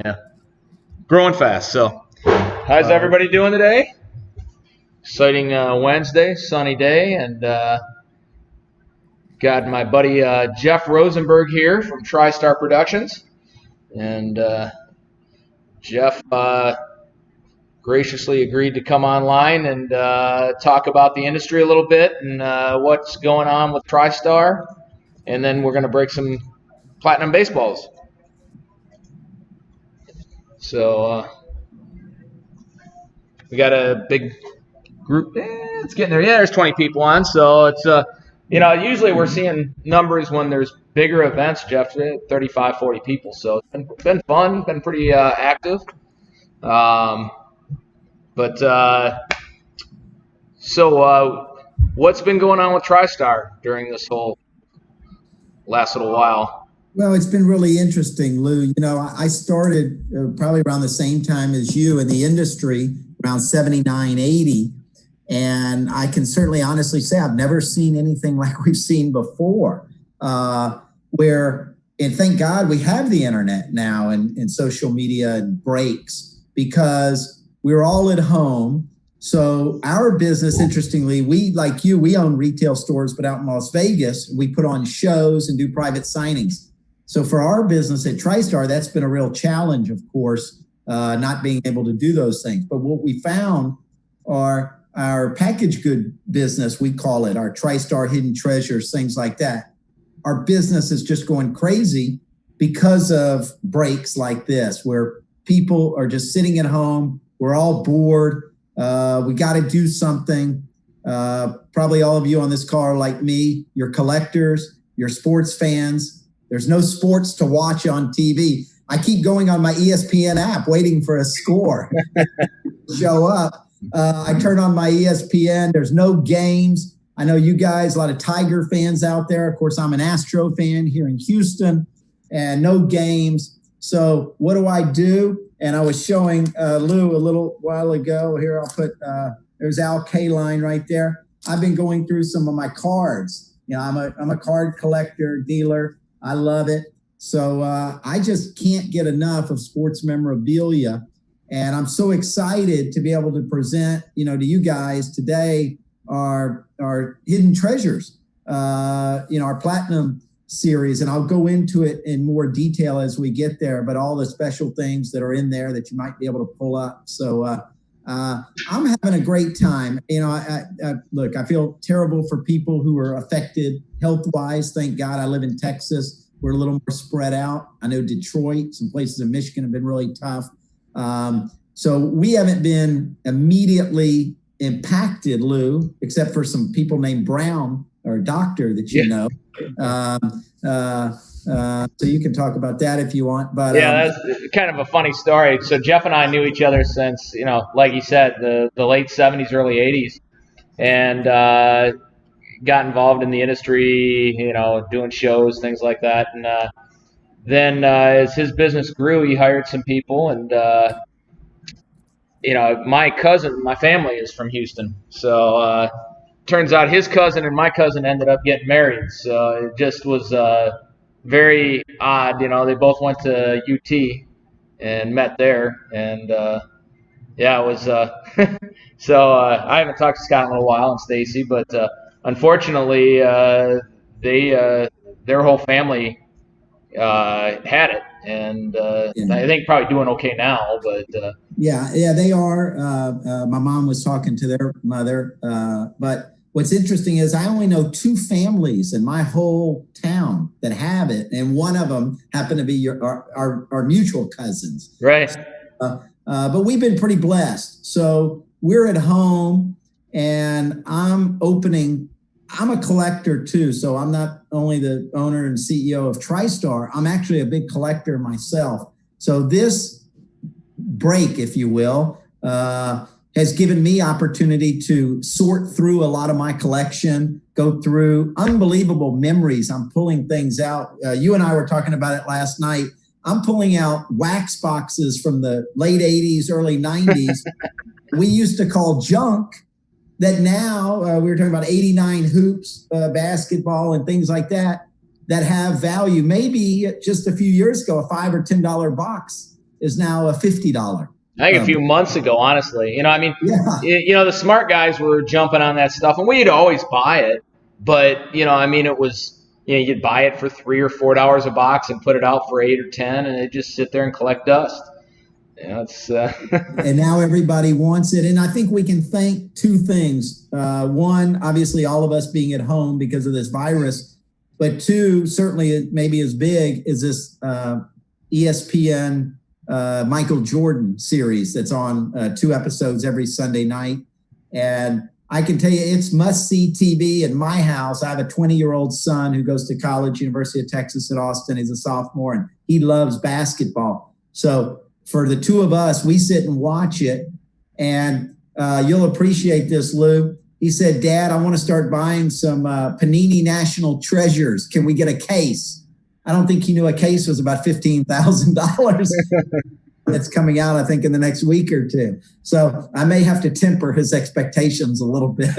Yeah, growing fast. So, how's everybody doing today? Exciting Wednesday, sunny day, and got my buddy Jeff Rosenberg here from Tristar Productions, and Jeff graciously agreed to come online and talk about the industry a little bit and what's going on with Tristar, and then we're going to break some platinum baseballs. So we got a big group. It's getting there. Yeah, there's 20 people on. So it's usually we're seeing numbers when there's bigger events, Jeff, 35, 40 people. So it's been fun, been pretty active. So what's been going on with Tristar during this whole last little while? Well, it's been really interesting, Lou. You know, I started probably around the same time as you in the industry, around 79, 80. And I can certainly honestly say I've never seen anything like we've seen before, and thank God we have the internet now and social media and breaks, because we're all at home. So our business, interestingly, we, like you, we own retail stores, but out in Las Vegas, we put on shows and do private signings. So for our business at Tristar, that's been a real challenge, of course, not being able to do those things. But what we found are our packaged good business, we call it, our Tristar hidden treasures, things like that. Our business is just going crazy because of breaks like this, where people are just sitting at home. We're all bored. We got to do something. Probably all of you on this call are like me. You're collectors, you're sports fans. There's no sports to watch on TV. I keep going on my ESPN app waiting for a score to show up. I turn on my ESPN. There's no games. I know you guys, a lot of Tiger fans out there. Of course, I'm an Astro fan here in Houston, and no games. So what do? And I was showing Lou a little while ago. Here, I'll put, there's Al Kaline right there. I've been going through some of my cards. You know, I'm a card collector, dealer. I love it. So I just can't get enough of sports memorabilia. And I'm so excited to be able to present, to you guys today our hidden treasures, our Platinum series. And I'll go into it in more detail as we get there, but all the special things that are in there that you might be able to pull up. So I'm having a great time. Look, I feel terrible for people who are affected health-wise. Thank God I live in Texas. We're a little more spread out. I know Detroit, some places in Michigan have been really tough. So we haven't been immediately impacted, Lou, except for some people named Brown or Doctor that you know. So you can talk about that if you want. But yeah, that's kind of a funny story. So Jeff and I knew each other since, like you said, the late 70s, early 80s, and got involved in the industry, doing shows, things like that. And then as his business grew, he hired some people, and my family is from Houston, so turns out his cousin and my cousin ended up getting married. So it just was very odd. They both went to UT and met there, and it was so I haven't talked to Scott in a little while, and Stacy, but unfortunately their whole family had it, and I think probably doing okay now, but yeah, they are. My mom was talking to their mother, but what's interesting is I only know 2 families in my whole town that have it, and one of them happened to be our mutual cousins. Right. But we've been pretty blessed. So we're at home, and I'm a collector too. So I'm not only the owner and CEO of Tristar, I'm actually a big collector myself. So this break, if you will, has given me opportunity to sort through a lot of my collection, go through unbelievable memories. I'm pulling things out. You and I were talking about it last night. I'm pulling out wax boxes from the late 80s, early 90s. We used to call junk, that now we were talking about 89 hoops, basketball and things like that have value. Maybe just a few years ago, a $5 or $10 box is now a $50. I think a few months ago, honestly. I mean, Yeah. the smart guys were jumping on that stuff, and we'd always buy it. But, I mean, it was, you'd buy it for $3 or $4 a box and put it out for 8 or 10, and it'd just sit there and collect dust. It's And now everybody wants it. And I think we can thank two things. One, obviously, all of us being at home because of this virus. But two, certainly maybe as big, is this ESPN Michael Jordan series that's on 2 episodes every Sunday night. And I can tell you it's must-see TV in my house. I have a 20-year-old son who goes to college, University of Texas at Austin. He's a sophomore, and he loves basketball. So for the two of us, we sit and watch it. And you'll appreciate this, Lou. He said, Dad, I want to start buying some Panini National Treasures. Can we get a case? I don't think he knew a case was about $15,000. That's coming out, I think, in the next week or two. So I may have to temper his expectations a little bit.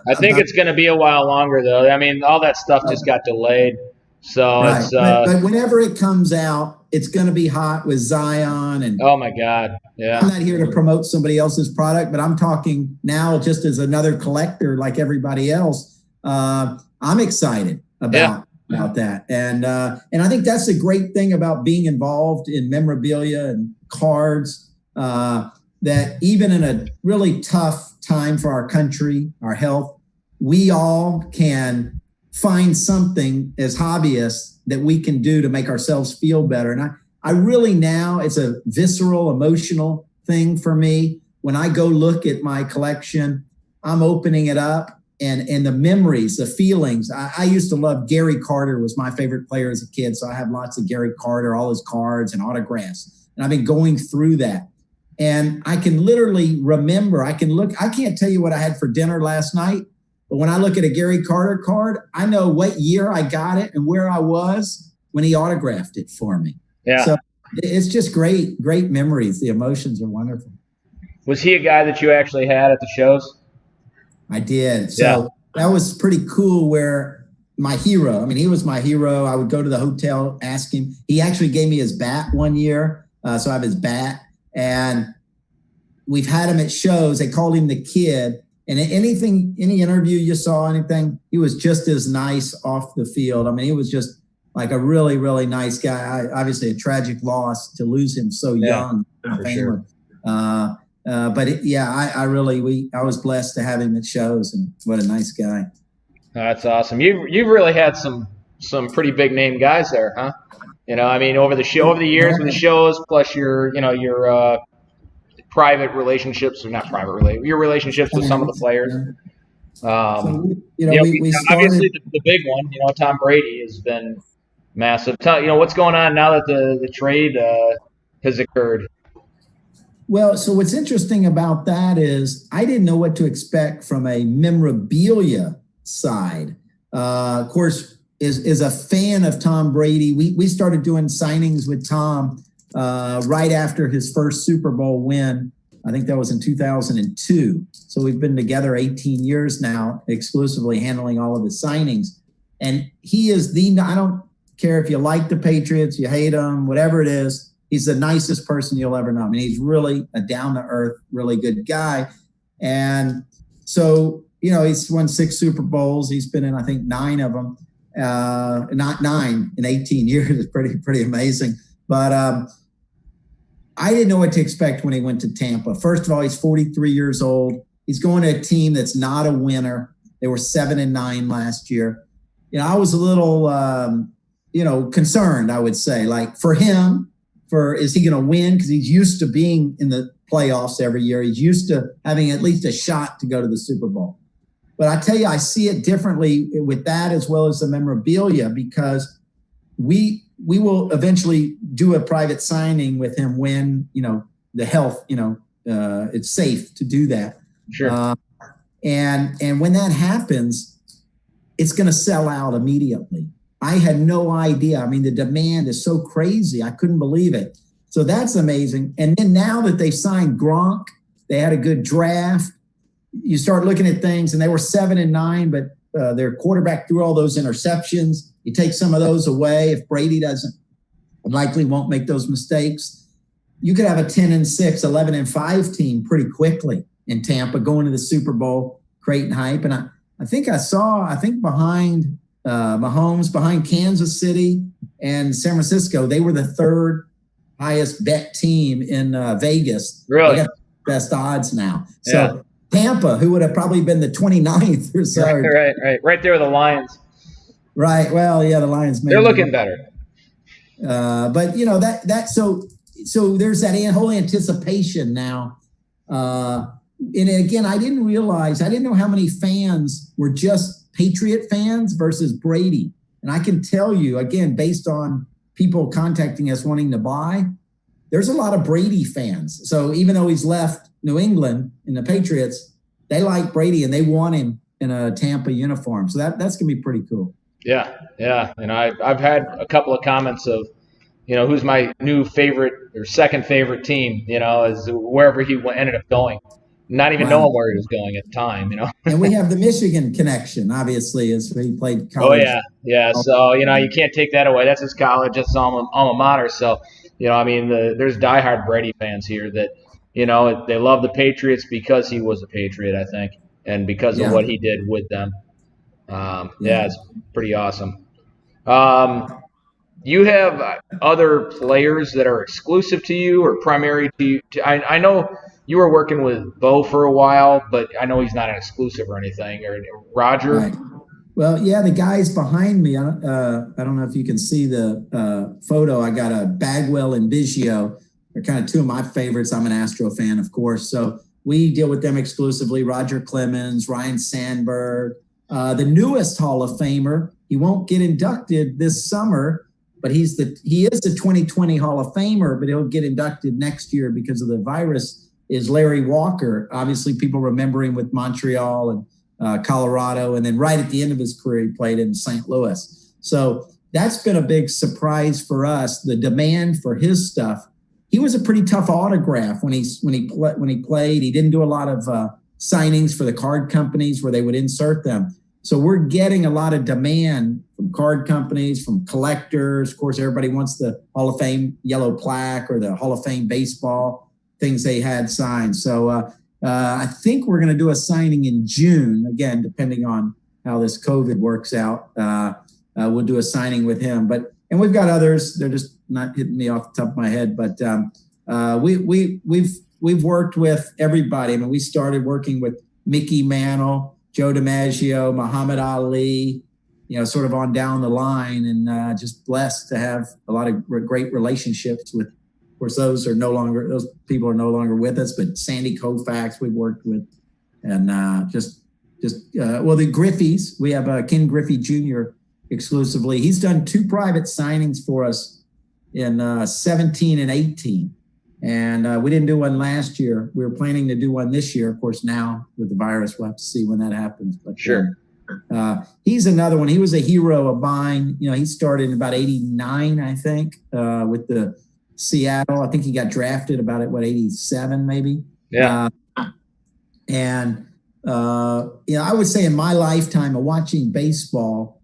I think it's going to be a while longer, though. I mean, all that stuff just got delayed. So right. It's but whenever it comes out, it's going to be hot with Zion. And oh, my God. Yeah. I'm not here to promote somebody else's product, but I'm talking now just as another collector like everybody else. I'm excited about that. And I think that's the great thing about being involved in memorabilia and cards, that even in a really tough time for our country, our health, we all can find something as hobbyists that we can do to make ourselves feel better. And I really now, it's a visceral, emotional thing for me. When I go look at my collection, I'm opening it up. And the memories, the feelings. I used to love Gary Carter, was my favorite player as a kid. So I have lots of Gary Carter, all his cards and autographs. And I've been going through that. And I can literally remember, I can't tell you what I had for dinner last night. But when I look at a Gary Carter card, I know what year I got it and where I was when he autographed it for me. Yeah. So it's just great memories. The emotions are wonderful. Was he a guy that you actually had at the shows? I did. So that was pretty cool, where my hero, I mean, he was my hero. I would go to the hotel, ask him. He actually gave me his bat one year. So I have his bat, and we've had him at shows. They called him the Kid. And any interview you saw, anything, he was just as nice off the field. I mean, he was just like a really, really nice guy. Obviously a tragic loss to lose him so young. For sure. But I was blessed to have him at shows, and what a nice guy. That's awesome. You've really had some pretty big name guys there, huh? I mean, over the years with the shows, plus your private relationships, or not private your relationships with some of the players. We started, obviously the big one, Tom Brady has been massive. What's going on now that the trade has occurred? Well, so what's interesting about that is I didn't know what to expect from a memorabilia side. Of course, is a fan of Tom Brady. We started doing signings with Tom right after his first Super Bowl win. I think that was in 2002. So we've been together 18 years now, exclusively handling all of his signings. And he is I don't care if you like the Patriots, you hate them, whatever it is. He's the nicest person you'll ever know. I mean, he's really a down-to-earth, really good guy. And so, he's won 6 Super Bowls. He's been in, I think, 9 of them. Not 9 in 18 years. It's pretty amazing. But I didn't know what to expect when he went to Tampa. First of all, he's 43 years old. He's going to a team that's not a winner. They were 7-9 last year. I was a little, concerned, I would say. Like, for him, is he going to win? Because he's used to being in the playoffs every year. He's used to having at least a shot to go to the Super Bowl. But I tell you, I see it differently with that as well as the memorabilia, because we will eventually do a private signing with him when, the health, it's safe to do that. Sure. And when that happens, it's going to sell out immediately. I had no idea. I mean, the demand is so crazy. I couldn't believe it. So that's amazing. And then now that they've signed Gronk, they had a good draft. You start looking at things, and they were 7-9, but their quarterback threw all those interceptions. You take some of those away. If Brady likely won't make those mistakes. you could have a 10-6, 11-5 team pretty quickly in Tampa going to the Super Bowl, creating hype. And I think behind Mahomes, behind Kansas City and San Francisco, they were the third highest bet team in Vegas. Really? They got best odds now. So Tampa, who would have probably been the 29th or so. Right there with the Lions. Right. Well, yeah, the Lions. They're looking better. But you know so there's that whole anticipation now. And again, I didn't know how many fans were just Patriot fans versus Brady. And I can tell you, again, based on people contacting us wanting to buy, there's a lot of Brady fans. So even though he's left New England in the Patriots, they like Brady and they want him in a Tampa uniform. So that's going to be pretty cool. Yeah. And I've had a couple of comments of, who's my new favorite or second favorite team, is wherever he ended up going. Not even knowing where he was going at the time, And we have the Michigan connection, obviously, as he played college. Oh, yeah. So, you can't take that away. That's his college. That's his alma mater. So, there's diehard Brady fans here that, they love the Patriots because he was a Patriot, I think, and because of what he did with them. It's pretty awesome. You have other players that are exclusive to you or primary to you? I know you were working with Bo for a while, but I know he's not an exclusive or anything. Or Roger? Right. Well, yeah, the guys behind me, I don't know if you can see the photo. I got a Bagwell and Biggio. They're kind of two of my favorites. I'm an Astro fan, of course. So we deal with them exclusively. Roger Clemens, Ryan Sandberg, the newest Hall of Famer. He won't get inducted this summer, but he is the 2020 Hall of Famer, but he'll get inducted next year because of the virus, is Larry Walker. Obviously, people remember him with Montreal and Colorado. And then right at the end of his career, he played in St. Louis. So that's been a big surprise for us, the demand for his stuff. He was a pretty tough autograph when he played. He didn't do a lot of signings for the card companies where they would insert them. So we're getting a lot of demand from card companies, from collectors. Of course, everybody wants the Hall of Fame yellow plaque or the Hall of Fame baseball things they had signed. So I think we're going to do a signing in June, again, depending on how this COVID works out. We'll do a signing with him. And we've got others. They're just not hitting me off the top of my head. But we've worked with everybody. I mean, we started working with Mickey Mantle, Joe DiMaggio, Muhammad Ali, sort of on down the line, and just blessed to have a lot of great relationships with. Of course, those people are no longer with us. But Sandy Koufax we've worked with, and the Griffeys. We have Ken Griffey Jr. exclusively. He's done 2 private signings for us in 17 and 18. And we didn't do one last year. We were planning to do one this year. Of course, now with the virus, we'll have to see when that happens. But sure. He's another one. He was a hero of mine. He started in about 89, I think, with the Seattle. I think he got drafted about 87 maybe. Yeah. I would say in my lifetime of watching baseball,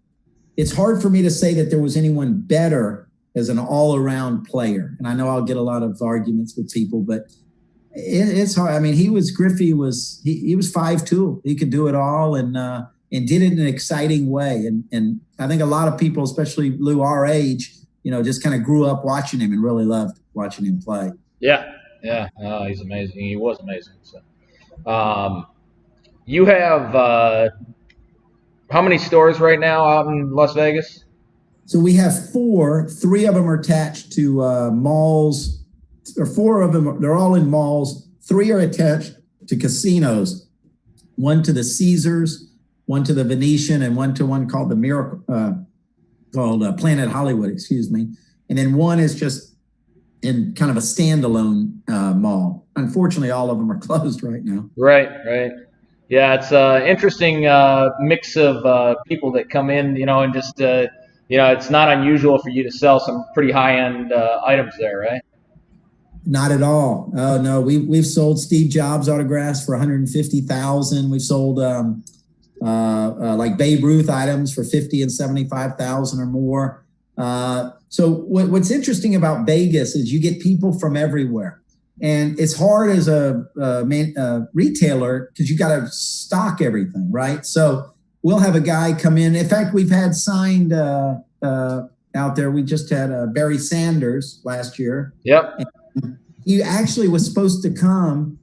it's hard for me to say that there was anyone better as an all-around player. And I know I'll get a lot of arguments with people, but it's hard. I mean, Griffey was 5'2". He could do it all and did it in an exciting way. And I think a lot of people, especially Lou, our age, just kind of grew up watching him and really loved watching him play. Yeah. Oh, he's amazing. He was amazing. So, you have how many stores right now out in Las Vegas? So we have 4. 3 of them are attached to malls, or 4 of them, they're all in malls. 3 are attached to casinos. 1 to the Caesars, 1 to the Venetian, and 1 to one called the Miracle, called Planet Hollywood, excuse me. And then 1 is just in kind of a standalone mall. Unfortunately, all of them are closed right now. Right. Yeah, it's an interesting mix of people that come in, and just, it's not unusual for you to sell some pretty high-end items there, right? Not at all. Oh, no. We've sold Steve Jobs autographs for $150,000. We've sold like Babe Ruth items for $50,000 and $75,000 or more. So what's interesting about Vegas is you get people from everywhere. And it's hard as a retailer because you got to stock everything, right? So we'll have a guy come in. In fact, we've had signed out there. We just had Barry Sanders last year. Yep. And he actually was supposed to come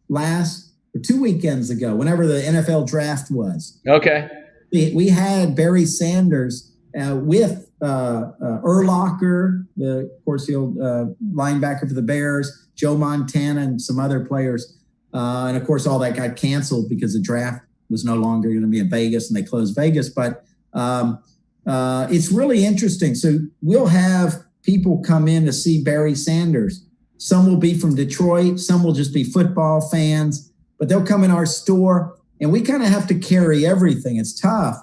2 weekends ago, whenever the NFL draft was. Okay. We had Barry Sanders with Urlacher, of course, the old linebacker for the Bears, Joe Montana, and some other players. And of course, all that got canceled because the draft was no longer going to be in Vegas and they closed Vegas. But it's really interesting. So we'll have people come in to see Barry Sanders. Some will be from Detroit. Some will just be football fans. But they'll come in our store, and we kind of have to carry everything. It's tough,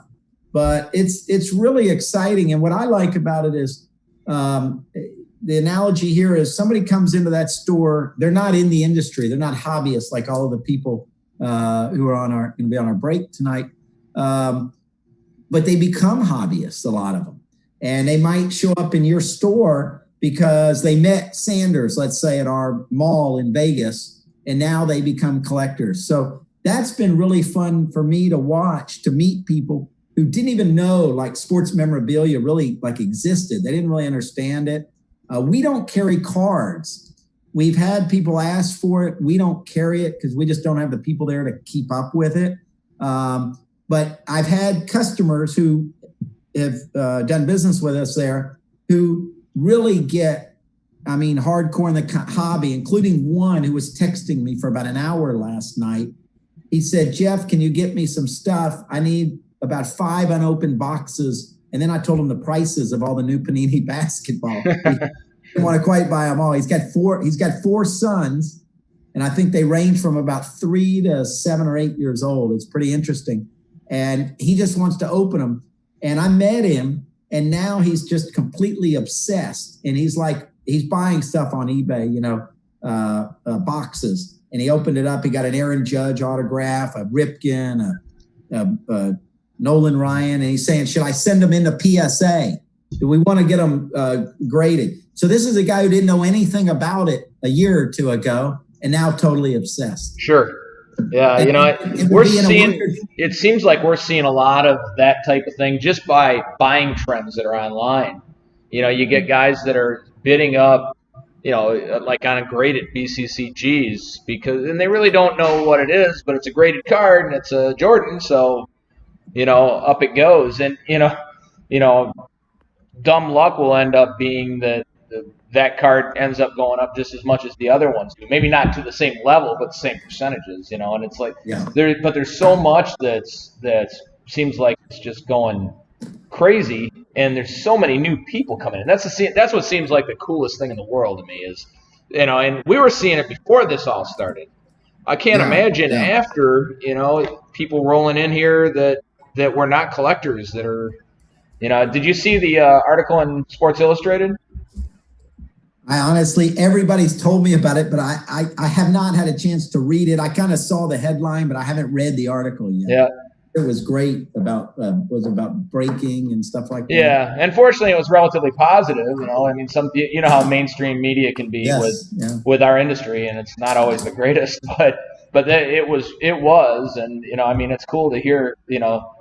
but it's really exciting. And what I like about it is the analogy here is somebody comes into that store. They're not in the industry. They're not hobbyists like all of the people who are going to be on our break tonight. But they become hobbyists, a lot of them. And they might show up in your store because they met Sanders, let's say, at our mall in Vegas, and now they become collectors. So that's been really fun for me to watch, to meet people who didn't even know like sports memorabilia really like existed. They didn't really understand it. We don't carry cards. We've had people ask for it. We don't carry it because we just don't have the people there to keep up with it. But I've had customers who have done business with us there who really get, hardcore in the hobby, including one who was texting me for about an hour last night. He said, Jeff, can you get me some stuff? I need about 5 unopened boxes. And then I told him the prices of all the new Panini basketball. He didn't want to quite buy them all. He's got four sons, and I think they range from about 3 to 7 or 8 years old. It's pretty interesting. And he just wants to open them. And I met him, and now he's just completely obsessed. And he's buying stuff on eBay, boxes. And he opened it up. He got an Aaron Judge autograph, a Ripken, a Nolan Ryan. And he's saying, should I send them into PSA? Do we want to get them graded? So this is a guy who didn't know anything about it a year or two ago, and now totally obsessed. Sure. Yeah, it seems like we're seeing a lot of that type of thing just by buying trends that are online. You get guys that are bidding up, like on a graded BCCGs and they really don't know what it is, but it's a graded card and it's a Jordan. So, up it goes. And, dumb luck will end up being that card ends up going up just as much as the other ones do. Maybe not to the same level, but the same percentages, and it's like, there's so much that seems like it's just going crazy, and there's so many new people coming in. That's what seems like the coolest thing in the world to me is, and we were seeing it before this all started. I can't imagine after, people rolling in here that were not collectors that are, did you see the article in Sports Illustrated? I honestly, everybody's told me about it, but I have not had a chance to read it. I kind of saw the headline, but I haven't read the article yet. Yeah. It was great about breaking and stuff like that. Yeah. Unfortunately, it was relatively positive. How mainstream media can be with our industry, and it's not always the greatest, but it was, and it's cool to hear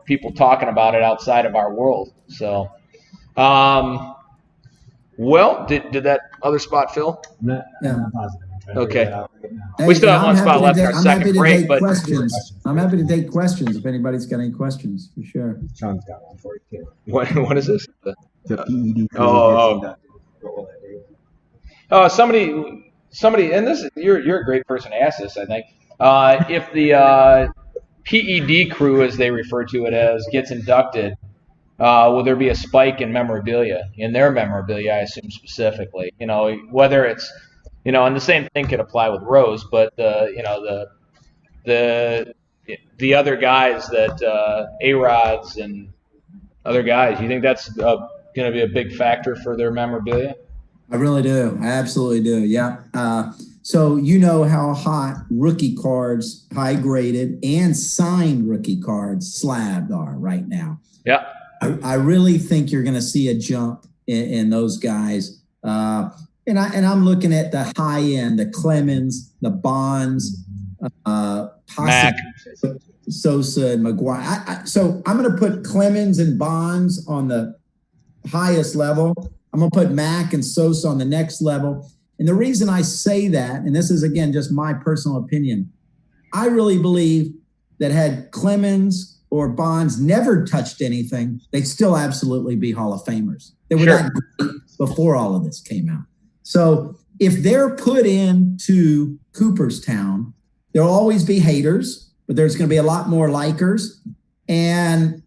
people talking about it outside of our world. So, well, did that other spot fill? I'm not positive. Okay. Hey, we still have one spot left in our second break, but I'm happy to take questions if anybody's got any questions, for sure. Sean's got one for you too. What is this? The PED. Somebody, and this you're a great person to ask this, I think. If the PED crew, as they refer to it as, gets inducted, will there be a spike in memorabilia, in their memorabilia, I assume specifically? Whether it's, and the same thing could apply with Rose, but the other guys that A-Rods and other guys, you think that's going to be a big factor for their memorabilia? I really do. I absolutely do. Yeah. So how hot rookie cards, high graded and signed rookie cards slabbed are right now. Yeah. I really think you're going to see a jump in those guys. And I'm looking at the high end, the Clemens, the Bonds, Mac. Sosa and McGuire. So I'm going to put Clemens and Bonds on the highest level. I'm going to put Mac and Sosa on the next level. And the reason I say that, and this is, again, just my personal opinion, I really believe that had Clemens or Bonds never touched anything, they'd still absolutely be Hall of Famers. They were not great before all of this came out. So if they're put into Cooperstown, there'll always be haters, but there's going to be a lot more likers. And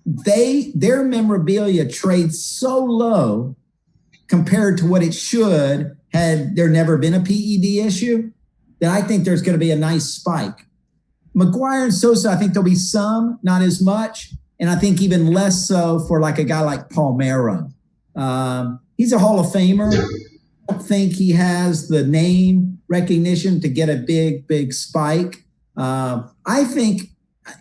their memorabilia trades so low compared to what it should had there never been a PED issue, that I think there's going to be a nice spike. McGuire and Sosa, I think there'll be some, not as much. And I think even less so for like a guy like Palmeiro. He's a Hall of Famer. I don't think he has the name recognition to get a big spike. I think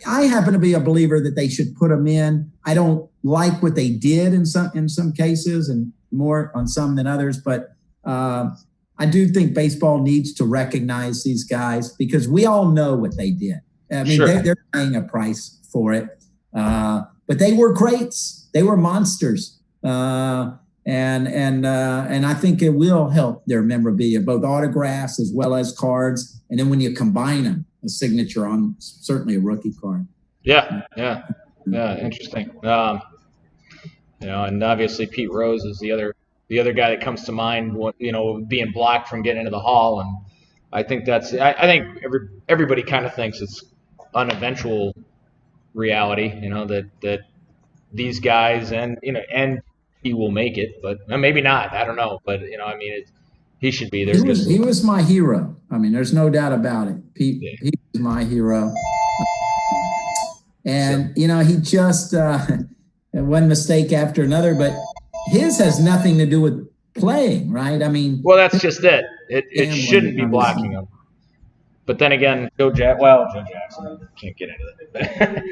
I happen to be a believer that they should put him in. I don't like what they did in some cases and more on some than others, but I do think baseball needs to recognize these guys because we all know what they did. I mean, they're paying a price for it, but they were greats. They were monsters, and I think it will help their memorabilia, both autographs as well as cards. And then when you combine them, a signature on certainly a rookie card. Yeah, interesting. And obviously Pete Rose is the other guy that comes to mind. Being blocked from getting into the Hall, and I think I think everybody kind of thinks it's an eventual reality. That these guys and he will make it, but maybe not. I don't know, but he should be there. He was my hero. I mean, there's no doubt about it. Pete was my hero. And, he just one mistake after another, but his has nothing to do with playing, right? I mean. Well, that's just it. It shouldn't be blocking him. But then again, Joe Jackson, can't get into that.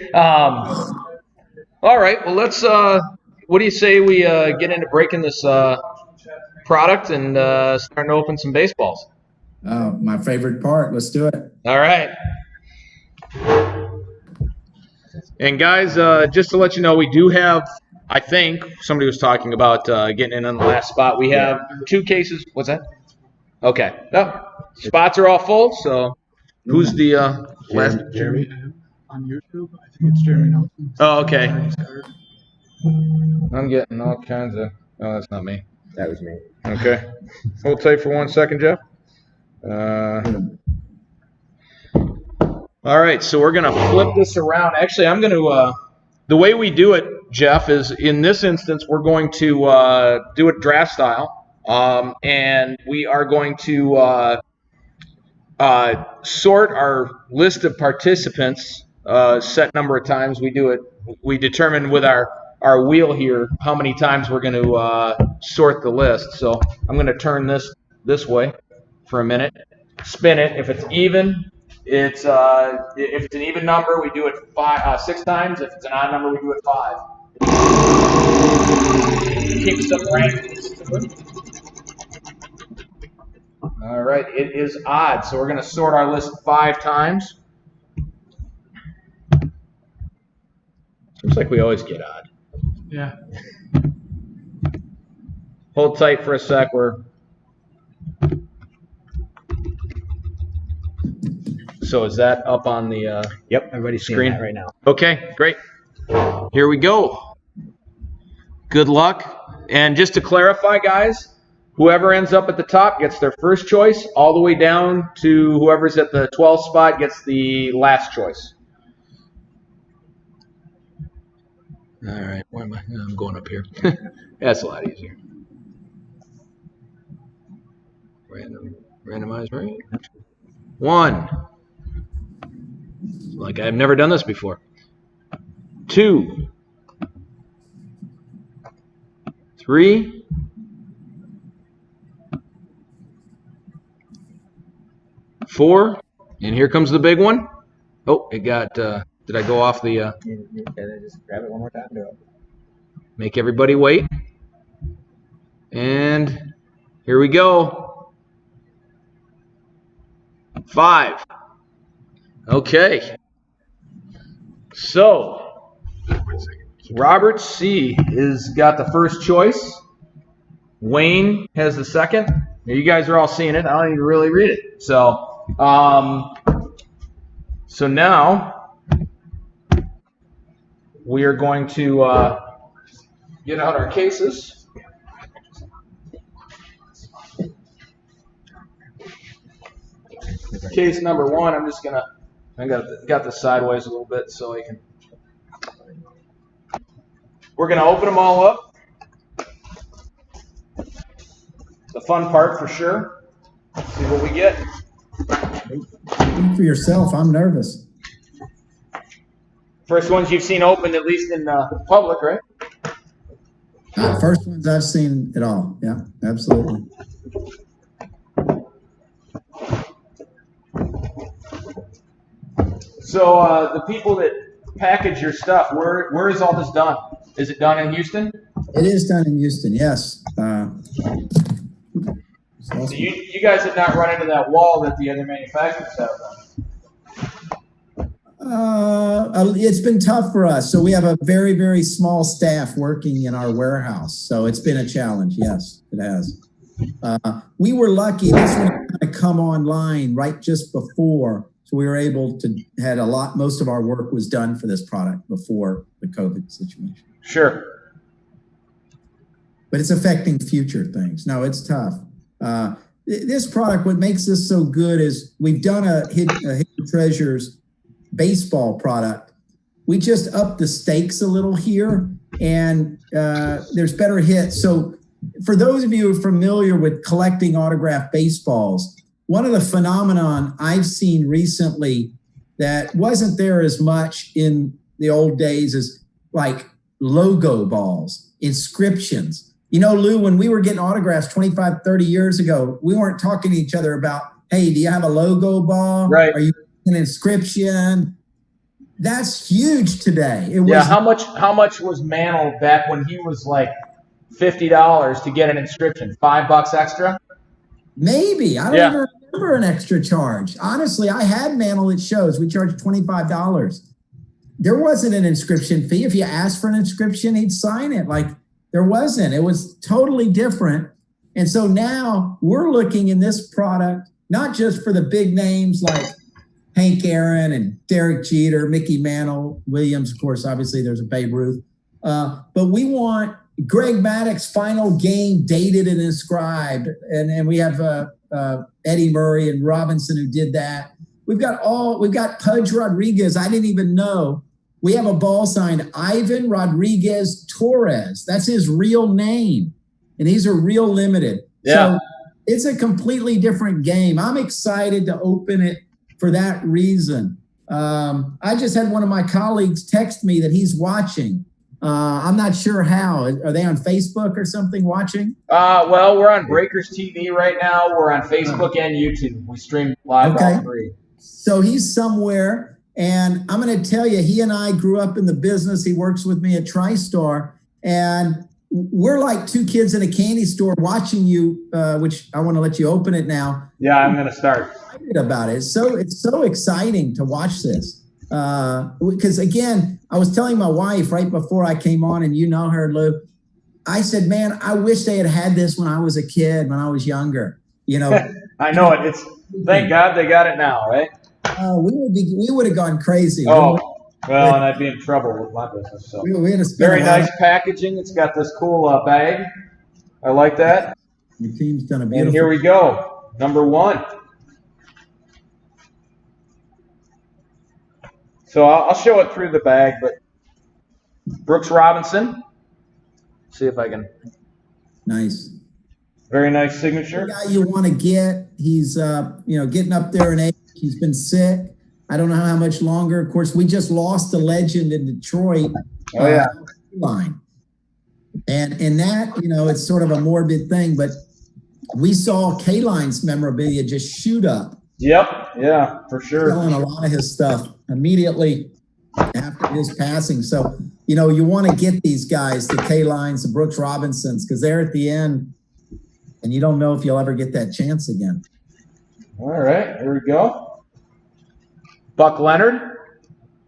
All right, well, let's, what do you say we get into breaking this product and starting to open some baseballs? Oh, my favorite part. Let's do it. All right. And guys, just to let you know, we do have, I think somebody was talking about getting in on the last spot. We have 2 cases. What's that? Okay. Oh, spots are all full. So who's the last? Jeremy on YouTube. I think it's Jeremy Nelson. Oh, okay. I'm getting all kinds of. Oh, that's not me. That was me. Okay. Hold tight for 1 second, Jeff. All right, so we're going to flip this around. Actually, I'm going to, the way we do it, Jeff, is in this instance, we're going to do it draft style. And we are going to sort our list of participants set number of times we do it. We determine with our wheel here how many times we're going to sort the list. So I'm going to turn this way for a minute, spin it. If it's even, if it's an even number, we do it 6 times. If it's an odd number, we do it 5. Keeps them ranked. All right, it is odd, so we're going to sort our list 5 times. Seems like we always get odd. Yeah. Hold tight for a sec. So is that up on the Yep, everybody's screen that right now. Okay, great. Here we go. Good luck. And just to clarify, guys, whoever ends up at the top gets their first choice, all the way down to whoever's at the 12th spot gets the last choice. All right, where am I? I'm going up here. That's a lot easier. Randomize, right? 1. Like I've never done this before. 2. 3. 4. And here comes the big one. Oh, it got, did I go off the, Just grab it one more time. Do it. make everybody wait. And here we go. 5. Okay. So, Robert C. is got the first choice. Wayne has the second. Now, you guys are all seeing it. I don't even really read it. So, so now we are going to get out our cases. Case number 1, I'm just gonna. I got this sideways a little bit so I can. We're gonna open them all up. The fun part for sure. See what we get. Speak for yourself. I'm nervous. First ones you've seen opened, at least in public, right? First ones I've seen at all. Yeah, absolutely. So the people that package your stuff, where is all this done? Is it done in Houston? It is done in Houston, yes. So you guys have not run into that wall that the other manufacturers have done? It's been tough for us. So we have a very, very small staff working in our warehouse. So it's been a challenge. Yes, it has. We were lucky. This one kind of come online right just before. So we were able to had most of our work was done for this product before the COVID situation. Sure. But it's affecting future things. No, it's tough. This product, what makes this so good is we've done a Hidden Treasures baseball product. We just upped the stakes a little here, and there's better hits. So for those of you who are familiar with collecting autographed baseballs, one of the phenomenon I've seen recently that wasn't there as much in the old days is like logo balls, inscriptions. You know, Lou, when we were getting autographs 25, 30 years ago, we weren't talking to each other about, hey, do you have a logo ball? Right. Are you an inscription? That's huge today. It was, yeah, how much was Mantle back when he was like $50 to get an inscription? $5 extra? Maybe. I don't even remember an extra charge. Honestly, I had Mantle at shows. We charged $25. There wasn't an inscription fee. If you asked for an inscription, he'd sign it. Like, there wasn't. It was totally different. And so now we're looking in this product, not just for the big names like Hank Aaron and Derek Jeter, Mickey Mantle, Williams, of course, obviously there's a Babe Ruth. But we want Greg Maddox's final game dated and inscribed. And we have Eddie Murray and Robinson who did that. We've got Pudge Rodriguez. I didn't even know. We have a ball signed Ivan Rodriguez Torres. That's his real name. And these are real limited. Yeah. So it's a completely different game. I'm excited to open it for that reason. I just had one of my colleagues text me that he's watching. I'm not sure how. Are they on Facebook or something watching? Well, we're on Breakers TV right now. We're on Facebook and YouTube. We stream live all three. So he's somewhere. And I'm going to tell you, he and I grew up in the business. He works with me at Tristar. And we're like two kids in a candy store watching you, which I want to let you open it now. Yeah, I'm going to start. About it. It's so exciting to watch this. Because again, I was telling my wife right before I came on, and you know her, Lou, I said, man, I wish they had this when I was a kid, when I was younger. You know, I know it. It's thank God they got it now, right? We would have gone crazy. Oh, well, and I'd be in trouble with my business. So we had to very nice packaging. It's got this cool bag. I like that. Your team's done a beautiful. And here we go. Number 1. So I'll show it through the bag, but Brooks Robinson. See if I can. Nice. Very nice signature. The guy you want to get. He's getting up there in age. He's been sick. I don't know how much longer. Of course, we just lost a legend in Detroit. Oh yeah. Line. And that, it's sort of a morbid thing, but we saw K-Line's memorabilia just shoot up. Yep. Yeah, for sure. Selling a lot of his stuff immediately after his passing. So, you want to get these guys, the K-Lines, the Brooks Robinsons, because they're at the end. and you don't know if you'll ever get that chance again. All right, here we go. Buck Leonard.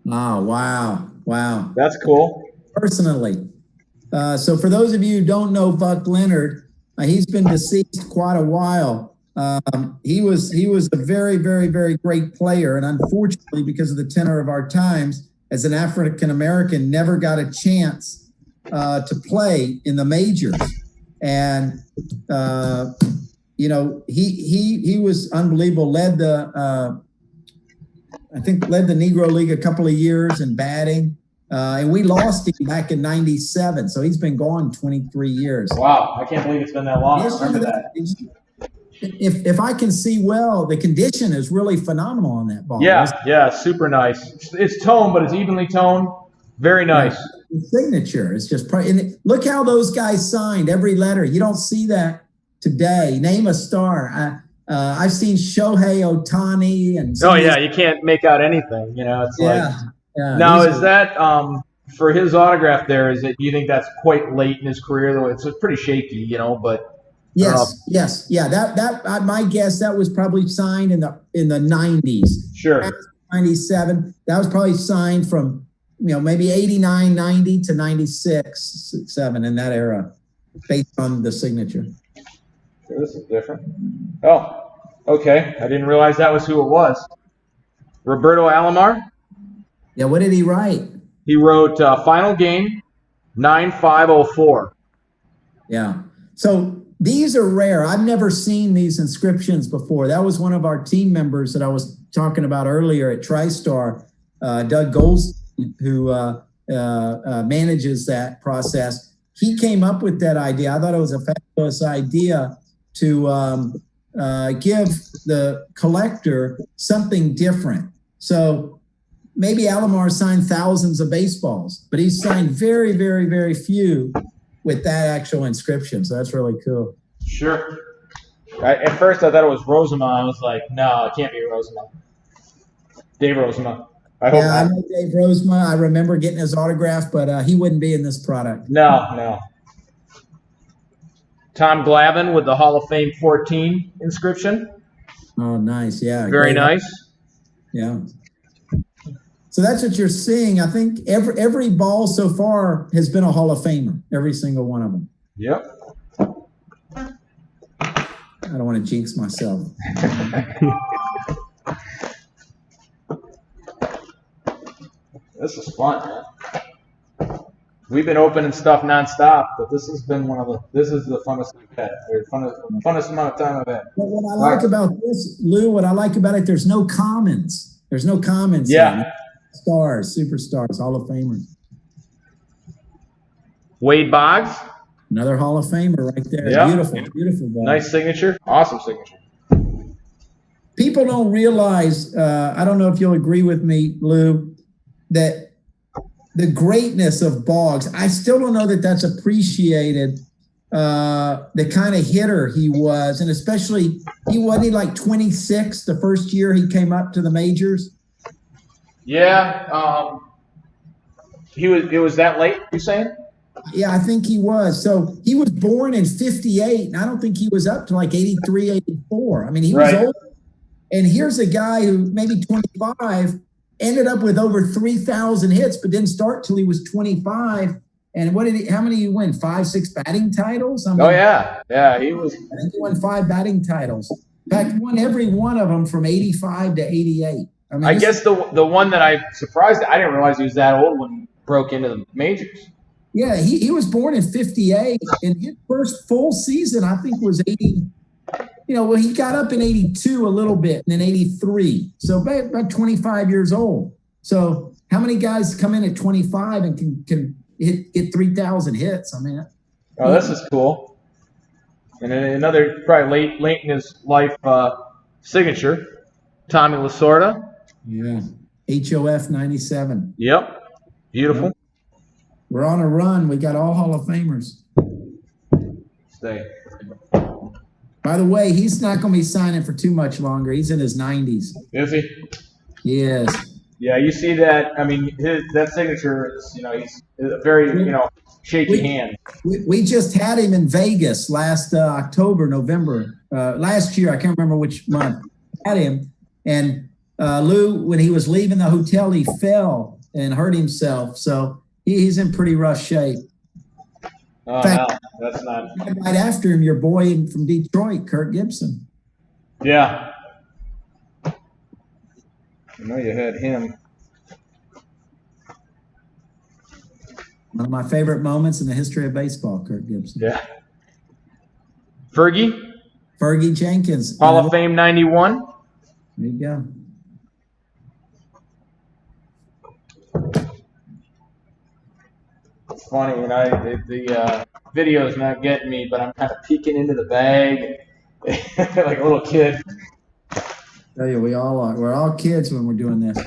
Oh, wow. Wow. That's cool. Personally. So for those of you who don't know Buck Leonard, he's been deceased quite a while. He was a very, very, very great player. And unfortunately, because of the tenor of our times, as an African-American, never got a chance to play in the majors. And, you know, he was unbelievable, led the Negro League a couple of years in batting. And we lost him back in '97. So he's been gone 23 years. Wow. I can't believe it's been that long. I remember that. If I can see well, the condition is really phenomenal on that ball. Yeah, yeah, super nice. It's toned, but it's evenly toned. Very nice. The signature is just and look how those guys signed every letter. You don't see that today. Name a star. I've seen Shohei Ohtani and. Oh yeah, you can't make out anything. You know, it's like. Yeah, now is that for his autograph? There is it? You think that's quite late in his career? Though it's pretty shaky, you know. But yes, yeah. That my guess that was probably signed in the '90s. Sure. 97. That was probably signed from maybe 89, 90 to 96, 7 in that era, based on the signature. Okay, this is different. Oh, okay. I didn't realize that was who it was. Roberto Alomar. Yeah, what did he write? He wrote final game 9504. Yeah. So these are rare. I've never seen these inscriptions before. That was one of our team members that I was talking about earlier at Tristar, Doug Goldstein, who manages that process. He came up with that idea. I thought it was a fabulous idea to give the collector something different. So maybe Alomar signed thousands of baseballs, but he's signed very, very, very few with that actual inscription. So that's really cool. Sure. At first, I thought it was Rosema. I was like, no, it can't be Rosema. Dave Rosema. I hope. Yeah, I know Dave Rosema. I remember getting his autograph, but he wouldn't be in this product. No. Tom Glavine with the Hall of Fame 14 inscription. Oh, nice. Yeah. Very nice. Yeah. So that's what you're seeing. I think every ball so far has been a Hall of Famer, every single one of them. Yep. I don't want to jinx myself. This is fun, man. We've been opening stuff nonstop, but this has been this is the funnest we've had. Funnest amount of time I've had. But what I like about this, Lou, what I like about it, there's no commons. There's no commons. Yeah. Stars, superstars, Hall of Famers. Wade Boggs. Another Hall of Famer right there. Yeah. Beautiful ball. Nice signature. Awesome signature. People don't realize, I don't know if you'll agree with me, Lou, that the greatness of Boggs, I still don't know that that's appreciated, the kind of hitter he was. And especially, he wasn't like 26 the first year he came up to the majors? Yeah. It was that late, you saying? Yeah, I think he was. So he was born in 58, and I don't think he was up to like 83, 84. I mean, he was old. And here's a guy who maybe 25 ended up with over 3,000 hits, but didn't start till he was 25. And how many did he win? 5, 6 batting titles? I mean, yeah, he was. I think he won 5 batting titles. In fact, he won every one of them from 85 to 88. I mean, I guess the one that I surprised, I didn't realize he was that old when he broke into the majors. Yeah, he was born in 58, and his first full season, I think, was 80. Well, he got up in 82 a little bit, and then 83. So about 25 years old. So how many guys come in at 25 and can get 3,000 hits? I mean, this is cool. And then another probably late in his life signature, Tommy Lasorda. Yeah, HOF 97. Yep, beautiful. Yep. We're on a run. We got all Hall of Famers. Stay. By the way, he's not going to be signing for too much longer. He's in his 90s. Is he? Yes. Yeah, you see that. I mean, that signature is, he's a very, shaky hand. We just had him in Vegas last October, November, last year. I can't remember which month. Had him, and Lou, when he was leaving the hotel, he fell and hurt himself. So he's in pretty rough shape. Oh, fact, no, that's not. Right after him, your boy from Detroit, Kirk Gibson. Yeah. I know you had him. One of my favorite moments in the history of baseball, Kirk Gibson. Yeah. Fergie Jenkins. Hall of Fame 91. There you go. It's funny, the video's not getting me, but I'm kind of peeking into the bag like a little kid. I tell you, we all are. We're all kids when we're doing this.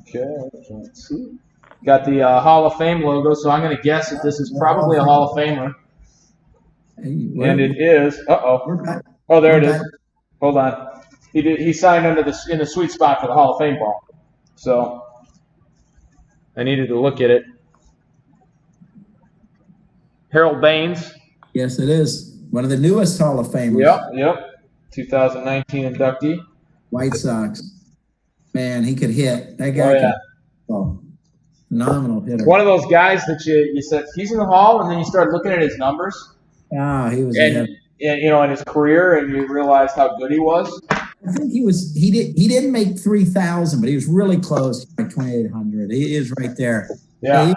Okay, let's see. Got the Hall of Fame logo, so I'm going to guess that this is probably a Hall of Famer. And it is. Oh, there it is. Hold on. He signed in the sweet spot for the Hall of Fame ball. So I needed to look at it. Harold Baines. Yes, it is. One of the newest Hall of Famers. Yep. 2019 inductee. White Sox. Man, he could hit. That guy phenomenal hitter. One of those guys that you said he's in the Hall, and then you start looking at his numbers. He was. In his career, and you realize how good he was. I think he didn't make 3,000, but he was really close, like 2,800. He is right there. Yeah.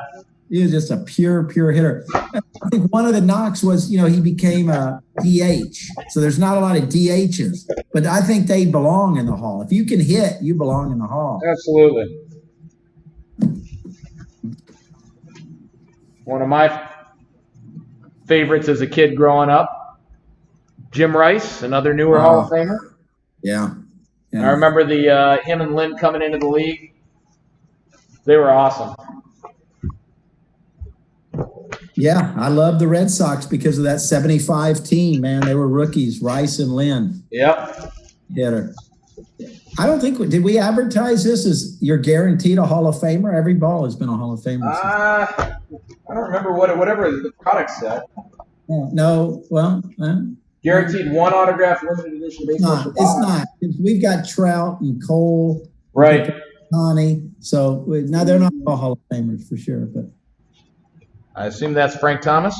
He was just a pure hitter. I think one of the knocks was, he became a DH. So there's not a lot of DHs, but I think they belong in the Hall. If you can hit, you belong in the Hall. Absolutely. One of my favorites as a kid growing up. Jim Rice, another newer Hall of Famer. Yeah. I remember him and Lynn coming into the league. They were awesome. Yeah, I love the Red Sox because of that 75 team, man. They were rookies, Rice and Lynn. Yep. Hitter. I don't think, did we advertise this as you're guaranteed a Hall of Famer? Every ball has been a Hall of Famer. I don't remember whatever the product said. No, well. Guaranteed one autograph limited edition baseball. It's not. We've got Trout and Cole. Right. Connie. So now they're not all Hall of Famers for sure, but. I assume that's Frank Thomas.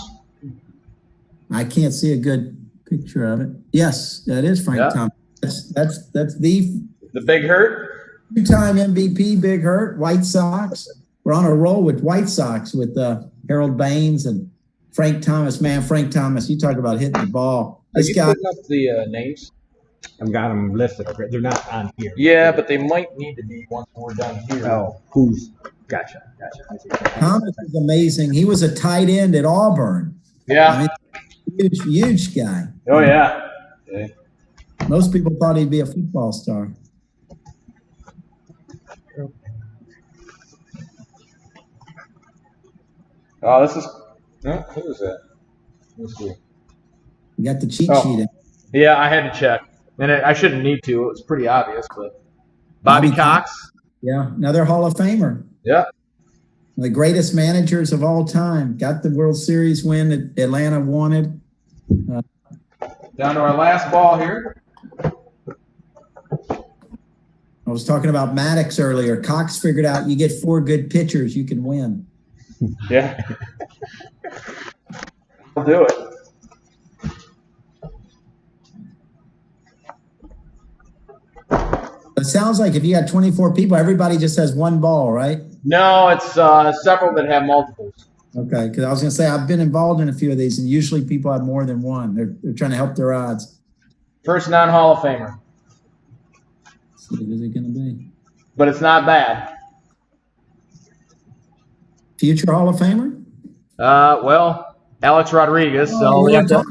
I can't see a good picture of it. Yes, that is Frank Thomas. That's the Big Hurt. 2-time MVP, Big Hurt, White Sox. We're on a roll with White Sox with Harold Baines and Frank Thomas. Man, Frank Thomas, you talk about hitting the ball. This guy. Putting up the names? I've got them listed. They're not on here. Yeah, but they might need to be once we're done here. Oh, who's? Gotcha. Thomas is amazing. He was a tight end at Auburn. Yeah. Huge guy. Oh, yeah. Okay. Most people thought he'd be a football star. Oh, this is. Who is that? Let's see. You got the cheat sheet in. Yeah, I had to check. And I shouldn't need to. It was pretty obvious, but Bobby Cox. Yeah, another Hall of Famer. Yeah. The greatest managers of all time. Got the World Series win that Atlanta wanted. Down to our last ball here. I was talking about Maddox earlier. Cox figured out you get 4 good pitchers, you can win. Yeah. I'll do it. It sounds like if you got 24 people, everybody just has one ball, right? No, it's several that have multiples. Okay, because I was going to say I've been involved in a few of these, and usually people have more than one. They're trying to help their odds. First non-Hall of Famer. So what is it going to be? But it's not bad. Future Hall of Famer? Well, Alex Rodriguez. So we have to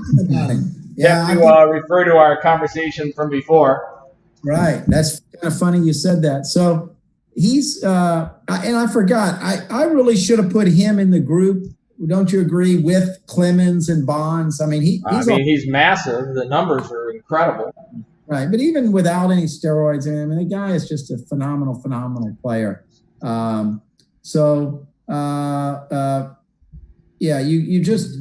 refer to our conversation from before. Right. That's kind of funny you said that. So he's and I forgot. I really should have put him in the group. Don't you agree with Clemens and Bonds? I mean, he's massive. The numbers are incredible. Right, but even without any steroids, I mean, the guy is just a phenomenal player. Yeah, you just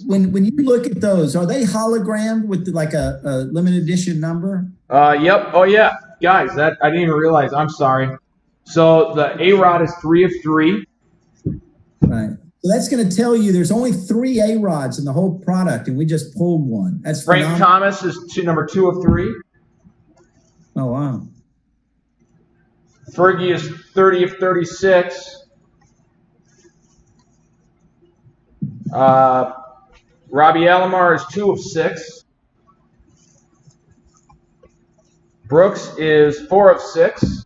when you look at those, are they hologrammed with like a limited edition number? Yep. Oh yeah, guys, that I didn't even realize. I'm sorry. So the A-Rod is 3 of 3. Right. So that's going to tell you there's only 3 A-Rods in the whole product, and we just pulled one. That's Frank phenomenal. Thomas is number 2 of 3. Oh wow. Fergie is 30 of 36. Robbie Alomar is 2 of 6. Brooks is 4 of 6.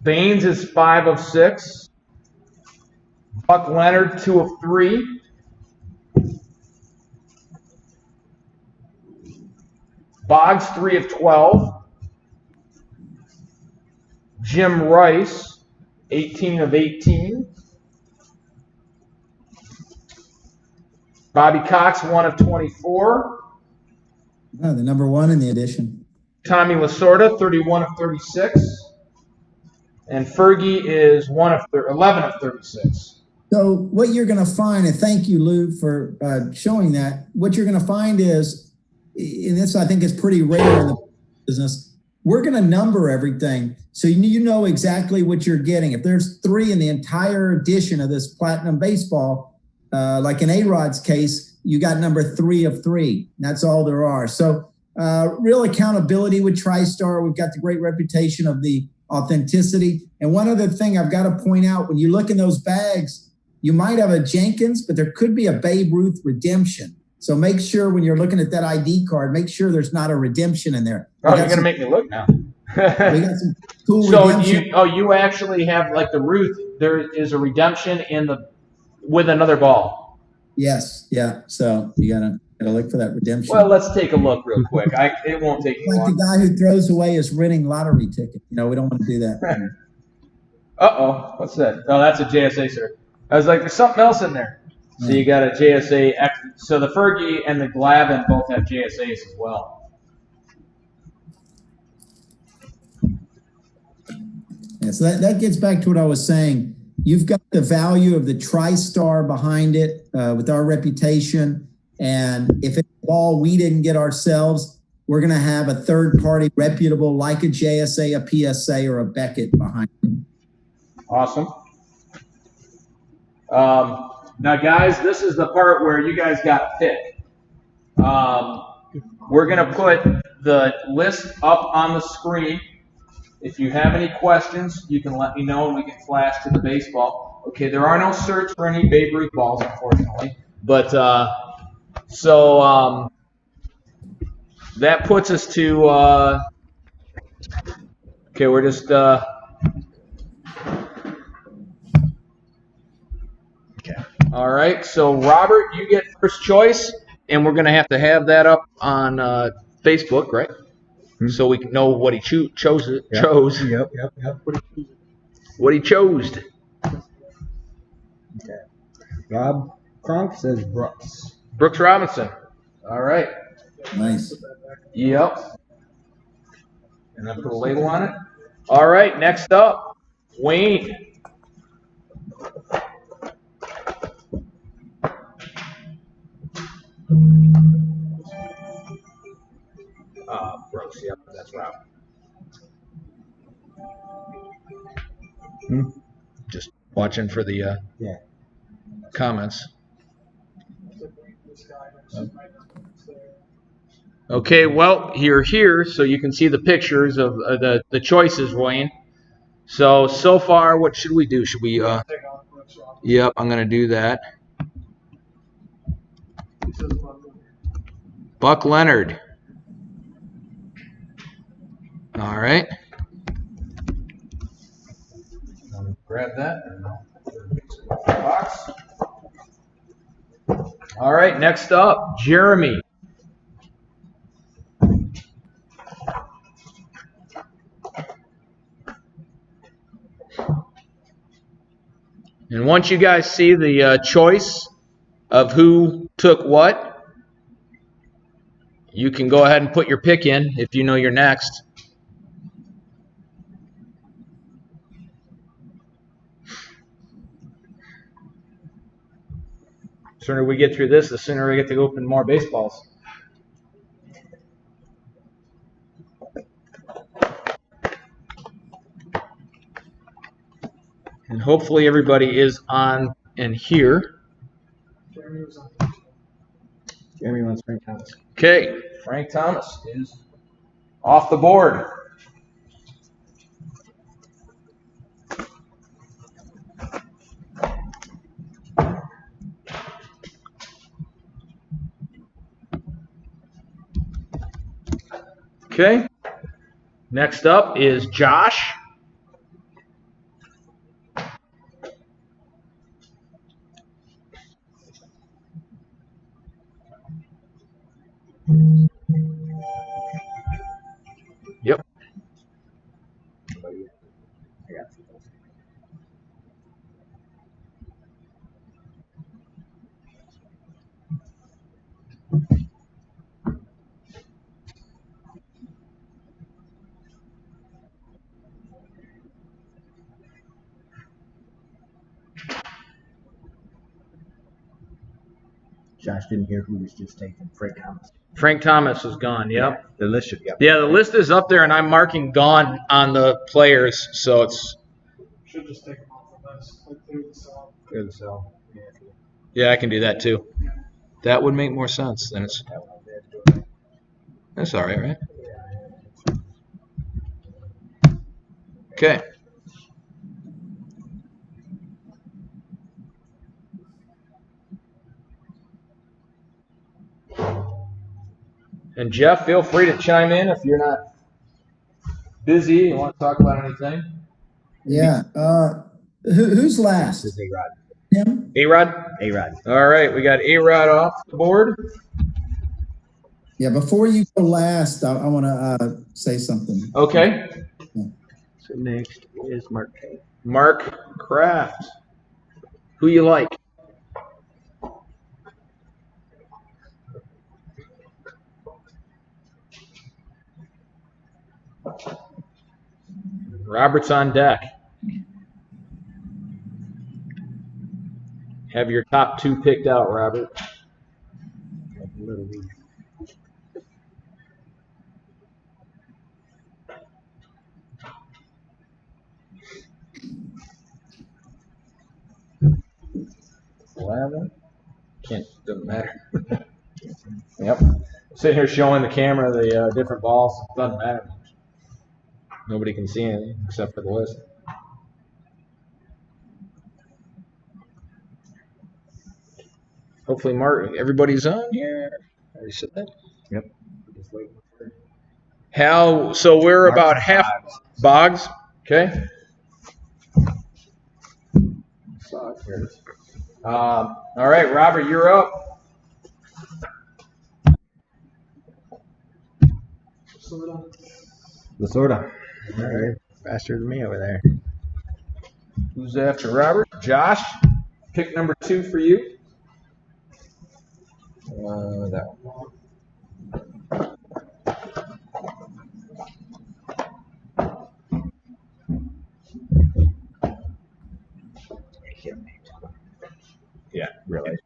Baines is 5 of 6. Buck Leonard, 2 of 3. Boggs, 3 of 12. Jim Rice, 18 of 18. Bobby Cox, 1 of 24. Oh, the number 1 in the edition. Tommy Lasorda, 31 of 36. And Fergie is 11 of 36. So what you're going to find, and thank you, Lou, for showing that, what you're going to find is, and this I think is pretty rare in the business, we're going to number everything so you know exactly what you're getting. If there's 3 in the entire edition of this Platinum baseball, like in A-Rod's case, you got number 3 of 3. That's all there are. So real accountability with Tristar. We've got the great reputation of the authenticity. And one other thing I've got to point out, when you look in those bags, you might have a Jenkins, but there could be a Babe Ruth redemption. So make sure when you're looking at that ID card, make sure there's not a redemption in there. Oh, you're going to make me look now. We got some cool so redemption. you actually have, like the Ruth, there is a redemption with another ball. Yes. Yeah. So you gotta look for that redemption. Well, let's take a look real quick. It won't take you long. Like the guy who throws away his winning lottery ticket. You know, we don't want to do that. Uh-oh. What's that? Oh, that's a JSA, sir. I was like, there's something else in there. So you got a JSA. So the Fergie and the Glavin both have JSAs as well. Yeah, so that gets back to what I was saying. You've got the value of the Tristar behind it with our reputation. And if it's a ball we didn't get ourselves, we're going to have a third-party reputable like a JSA, a PSA, or a Beckett behind it. Awesome. Now, guys, this is the part where you guys got to pick. We're going to put the list up on the screen. If you have any questions, you can let me know and we can flash to the baseball. Okay, there are no certs for any Babe Ruth balls, unfortunately. But that puts us to okay, we're just okay. All right, so Robert, you get first choice, and we're going to have that up on Facebook, right? So we can know what he chose. Yep. What he chose. Okay. Rob Kronk says Brooks. Brooks Robinson. All right. Nice. Yep. And then put a label on it. All right. Next up, Wayne. Brooks. Yep, that's Rob. Just watching for the comments. Okay, well, you're here, so you can see the pictures of the choices, Wayne. So far, what should we do? Should we? Yep, I'm going to do that. Buck Leonard. All right. Grab that. Box. All right, next up, Jeremy. And once you guys see the choice of who took what, you can go ahead and put your pick in if you know you're next. The sooner we get through this, the sooner we get to open more baseballs. And hopefully everybody is on and here. Jeremy wants Frank Thomas. Okay, Frank Thomas is off the board. Okay, next up is Josh. Yep. Josh didn't hear who was just taken. Frank Thomas. Frank Thomas is gone, yep. The list should be up. Yeah, the list is up there, and I'm marking gone on the players, so it's... Should just take them off the list. Like clear the cell. Clear the cell. Yeah, I can do that too. That would make more sense. Then it's... That's all right, right? Okay. And Jeff, feel free to chime in if you're not busy. You want to talk about anything? Yeah. Who's last? This is A-Rod. Him? A-Rod? A-Rod. All right, we got A-Rod off the board. Yeah, before you go last, I want to say something. Okay. So next is Mark K. Mark Kraft. Who you like? Robert's on deck. Have your top two picked out, Robert. Can't, doesn't matter. Yep. Sitting here showing the camera the different balls. Doesn't matter much. Nobody can see anything except for the list. Hopefully, Mark, everybody's on here. Already said that. Yep. Just waiting for How? So we're about half Boggs. Okay. Here it is. All right, Robert, you're up. Lasorda. All right. Faster than me over there. Who's after Robert? Josh. Pick number 2 for you. That one. Yeah, really.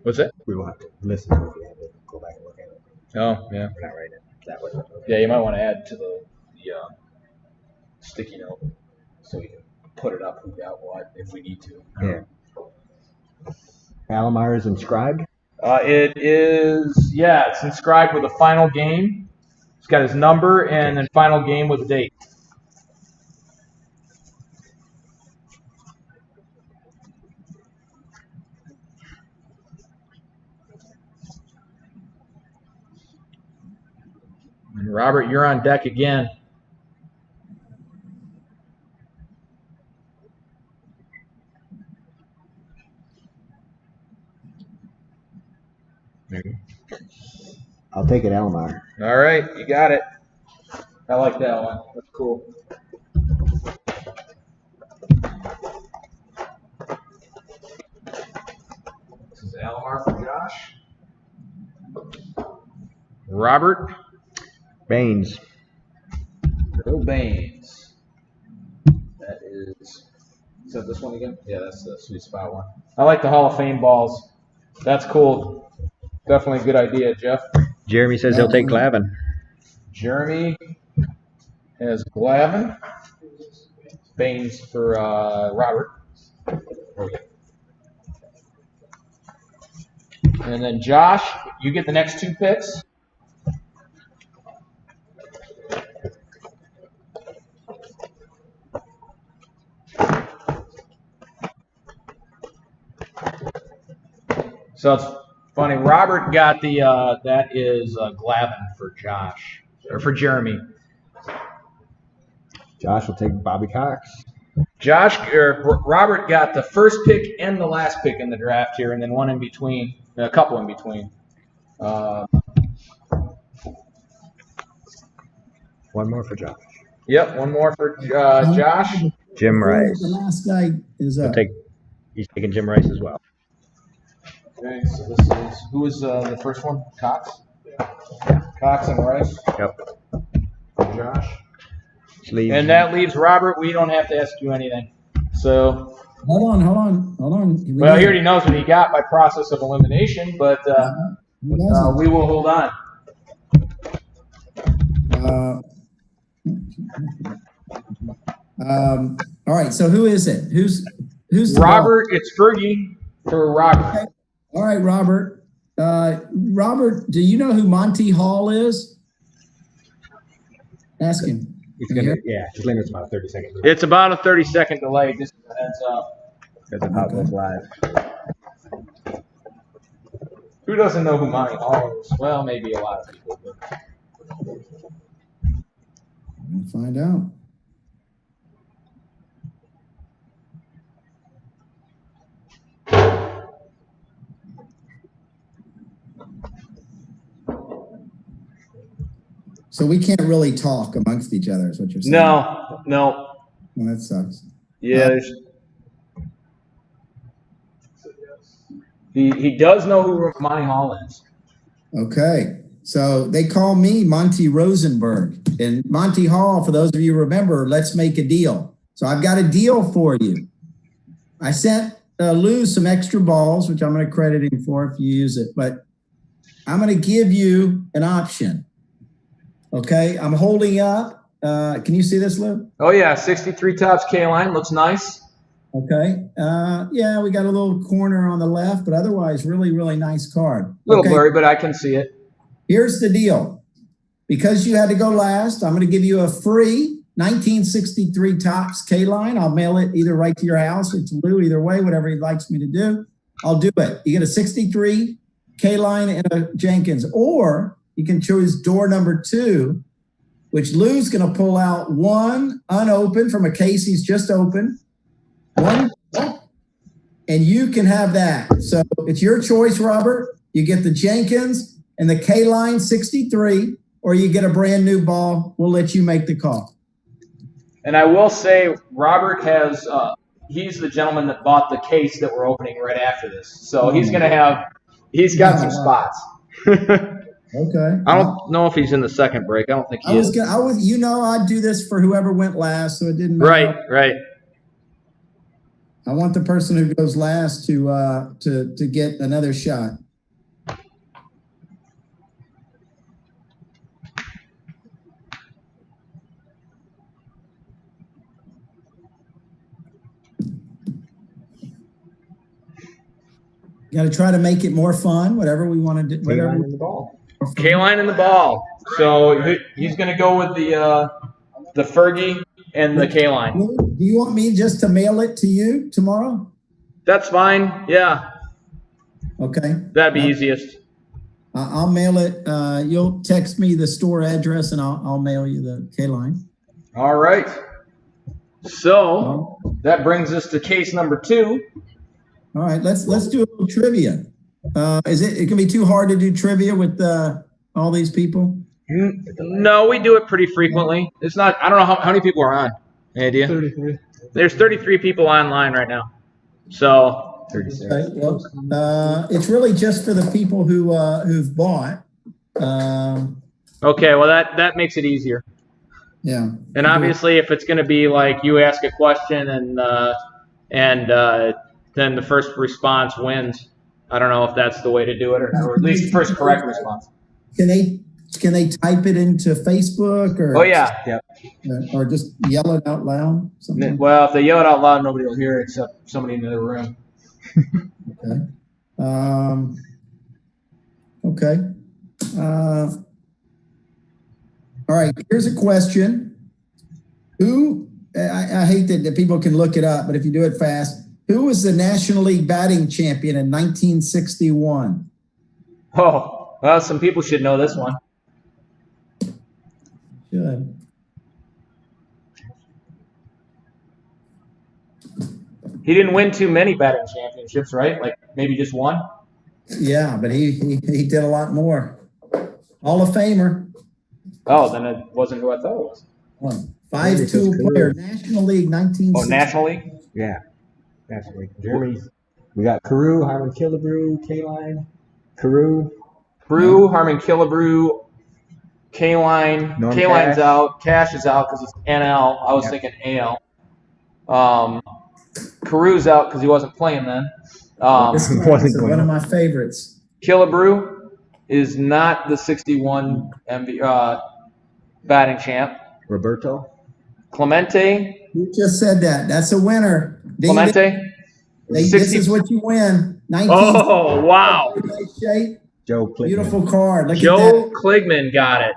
What's that? We will have to listen to it. We have to go back and look at it. Oh, yeah. We're not writing it that way. Yeah, you might want to add to the sticky note so we can put it up who got what if we need to. Yeah. Alomar is inscribed? It is, yeah, it's inscribed with a final game. It's got his number and then final game with a date. And Robert, you're on deck again. I'll take it, Alomar. All right, you got it. I like that one. That's cool. Alomar for Josh. Robert Baines. Earl Baines. That is that this one again? Yeah, that's the sweet spot one. I like the Hall of Fame balls. That's cool. Definitely a good idea, Jeff. Jeremy says he'll take Glavin. Jeremy has Glavin. Baines for Robert. Okay. And then Josh, you get the next 2 picks. So it's funny. Robert got the that is Glavin for Josh or for Jeremy. Josh will take Bobby Cox. Robert got the first pick and the last pick in the draft here, and then one in between, a couple in between. One more for Josh. Yep, one more for Josh. Jim Rice. The last guy is up. He's taking Jim Rice as well. Okay, so this is who was the first one? Cox. Cox and Rice. Yep. Josh. And that leaves Robert. We don't have to ask you anything. So. Hold on. Well, he already knows what he got by process of elimination, but we will hold on. All right. So who is it? Who's Robert? It's Fergie for Robert. Okay. All right, Robert. Robert, do you know who Monty Hall is? Ask him. His limit's about a 30-second delay. It's about a 30-second delay. Just a heads up. Because of how it goes live. Who doesn't know who Monty Hall is? Well, maybe a lot of people. But. We'll find out. So we can't really talk amongst each other, is what you're saying? No. Well, that sucks. Yeah. He does know who Monty Hall is. Okay. So they call me Monty Rosenberg. And Monty Hall, for those of you who remember, let's make a deal. So I've got a deal for you. I sent Lou some extra balls, which I'm going to credit him for if you use it. But I'm going to give you an option. Okay, I'm holding up. Can you see this, Lou? Oh, yeah, 63 tops K-line. Looks nice. Okay. Yeah, we got a little corner on the left, but otherwise really, really nice card. A little blurry, but I can see it. Here's the deal. Because you had to go last, I'm going to give you a free 1963 tops K-line. I'll mail it either right to your house or to Lou, either way, whatever he likes me to do. I'll do it. You get a 63 K-line and a Jenkins, or you can choose door number 2, which Lou's going to pull out one unopened from a case he's just opened. One, and you can have that. So it's your choice, Robert. You get the Jenkins and the K-line 63, or you get a brand new ball. We'll let you make the call. And I will say, Robert has, he's the gentleman that bought the case that we're opening right after this. So he's going to have, he's got some spots. Okay. I don't know if he's in the second break. I don't think he is. I'd do this for whoever went last, so it didn't matter. Right. I want the person who goes last to get another shot. Got to try to make it more fun. Whatever we want to do. Whatever. K-line in the ball. K-line in the ball. So he's going to go with the Fergie and the K-line. Do you want me just to mail it to you tomorrow? That's fine. Yeah. Okay. That'd be easiest. I'll mail it. You'll text me the store address, and I'll mail you the K-line. All right. So that brings us to case number 2. All right. Let's do a little trivia. Is it can be too hard to do trivia with all these people? No, we do it pretty frequently. It's not. I don't know how many people are on. Any idea? 33. There's 33 people online right now. So 36. Okay, well, it's really just for the people who've bought. Okay, well that makes it easier. Yeah. And obviously, if it's going to be like you ask a question and then the first response wins, I don't know if that's the way to do it, or at least first correct response. Can they type it into Facebook or? Oh yeah. Yep. Or just yell it out loud? Something like Well, if they yell it out loud, nobody will hear it except somebody in the other room. that? Okay. All right. Here's a question. Who? I hate that people can look it up, but if you do it fast, who was the National League batting champion in 1961? Oh, well, some people should know this one. Should. He didn't win too many batting championships, right? Like maybe just one? Yeah, but he did a lot more. Hall of Famer. Oh, then it wasn't who I thought it was. 5-tool player, National League, 1960. Oh, National League? Yeah. National League. Germany. We got Carew, Harmon Killebrew, K-Line. Carew, Harmon Killebrew, K-Line. Norm K-Line's Cash. out. Cash is out because it's NL. I was thinking AL. Carew's out because he wasn't playing then. This is one of my favorites. Killebrew is not the 61 batting champ. Roberto. Clemente. You just said that. That's a winner. Ding, Clemente. ding. This is what you win. 19. Oh, wow. Joe Cligman. Beautiful card. Look at Joe that. Kligman got it.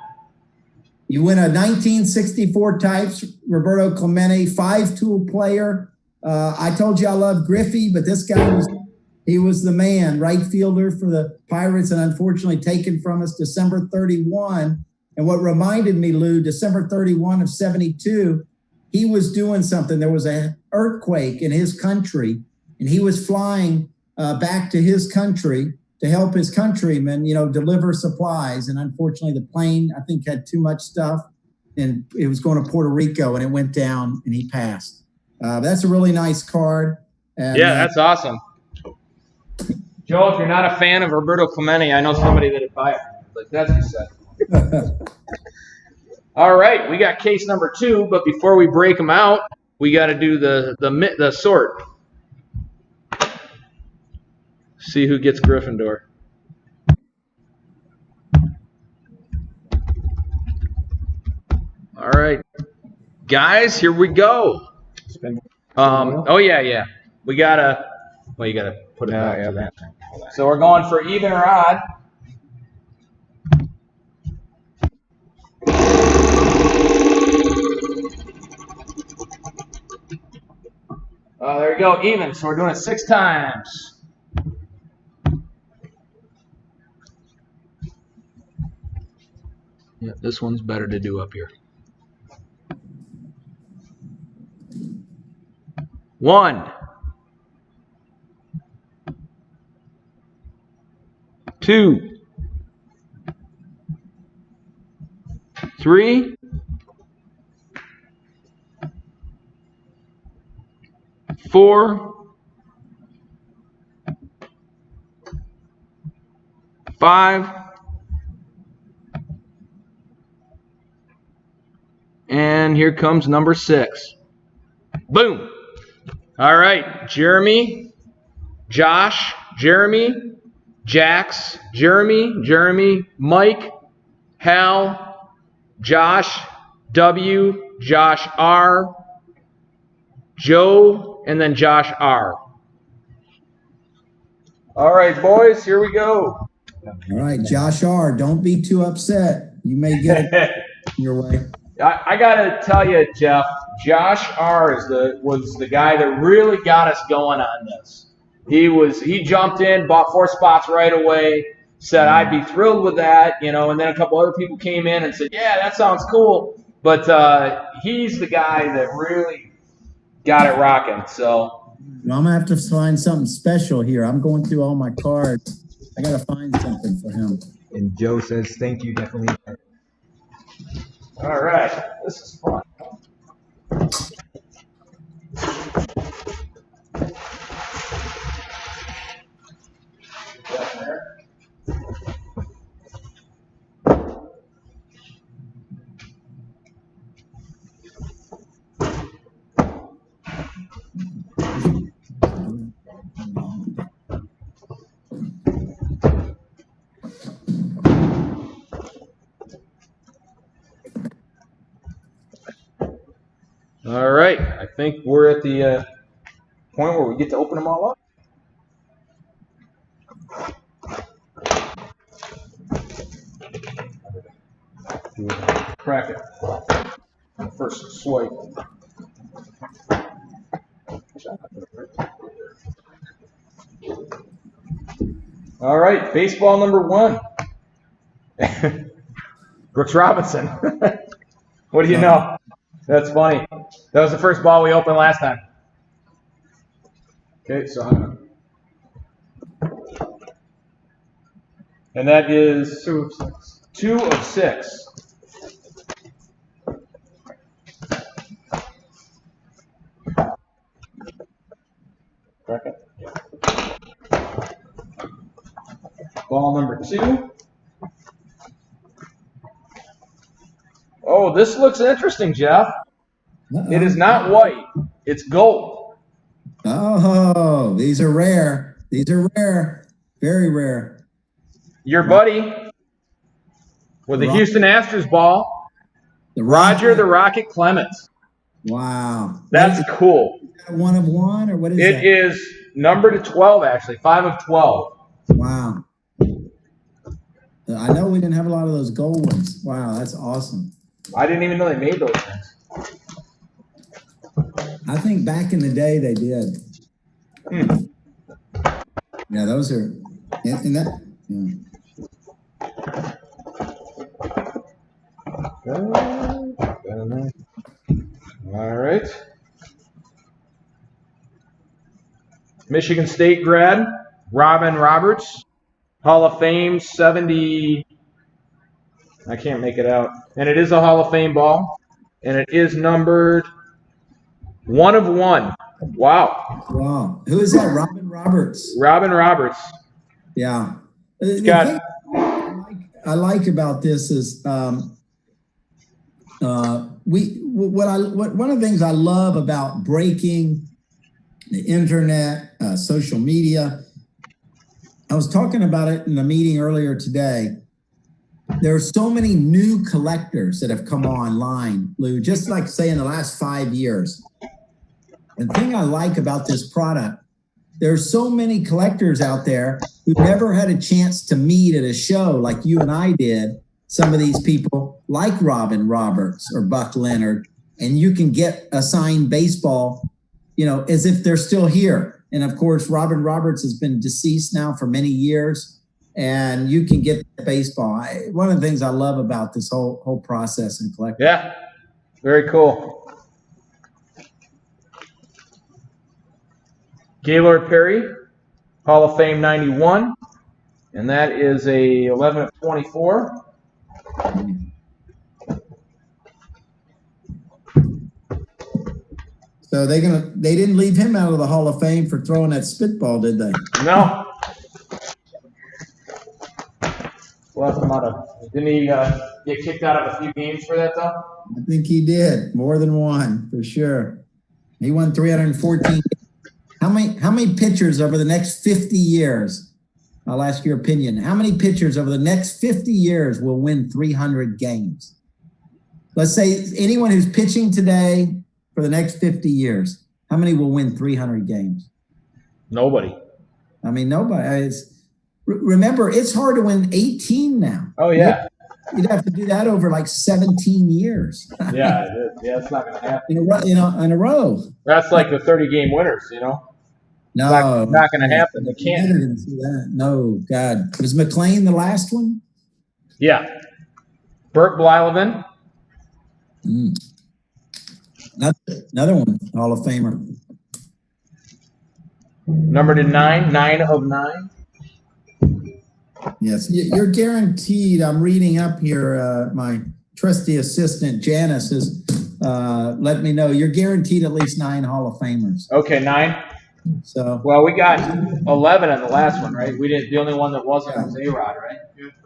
You win a 1964 types, Roberto Clemente, 5-tool player. I told you I love Griffey, but this guy was the man, right fielder for the Pirates, and unfortunately taken from us December 31. And what reminded me, Lou, December 31 of 72, he was doing something. There was an earthquake in his country, and he was flying back to his country to help his countrymen, deliver supplies. And unfortunately, the plane, I think, had too much stuff, and it was going to Puerto Rico, and it went down, and he passed. That's a really nice card. And, yeah, that's awesome. Joe, if you're not a fan of Roberto Clemente, I know somebody that'd buy it. But that's just sad. All right, we got case number 2, but before we break them out, we got to do the sort. See who gets Gryffindor. All right, guys, here we go. Oh yeah. We gotta. Well, you gotta put it back to that. So we're going for even or odd. Oh, there we go, even. So we're doing it 6 times. Yeah, this one's better to do up here. 1, 2, 3, 4, 5, and here comes number 6. Boom. All right, Jeremy, Josh, Jeremy, Jax, Jeremy, Mike, Hal, Josh, W, Josh R, Joe, and then Josh R. All right, boys, here we go. All right, Josh R., don't be too upset. You may get it your way. I got to tell you, Jeff, Josh R. was the guy that really got us going on this. He jumped in, bought 4 spots right away, said I'd be thrilled with that, and then a couple other people came in and said, yeah, that sounds cool. But he's the guy that really got it rocking. So well, I'm going to have to find something special here. I'm going through all my cards. I got to find something for him. And Joe says, thank you, definitely. all right, this is fun. All right. I think we're at the point where we get to open them all up. Crack it. First swipe. All right, baseball number 1. Brooks Robinson. What do you know? That's funny. That was the first ball we opened last time. Okay, so and that is 2 of 6. 2 of 6. Second. Ball number 2. Oh, this looks interesting, Jeff. It is not white. It's gold. Oh, these are rare. These are rare. Very rare. Your buddy with the Houston Astros ball, Roger the Rocket Clemens. Wow. That's cool. Is that 1 of 1 or what is that? It is number to 12, actually. 5 of 12. Wow. I know we didn't have a lot of those gold ones. Wow, that's awesome. I didn't even know they made those things. I think back in the day they did. Yeah, those are in that. Yeah. All right. Michigan State grad, Robin Roberts, Hall of Fame 70. I can't make it out. And it is a Hall of Fame ball. And it is numbered 1 of 1. Wow. Wow. Who is that? Robin Roberts. Robin Roberts. Yeah. It's The got thing I like about this is one of the things I love about breaking the internet, social media. I was talking about it in a meeting earlier today. There are so many new collectors that have come online, Lou, just like say in the last 5 years. The thing I like about this product, there are so many collectors out there who never had a chance to meet at a show like you and I did. Some of these people like Robin Roberts or Buck Leonard, and you can get a signed baseball, you know, as if they're still here. And of course, Robin Roberts has been deceased now for many years. And you can get the baseball. One of the things I love about this whole process and collecting. Yeah, very cool. Gaylord Perry, Hall of Fame 91, and that is a 11 of 24. So they didn't leave him out of the Hall of Fame for throwing that spitball, did they? No. Left him out of. Didn't he get kicked out of a few games for that, though? I think he did. More than one, for sure. He won 314. How many pitchers over the next 50 years? I'll ask your opinion. How many pitchers over the next 50 years will win 300 games? Let's say anyone who's pitching today for the next 50 years, how many will win 300 games? Nobody. I mean, nobody. Remember, it's hard to win 18 now. Oh, yeah. You'd have to do that over like 17 years. Yeah, it is. Yeah, it's not going to happen. In a row. That's like the 30-game winners, you know? No. Not going to happen. They can't. Never gonna see that. No, God. Was McLean the last one? Yeah. Burt Blyleven. Another one, Hall of Famer. Number to 9, 9 of 9. Yes, you're guaranteed. I'm reading up here. My trusty assistant, Janice, has let me know you're guaranteed at least 9 Hall of Famers. Okay, 9. So well, we got 11 on the last one, right? We didn't. The only one that wasn't was A-Rod, right?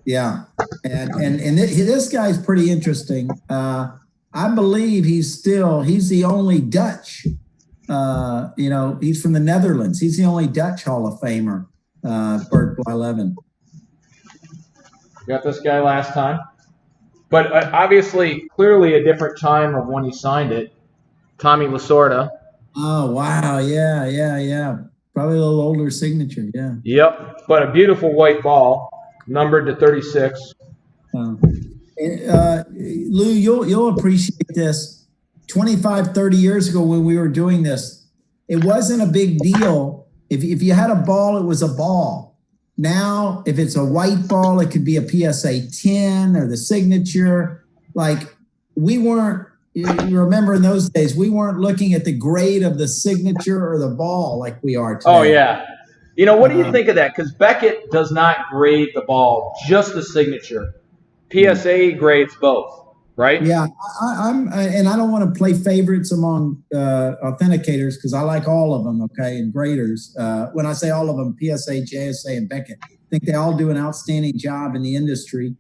Yeah, and this guy's pretty interesting. I believe he's the only Dutch. He's from the Netherlands. He's the only Dutch Hall of Famer. Burt Blyleven. Got this guy last time, but obviously, clearly a different time of when he signed it. Tommy Lasorda. Oh, wow. Yeah, yeah, yeah. Probably a little older signature. Yeah. Yep. But a beautiful white ball, numbered to 36. Lou, you'll appreciate this. 25, 30 years ago when we were doing this, it wasn't a big deal. If you had a ball, it was a ball. Now, if it's a white ball, it could be a PSA 10 or the signature. Like, we weren't, you remember in those days, we weren't looking at the grade of the signature or the ball like we are today. Oh, yeah. You know, what do you think of that? Because Beckett does not grade the ball, just the signature. PSA grades both, right? Yeah, and I don't want to play favorites among authenticators because I like all of them, okay, and graders. When I say all of them, PSA, JSA, and Beckett, I think they all do an outstanding job in the industry.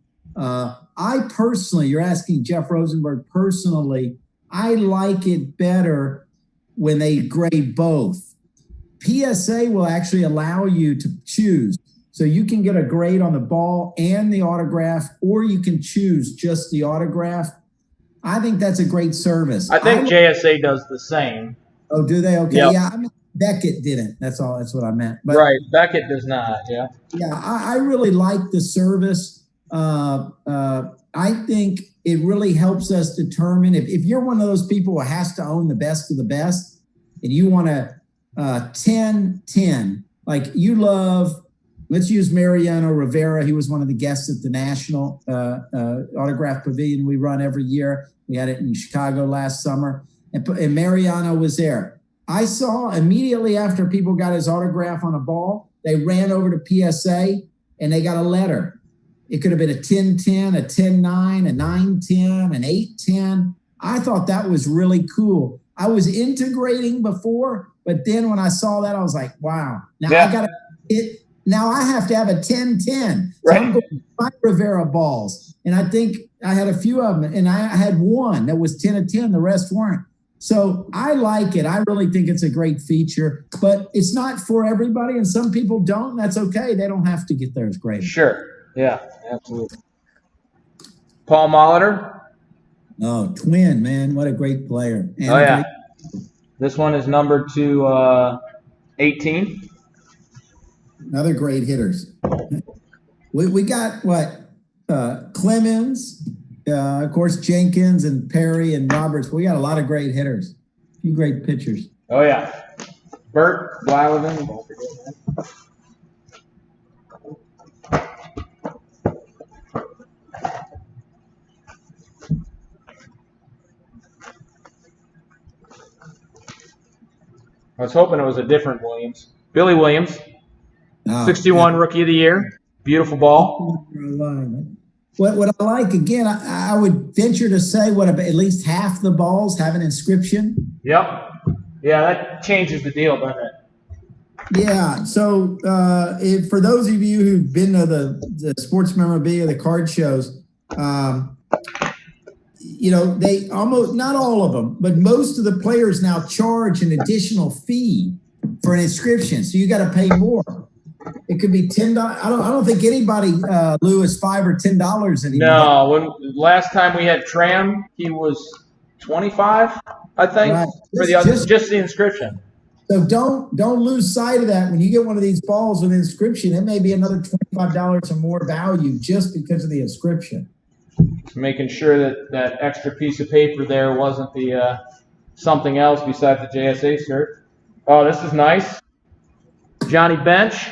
I personally, you're asking Jeff Rosenberg personally, I like it better when they grade both. PSA will actually allow you to choose. So you can get a grade on the ball and the autograph, or you can choose just the autograph. I think that's a great service. I think JSA does the same. Oh, do they? Okay. Yep. Yeah. I mean, Beckett didn't. That's all. That's what I meant. But, right. Beckett does not. Yeah. Yeah. I really like the service. I think it really helps us determine if you're one of those people who has to own the best of the best and you want a 10-10, like you love, let's use Mariano Rivera. He was one of the guests at the National Autograph Pavilion we run every year. We had it in Chicago last summer, and Mariano was there. I saw immediately after people got his autograph on a ball, they ran over to PSA and they got a letter. It could have been a 10-10, a 10-9, a 9-10, an 8-10. I thought that was really cool. I was integrating before, but then when I saw that, I was like, wow. Now I got it. Now I have to have a 10-10. So right. I'm going to buy Rivera balls. And I think I had a few of them, and I had one that was 10-10. The rest weren't. So I like it. I really think it's a great feature, but it's not for everybody, and some people don't. That's okay. They don't have to get theirs graded. Sure. Yeah, absolutely. Paul Molitor. Oh, twin, man. What a great player. And oh, yeah. This one is numbered to 18. Another great hitters. We got what? Clemens, of course, Jenkins and Perry and Roberts. We got a lot of great hitters. A few great pitchers. Oh, yeah. Bert Blyleven. I was hoping it was a different Williams. Billy Williams, 61 Rookie of the Year. Beautiful ball. What I like, again, I would venture to say at least half the balls have an inscription. Yep. Yeah, that changes the deal, doesn't it? Yeah. So for those of you who've been to the sports memorabilia, the card shows, you know, they almost, not all of them, but most of the players now charge an additional fee for an inscription. So you got to pay more. It could be $10. I don't think anybody, Lou, is $5 or $10 anymore. No, when last time we had Tram, he was 25, I think, right. for the other, just the inscription. So don't lose sight of that. When you get one of these balls with an inscription, it may be another $25 or more value just because of the inscription. Making sure that that extra piece of paper there wasn't the something else besides the JSA shirt. Oh, this is nice. Johnny Bench.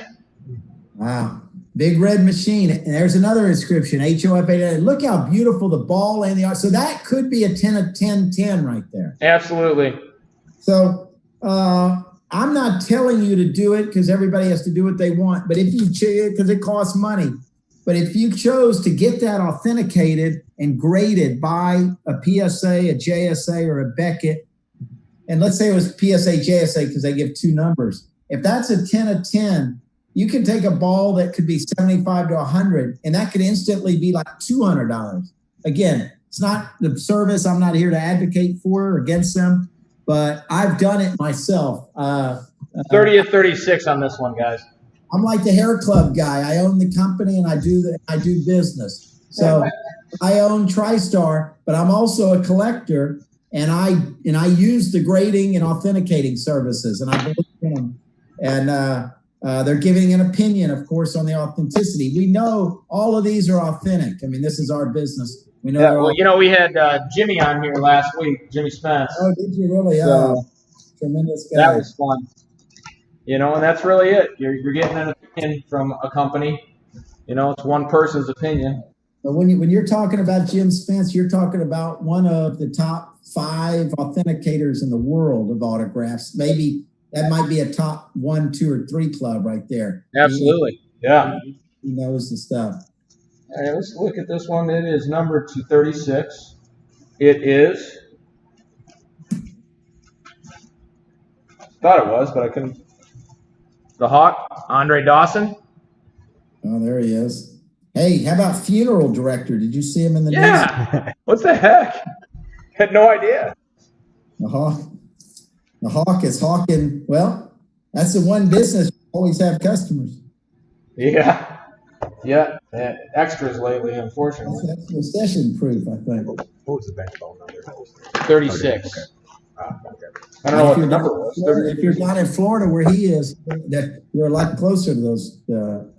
Wow. Big red machine. And there's another inscription, HOF8. Look how beautiful the ball and the art. So that could be a 10 of 10-10 right there. Absolutely. So I'm not telling you to do it because everybody has to do what they want. But if you because it costs money. But if you chose to get that authenticated and graded by a PSA, a JSA, or a Beckett, and let's say it was PSA, JSA because they give two numbers. If that's a 10 of 10, you can take a ball that could be 75 to 100, and that could instantly be like $200. Again, it's not the service. I'm not here to advocate for or against them, but I've done it myself. 30 of 36 on this one, guys. I'm like the hair club guy. I own the company and I do business. So I own Tristar, but I'm also a collector. and I use the grading and authenticating services, and I believe in them. And they're giving an opinion, of course, on the authenticity. We know all of these are authentic. I mean, this is our business. We know. Yeah, well, you know, we had Jimmy on here last week, Jimmy Spence. Oh, did you really? So, tremendous guy. That was fun. You know, and that's really it. You're getting an opinion from a company. You know, it's one person's opinion. But when you're talking about Jim Spence, you're talking about one of the top 5 authenticators in the world of autographs. Maybe that might be a top 1, 2, or 3 club right there. Absolutely. Yeah. He knows the stuff. All right, let's look at this one. It is number 236. It is. Thought it was, but I couldn't. The Hawk, Andre Dawson. Oh, there he is. Hey, how about funeral director? Did you see him in the news? Yeah. What the heck? Had no idea. The Hawk is hawking. Well, that's the one business you always have customers. Yeah. Yeah. Extras lately, unfortunately. That's recession proof, I think. What was the baseball number? 36. Okay. I don't know what the number was. If you're down in Florida where he is, that you're a lot closer to those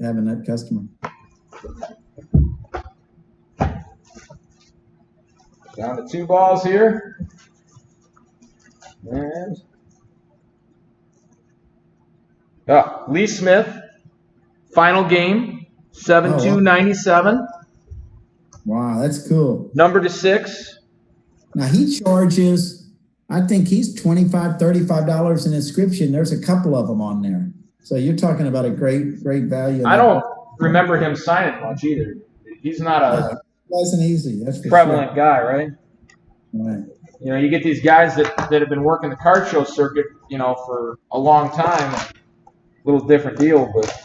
having that customer. Down to 2 balls here. And Lee Smith, final game, 7/2/97. Wow, that's cool. Number to 6. Now he charges, I think he's $25, $35 an inscription. There's a couple of them on there. So you're talking about a great value. I don't remember him signing much either. He's not a wasn't easy. That's for prevalent sure. guy, right? Right. You know, you get these guys that have been working the card show circuit, you know, for a long time. A little different deal, but.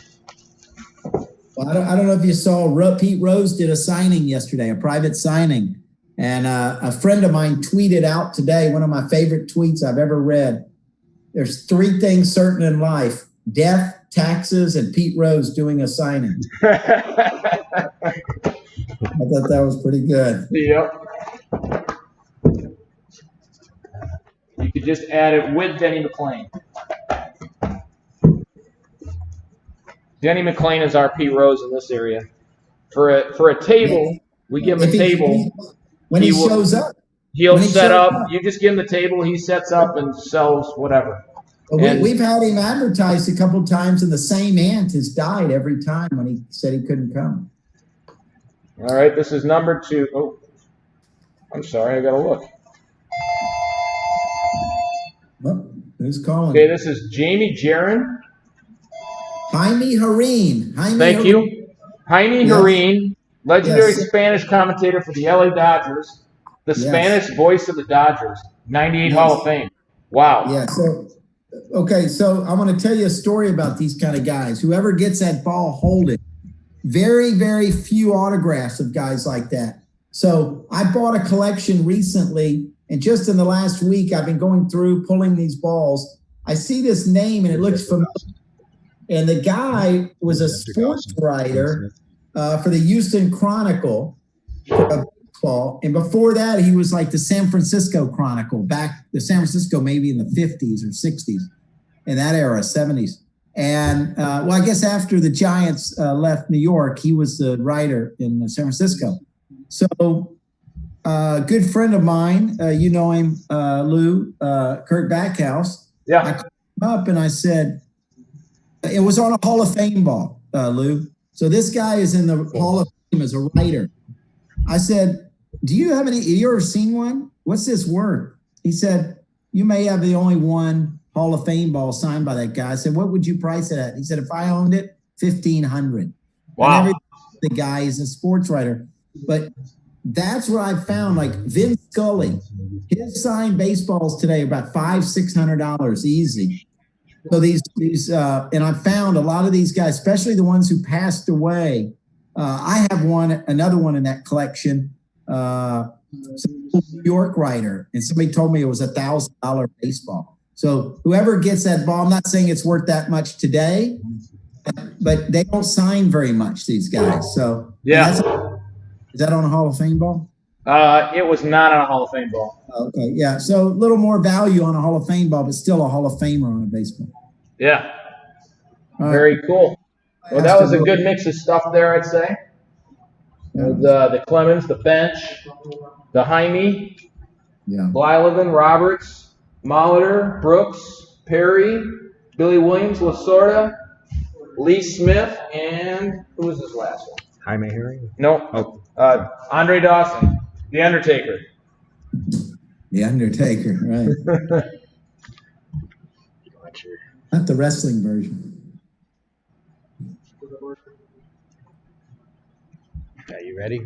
Well, I don't know if you saw Pete Rose did a signing yesterday, a private signing. And a friend of mine tweeted out today, one of my favorite tweets I've ever read. There's 3 things certain in life: death, taxes, and Pete Rose doing a signing. I thought that was pretty good. Yep. You could just add it with Denny McClain. Denny McClain is our Pete Rose in this area. For a table, we give him a table. When he shows up. He'll set up. You just give him the table. He sets up and sells whatever. We've had him advertised a couple times, and the same aunt has died every time when he said he couldn't come. All right, this is number 2. Oh, I'm sorry. I got to look. Oh, who's calling? Okay, this is Jamie Jaron. Jaime Hareen. Thank you. Jaime Hareen, legendary Spanish commentator for the LA Dodgers, the Spanish voice of the Dodgers, 98 Hall of Fame. Wow. Yeah, so I want to tell you a story about these kind of guys. Whoever gets that ball, hold it. Very, very few autographs of guys like that. So I bought a collection recently, and just in the last week, I've been going through, pulling these balls. I see this name, and it looks familiar. And the guy was a sports writer for the Houston Chronicle of baseball. And before that, he was like the San Francisco Chronicle, the San Francisco maybe in the 50s or 60s, in that era, 70s. And, well, I guess after the Giants left New York, he was the writer in San Francisco. So a good friend of mine, you know him, Lou, Kurt Backhouse. Yeah. I called him up and I said, it was on a Hall of Fame ball, Lou. So this guy is in the Hall of Fame as a writer. I said, have you ever seen one? What's this worth? He said, you may have the only one Hall of Fame ball signed by that guy. I said, what would you price it at? He said, if I owned it, $1,500. Wow. The guy is a sports writer. But that's what I found. Like Vin Scully, his signed baseballs today are about $500-$600 easy. So these and I found a lot of these guys, especially the ones who passed away. I have another one in that collection, some New York writer, and somebody told me it was $1,000 baseball. So whoever gets that ball, I'm not saying it's worth that much today, but they don't sign very much, these guys. So yeah, is that on a Hall of Fame ball? It was not on a Hall of Fame ball. Okay, yeah. So a little more value on a Hall of Fame ball, but still a Hall of Famer on a baseball. Yeah. All Very right. cool. Well, that was a good mix of stuff there, I'd say. With the Clemens, the bench, the Jaime, Blyleven, Roberts, Molitor, Brooks, Perry, Billy Williams, Lasorda, Lee Smith, and who was his last one? Jaime Herring? No. Andre Dawson, The Undertaker. The Undertaker, right. Not the wrestling version. Are you ready?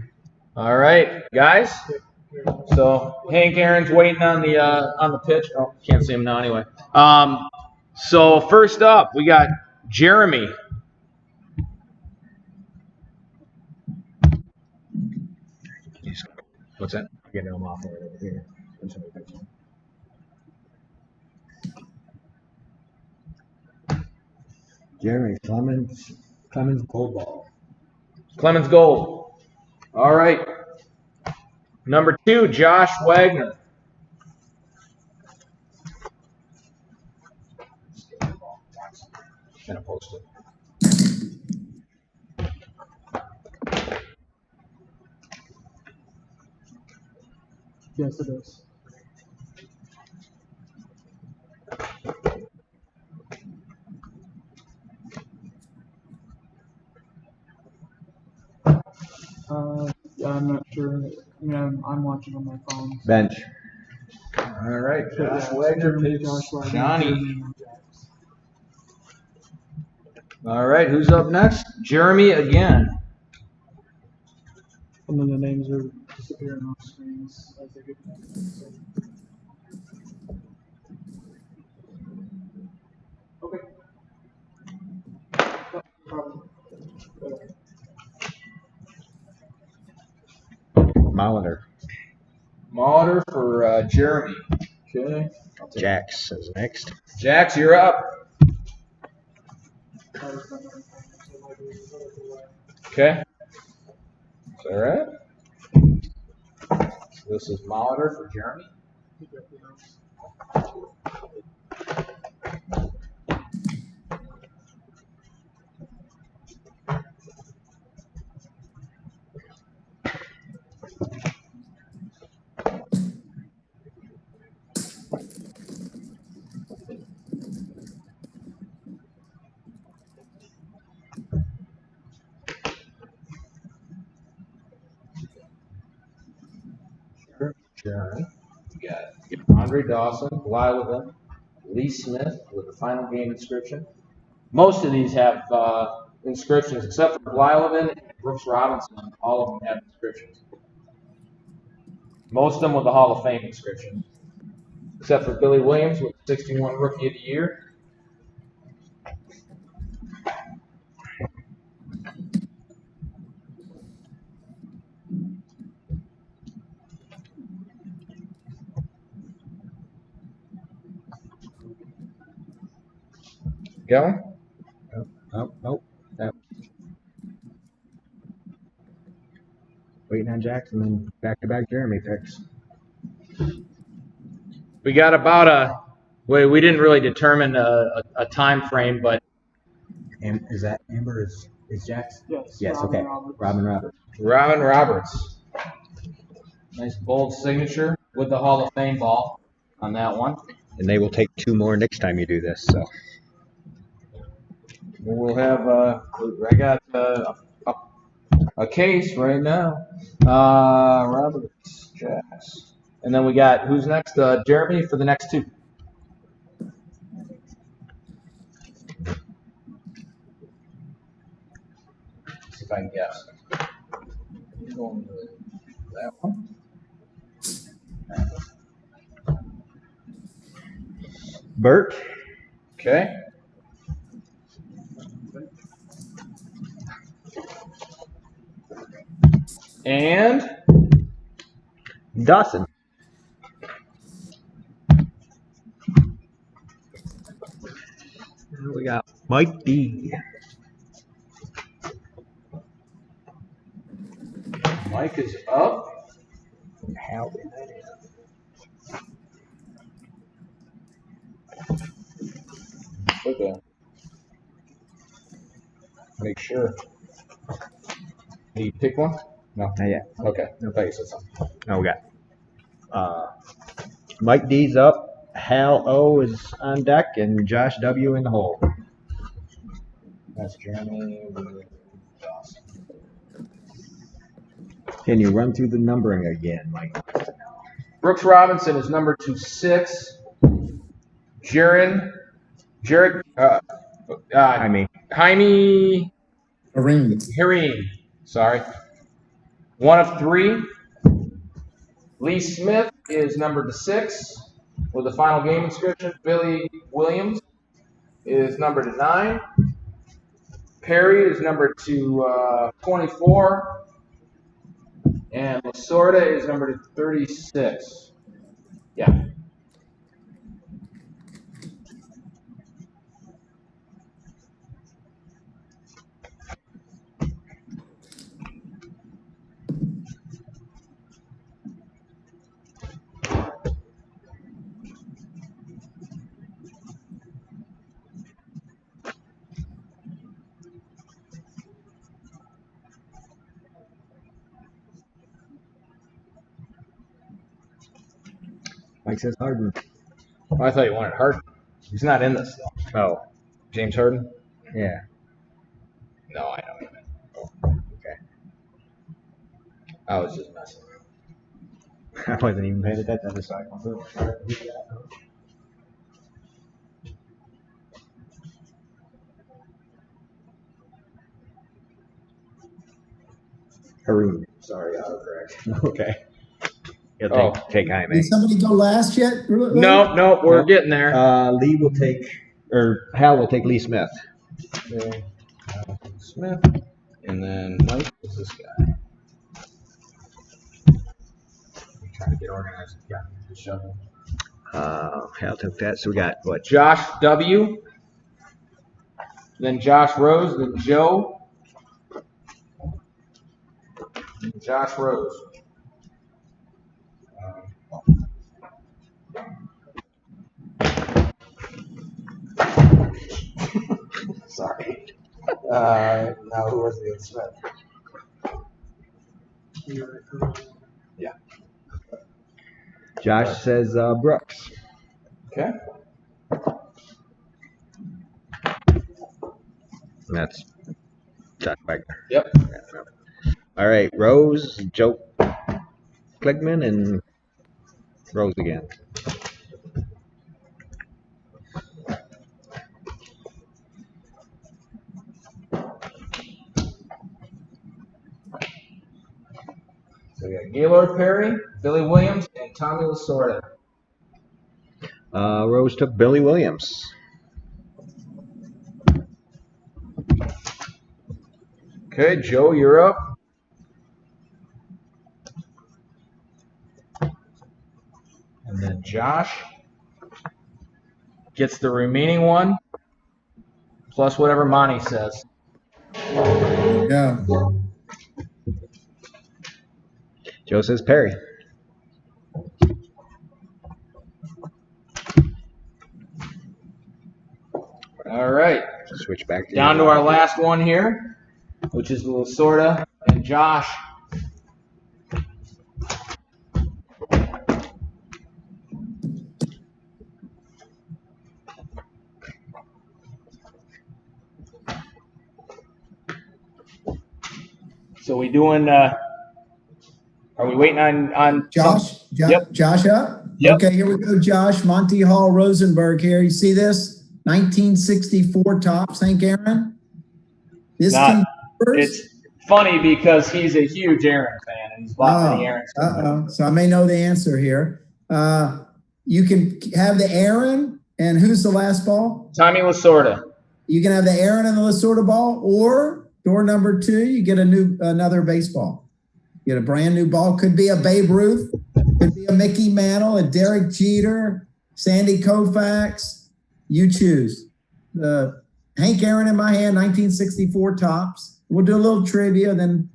All right, guys. So Hank Aaron's waiting on the pitch. Oh, can't see him now anyway. So first up, we got Jeremy. What's that? I'm getting them off right over here. Jeremy Clemens Gold Ball. Clemens Gold. All right. Number 2, Josh Wagner. Gonna post it. Yes, it is. I'm not sure. I mean, I'm watching on my phone. Bench. All right, Josh Wagner picks Johnny. All right, who's up next? Jeremy again. And then the names are disappearing off screens as they get connected. Okay. Molitor. For Jeremy. Okay. Jax is next. Jax, you're up. Okay. All right. So this is Molitor for Jeremy. Jeremy. We got Andre Dawson, Blyleven, Lee Smith with the final game inscription. Most of these have inscriptions, except for Blyleven and Brooks Robinson. All of them have inscriptions. Most of them with the Hall of Fame inscription, except for Billy Williams with 61 Rookie of the Year. Got one? Nope. Waiting on Jackson and back-to-back Jeremy picks. We got about we didn't really determine a time frame, but. And is that Amber? Is Jax? Yes. Okay. Robin Roberts. Robin Roberts. Nice bold signature with the Hall of Fame ball on that one. And they will take 2 more next time you do this. So we'll have I got a case right now. Roberts, Jax, and then we got who's next? Jeremy for the next 2. See if I can guess. Going to that one. Bert. Okay. And Dawson. We got Mike D. Mike is up. How did that end? Okay. Make sure. Need you pick one? No, not yet. Okay. I thought you said something. No, we got Mike D's up, Hal O is on deck, and Josh W in the hole. That's Jeremy. Can you run through the numbering again, Mike? Brooks Robinson is number 26. Jared, Jaime Hareen, sorry. 1 of 3. Lee Smith is number 6 with the final game inscription. Billy Williams is number 9. Perry is number 24. And Lasorda is number 36. Yeah. Mike says Harden. Oh, I thought you wanted Harden. He's not in this, though. Oh, James Harden? yeah. No, I know him. Okay. I was just messing around. I wasn't even paying attention to the side. Haroon. Sorry, autocorrect. Okay. He'll take Jaime. Did somebody go last yet? No, we're getting there. Lee will take, or Hal will take Lee Smith. Okay. Smith. And then Mike is this guy. I'm trying to get organized. Yeah, the shovel. Hal took that, so we got what? Josh W. Then Josh Rose. Then Joe. And Josh Rose. Sorry. Now who was the Smith? Yeah. Josh says Brooks. Okay. That's Josh Wagner. Yep. All right, Rose, Joe Kligman, and Rose again. So we got Gaylord Perry, Billy Williams, and Tommy Lasorda. Rose took Billy Williams. Okay, Joe, you're up. And then Josh gets the remaining one, plus whatever Monty says. Yeah. Joe says Perry. All right. Switch back to Down to our last one here, which is Lasorda and Josh. So we doing? Are we waiting on Josh? Yep. Josh up? Yep. Okay, here we go, Josh. Monty Hall Rosenberg here. You see this? 1964 tops, Hank Aaron. This It's funny because he's a huge Aaron fan and he's bought many Aarons. So I may know the answer here. You can have the Aaron, and who's the last ball? Tommy Lasorda. You can have the Aaron and the Lasorda ball, or door number 2, you get another baseball. You get a brand new ball. Could be a Babe Ruth, could be a Mickey Mantle, a Derek Jeter, Sandy Koufax. You choose. Hank Aaron in my hand, 1964 tops. We'll do a little trivia, then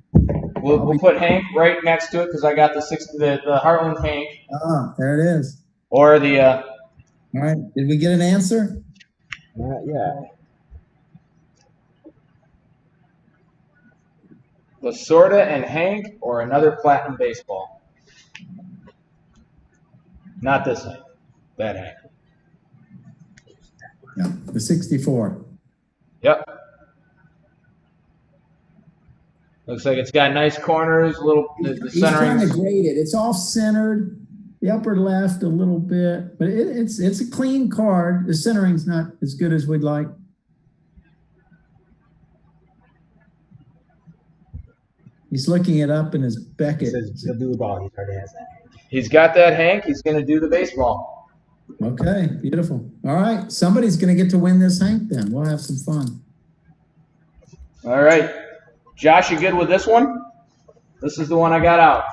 We'll put Hank right next to it because I got the Heartland Hank. Ah, there it is. Or the. All right. Did we get an answer? Yeah. Lasorda and Hank, or another platinum baseball. Not this Hank. That Hank. Yeah, the 64. Yep. Looks like it's got nice corners, the He's trying to centering. grade it. It's off-centered, the upper left a little bit, but it's a clean card. The centering's not as good as we'd like. He's looking it up in his Beckett. He'll do the ball. He already has that. He's got that Hank. He's going to do the baseball. Okay, beautiful. All right, somebody's going to get to win this Hank then. We'll have some fun. All right. Josh, you good with this one? This is the one I got out.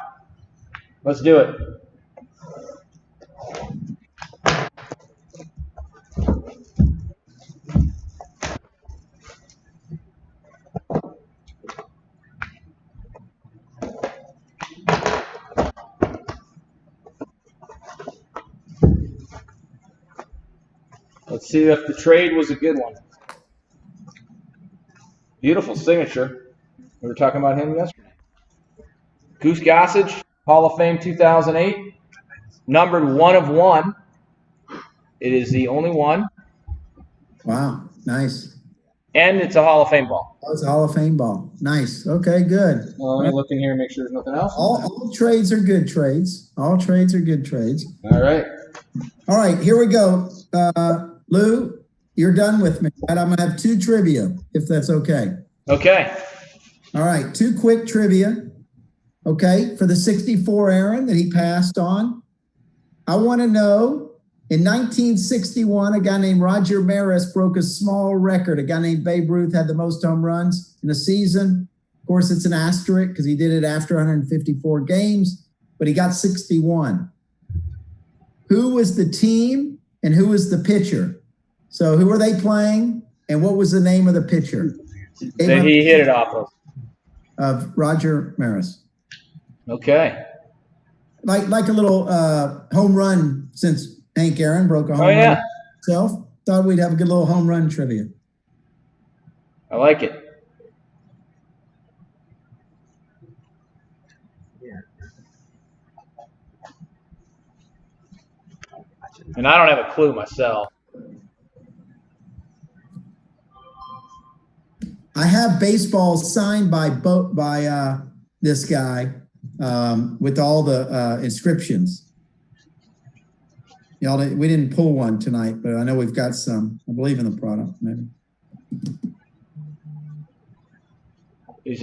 Let's do it. Let's see if the trade was a good one. Beautiful signature. We were talking about him yesterday. Goose Gossage, Hall of Fame 2008. Numbered 1/1. It is the only one. Wow, nice. And it's a Hall of Fame ball. That was a Hall of Fame ball. Nice. Okay, good. Let me look in here and make sure there's nothing else. All trades are good trades. All trades are good trades. All right. All right, here we go. Lou, you're done with me, right? I'm going to have 2 trivia, if that's okay. Okay. All right, 2 quick trivia. Okay, for the 64 Aaron that he passed on. I want to know, in 1961, a guy named Roger Maris broke a small record. A guy named Babe Ruth had the most home runs in a season. Of course, it's an asterisk because he did it after 154 games, but he got 61. Who was the team and who was the pitcher? So who were they playing and what was the name of the pitcher? That he hit it off of Roger Maris. Okay. Like a little home run, since Hank Aaron broke a home run himself. Thought we'd have a good little home run trivia. I like it. And I don't have a clue myself. I have baseballs signed by this guy with all the inscriptions. Y'all, we didn't pull one tonight, but I know we've got some. I believe in the product, maybe.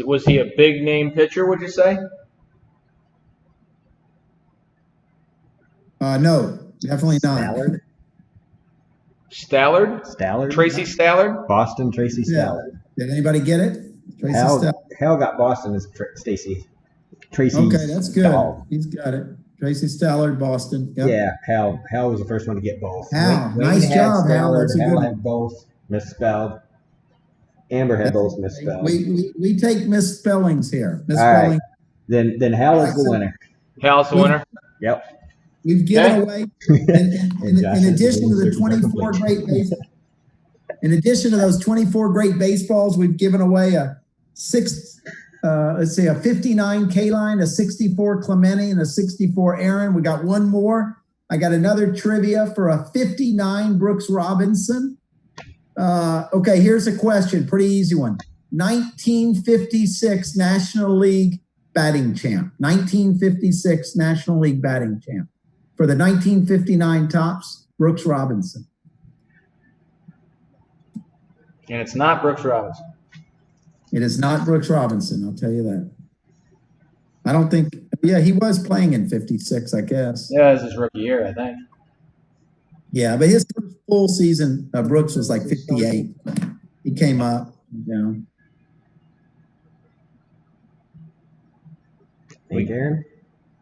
Was he a big name pitcher, would you say? No, definitely not. Stallard? Tracy Stallard? Boston Tracy Stallard. Did anybody get it? Tracy Hal got Boston as Tracy. Okay, that's good. Stallard. He's got it. Tracy Stallard, Boston. Yep. Yeah, Hal was the first one to get both. Hal, nice job, Hal. That's a good one. Had both misspelled. Amber had both misspelled. We take misspellings here. Misspelling. All right. Then Hal is the winner. Hal's the winner? Yep. We've given away, in addition to the 24 great baseballs, in addition to those 24 great baseballs, we've given away a 59 K-line, a 64 Clemente, and a 64 Aaron. We got one more. I got another trivia for a 59 Brooks Robinson. Okay, here's a question, pretty easy one. 1956 National League batting champ. 1956 National League batting champ. For the 1959 Topps, Brooks Robinson. And it's not Brooks Robinson. It is not Brooks Robinson, I'll tell you that. I don't think, he was playing in 56, I guess. Yeah, this is his rookie year, I think. Yeah, but his first full season, Brooks was like 58. He came up, down. Hank Aaron?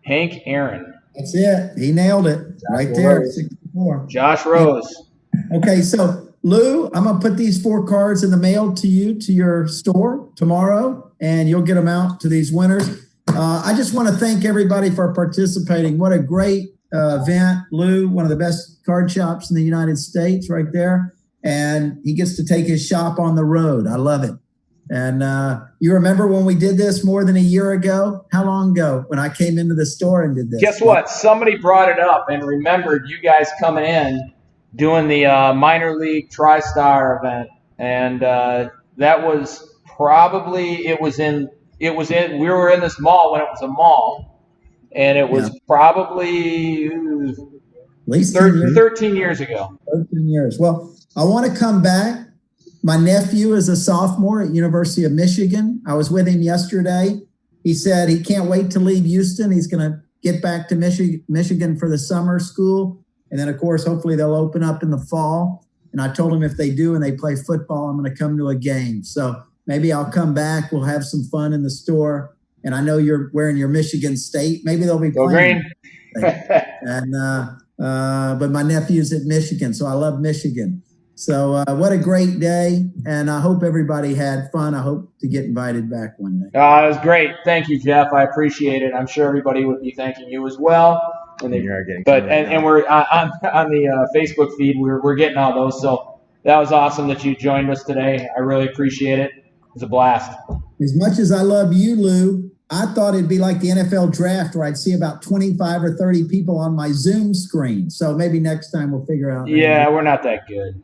Hank Aaron. That's it. He nailed it right there. 64. Josh Rose. Okay, so Lou, I'm going to put these 4 cards in the mail to you, to your store tomorrow. and you'll get them out to these winners. I just want to thank everybody for participating. What a great event. Lou, one of the best card shops in the United States right there. And he gets to take his shop on the road. I love it. And you remember when we did this more than a year ago? How long ago when I came into the store and did this? Guess what? Somebody brought it up and remembered you guys coming in doing the minor league Tristar event. And that was probably, we were in this mall when it was a mall. And it was probably at least 13 years ago. 13 years. Well, I want to come back. My nephew is a sophomore at University of Michigan. I was with him yesterday. He said he can't wait to leave Houston. He's going to get back to Michigan for the summer school. And then, of course, hopefully they'll open up in the fall. And I told him if they do and they play football, I'm going to come to a game. So maybe I'll come back. We'll have some fun in the store. And I know you're wearing your Michigan State. Maybe they'll be playing. Go green. And but my nephew's at Michigan, so I love Michigan. So what a great day, and I hope everybody had fun. I hope to get invited back one day. It was great. Thank you, Jeff. I appreciate it. I'm sure everybody would be thanking you as well. And You are getting and we're on the Facebook feed. We're getting all those. So that was awesome that you joined us today. I really appreciate it. It was a blast. As much as I love you, Lou, I thought it'd be like the NFL draft where I'd see about 25 or 30 people on my Zoom screen. So maybe next time we'll figure out. Yeah, we're not that good.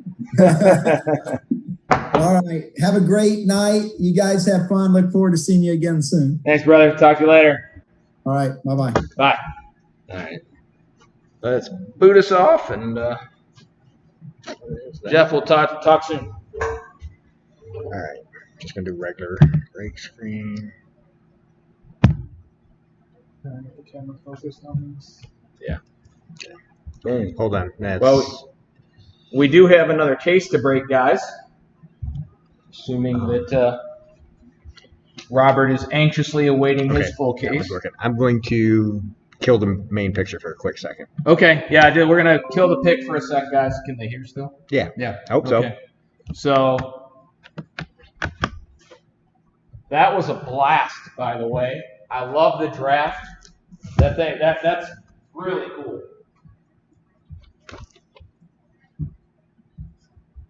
All right. Have a great night. You guys have fun. Look forward to seeing you again soon. Thanks, brother. Talk to you later. All right. Bye-bye. Bye. All right. Let's boot us off, and Jeff will talk soon. All right. Just going to do regular break screen. The camera focused on this. Yeah. Boom. Hold on. Well, we do have another case to break, guys. Assuming that Robert is anxiously awaiting his full case. I'm going to kill the main picture for a quick second. Okay. Yeah, I did. We're going to kill the pic for a sec, guys. Can they hear still? Yeah. Yeah. I hope so. So that was a blast, by the way. I love the draft. That's really cool.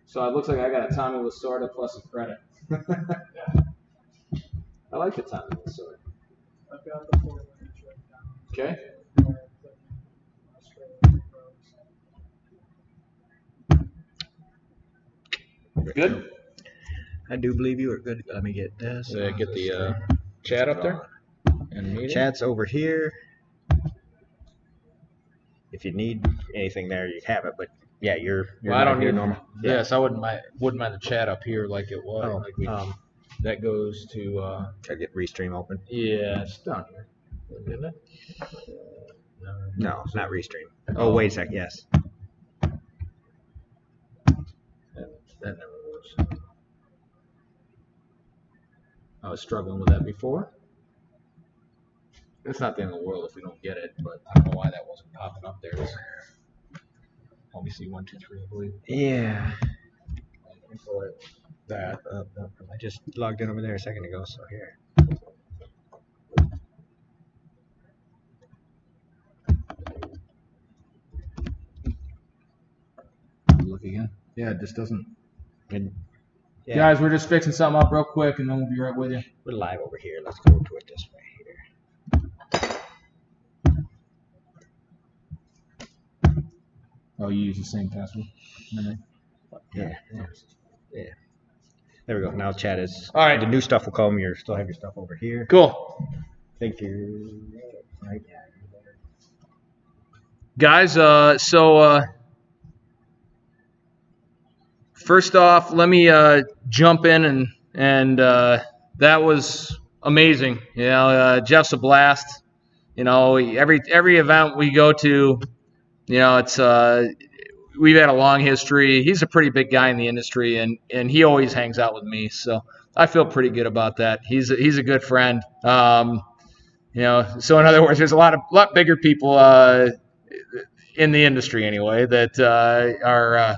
So it looks like I got a Tommy Lasorda plus a credit. I like the Tommy Lasorda. I've got the 4 winners right Okay. now. Good. I do believe you are good. Let me get this. Get the chat up there. And Chat's over here. If you need anything there, you have it. But yeah, you're I don't need normal. Yes, I wouldn't mind the chat up here like it was. Oh, Like that goes to. Gotta get Restream open. Yeah, it's down here, isn't it? No, it's not Restream. Oh, wait a sec. Yes. That never works. I was struggling with that before. It's not the end of the world if we don't get it, but I don't know why that wasn't popping up there. Let me see 1, 2, 3, I believe. Yeah. That. I just logged in over there a second ago, so here. Look again. Yeah, it just doesn't. And, yeah, Guys, we're just fixing something up real quick, and then we'll be right with you. we're live over here. Let's go to it this way here. Oh, you use the same password? Yeah. There we go. Now chat is. All right. The new stuff will come. You still have your stuff over here. Cool. Thank you. Right. Guys, first off, let me jump in and that was amazing. You know, Jeff's a blast. You know, every event we go to, you know, it's we've had a long history. He's a pretty big guy in the industry, and he always hangs out with me, so I feel pretty good about that. He's a good friend. You know, so in other words, there's a lot bigger people in the industry anyway that are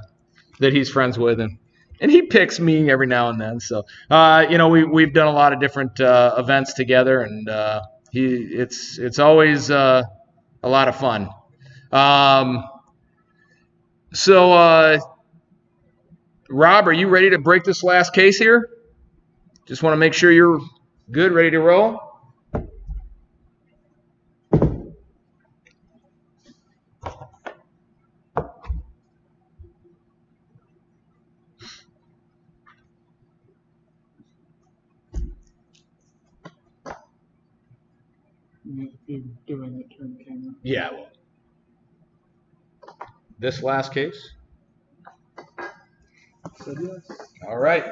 that he's friends with, and And he picks me every now and then. So, we've done a lot of different events together, and it's always a lot of fun. Rob, are you ready to break this last case here? Just want to make sure you're good, ready to roll. You're doing it, turn the camera. Yeah. Well, this last case. Said yes. All right.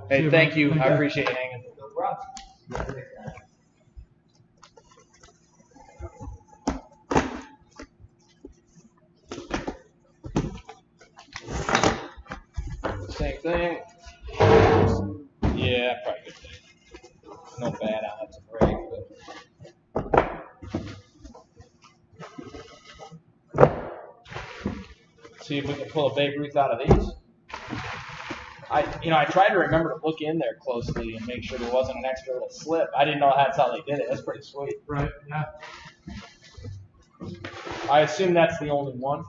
Hey, thank you. I appreciate you hanging. Same thing. Yeah, probably good thing. No bad odds to break, but see if we can pull a Babe Ruth out of these. I tried to remember to look in there closely and make sure there wasn't an extra little slip. I didn't know that's how they did it. That's pretty sweet. Right, yeah. I assume that's the only one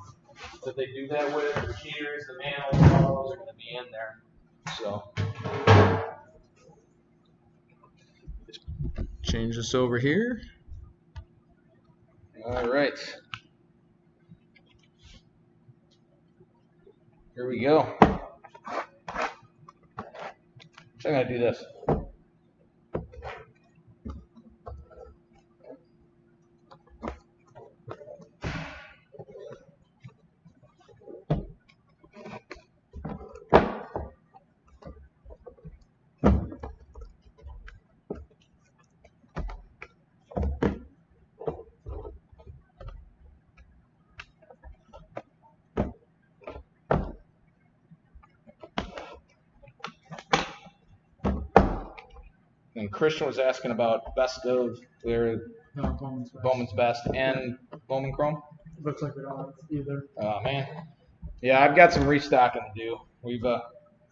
that they do that with. The cheaters, the manuals, all those are going to be in there. So, just change this over here. All right. Here we go. So I'm going to do this. And Christian was asking about best of their Bowman's Best and Bowman Chrome. Looks like we don't have either. Oh man, yeah, I've got some restocking to do. We've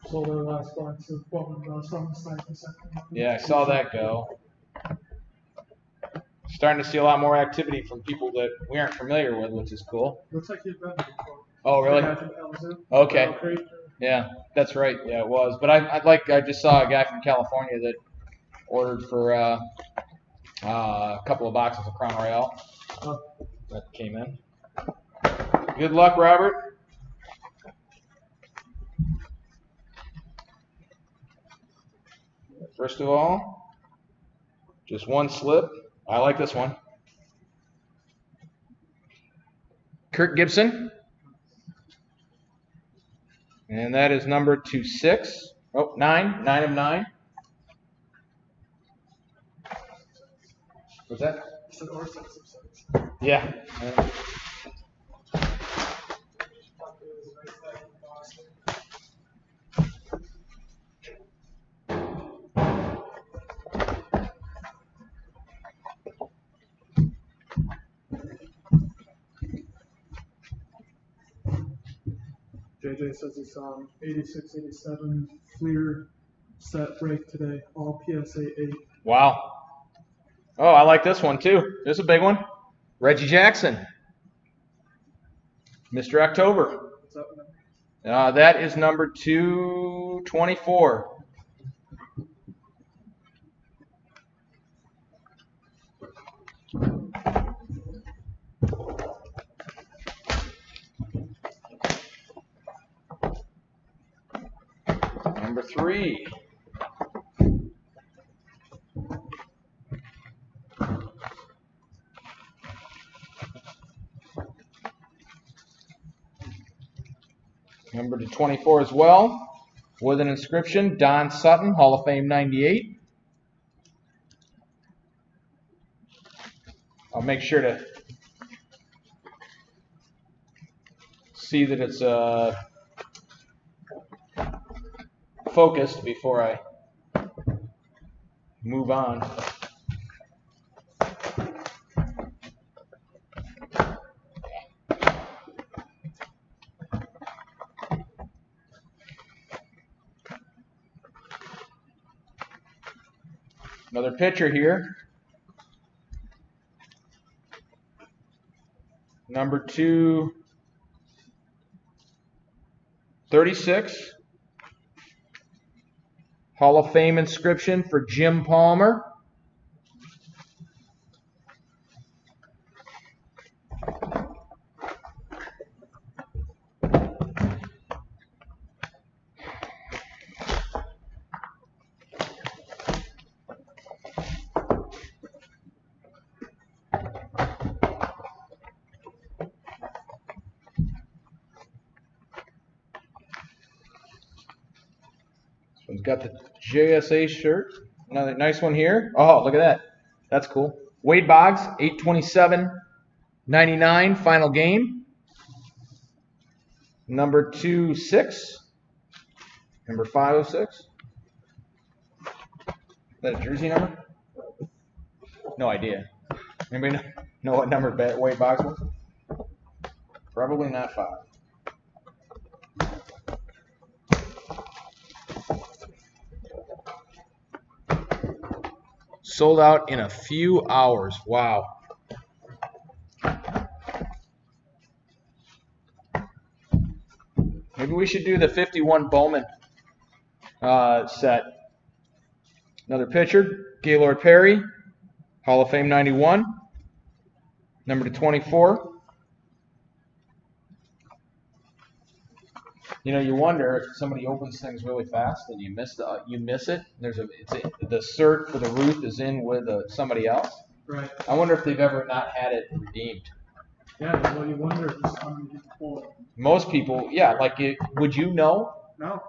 sold our last box of Bowman Best on the site for second. Yeah, I saw that go. Starting to see a lot more activity from people that we aren't familiar with, which is cool. Looks like you've been there before. Oh really? Okay. Yeah, that's right. Yeah, it was. But I just saw a guy from California that ordered for a couple of boxes of Crown Royale. That came in. Good luck, Robert. First of all, just one slip. I like this one. Kirk Gibson. And that is number 26. Oh, 9. 9 of 9. What's that? Yeah. JJ says he saw an 86, 87 Fleer set break today, all PSA 8. Wow. Oh, I like this one too. This is a big one. Reggie Jackson. Mr. October. What's that number? That is number 224. Number 3. Number to 24 as well, with an inscription, Don Sutton, Hall of Fame 98. I'll make sure to see that it's focused before I move on. Another pitcher here. Number 236. Hall of Fame inscription for Jim Palmer. He's got the JSA shirt. Another nice one here. Oh, look at that. That's cool. Wade Boggs, 8/27/99, final game. Number 26. Number 506. Is that a jersey number? No idea. Anybody know what number Wade Boggs was? Probably not 5. Sold out in a few hours. Wow. Maybe we should do the 51 Bowman set. Another pitcher, Gaylord Perry, Hall of Fame 91, number 24. You know, you wonder if somebody opens things really fast and you miss it. The cert for the Ruth is in with somebody else. Right. I wonder if they've ever not had it redeemed. Yeah, well, you wonder if it's how many people pull it. Most people, yeah, would you know? No.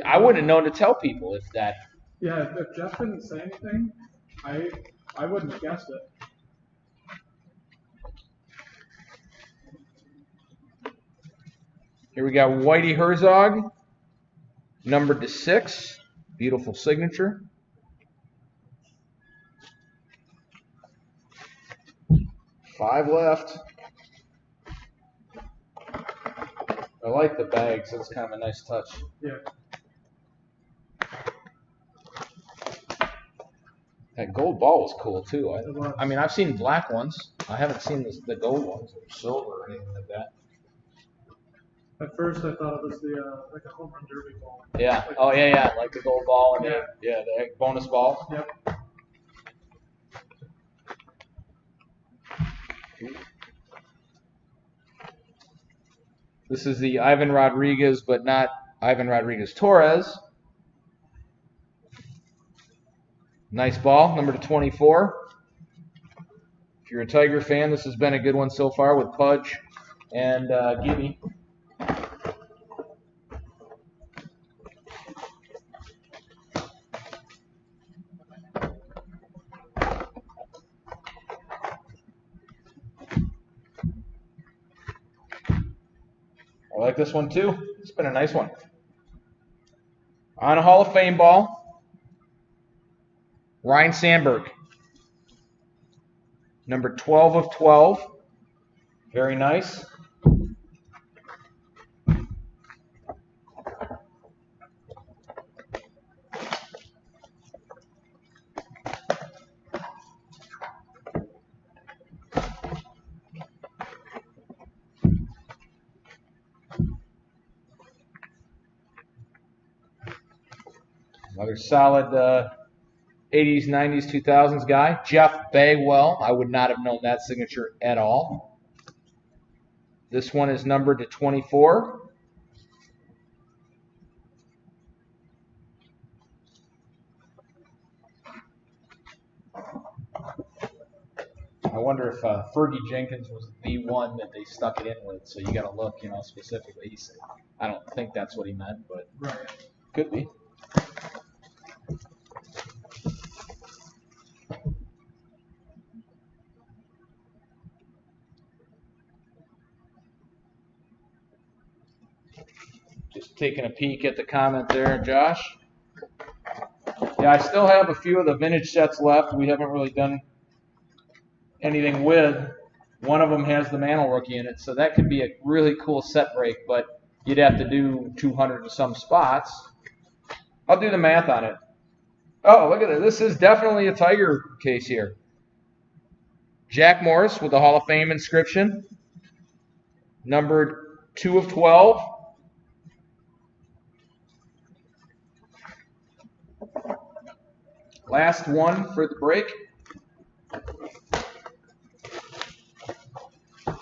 I wouldn't know to tell people if that. Yeah, if Jeff didn't say anything, I wouldn't have guessed it. Here we got Whitey Herzog, numbered to 6. Beautiful signature. Five left. I like the bags. That's kind of a nice touch. Yeah. That gold ball was cool too. It was. I mean, I've seen black ones. I haven't seen the gold ones or silver or anything like that. At first, I thought it was like a home run derby ball. Yeah. Oh yeah. Like the gold ball and the bonus ball. Yep. This is the Ivan Rodriguez, but not Ivan Rodriguez Torres. Nice ball, number 24. If you're a Tiger fan, this has been a good one so far with Pudge and Gibby. I like this one too. It's been a nice one. On a Hall of Fame ball, Ryan Sandberg. Number 12/12. Very nice. Another solid 80s, 90s, 2000s guy. Jeff Bagwell. I would not have known that signature at all. This one is numbered to 24. I wonder if Fergie Jenkins was the one that they stuck it in with. So you got to look, specifically. He said, I don't think that's what he meant, but could be. Just taking a peek at the comment there, Josh. Yeah, I still have a few of the vintage sets left. We haven't really done anything with. One of them has the Mantle rookie in it, so that could be a really cool set break, but you'd have to do 200 to some spots. I'll do the math on it. Oh, look at it. This is definitely a Tiger case here. Jack Morris with the Hall of Fame inscription. Numbered 2 of 12. Last one for the break.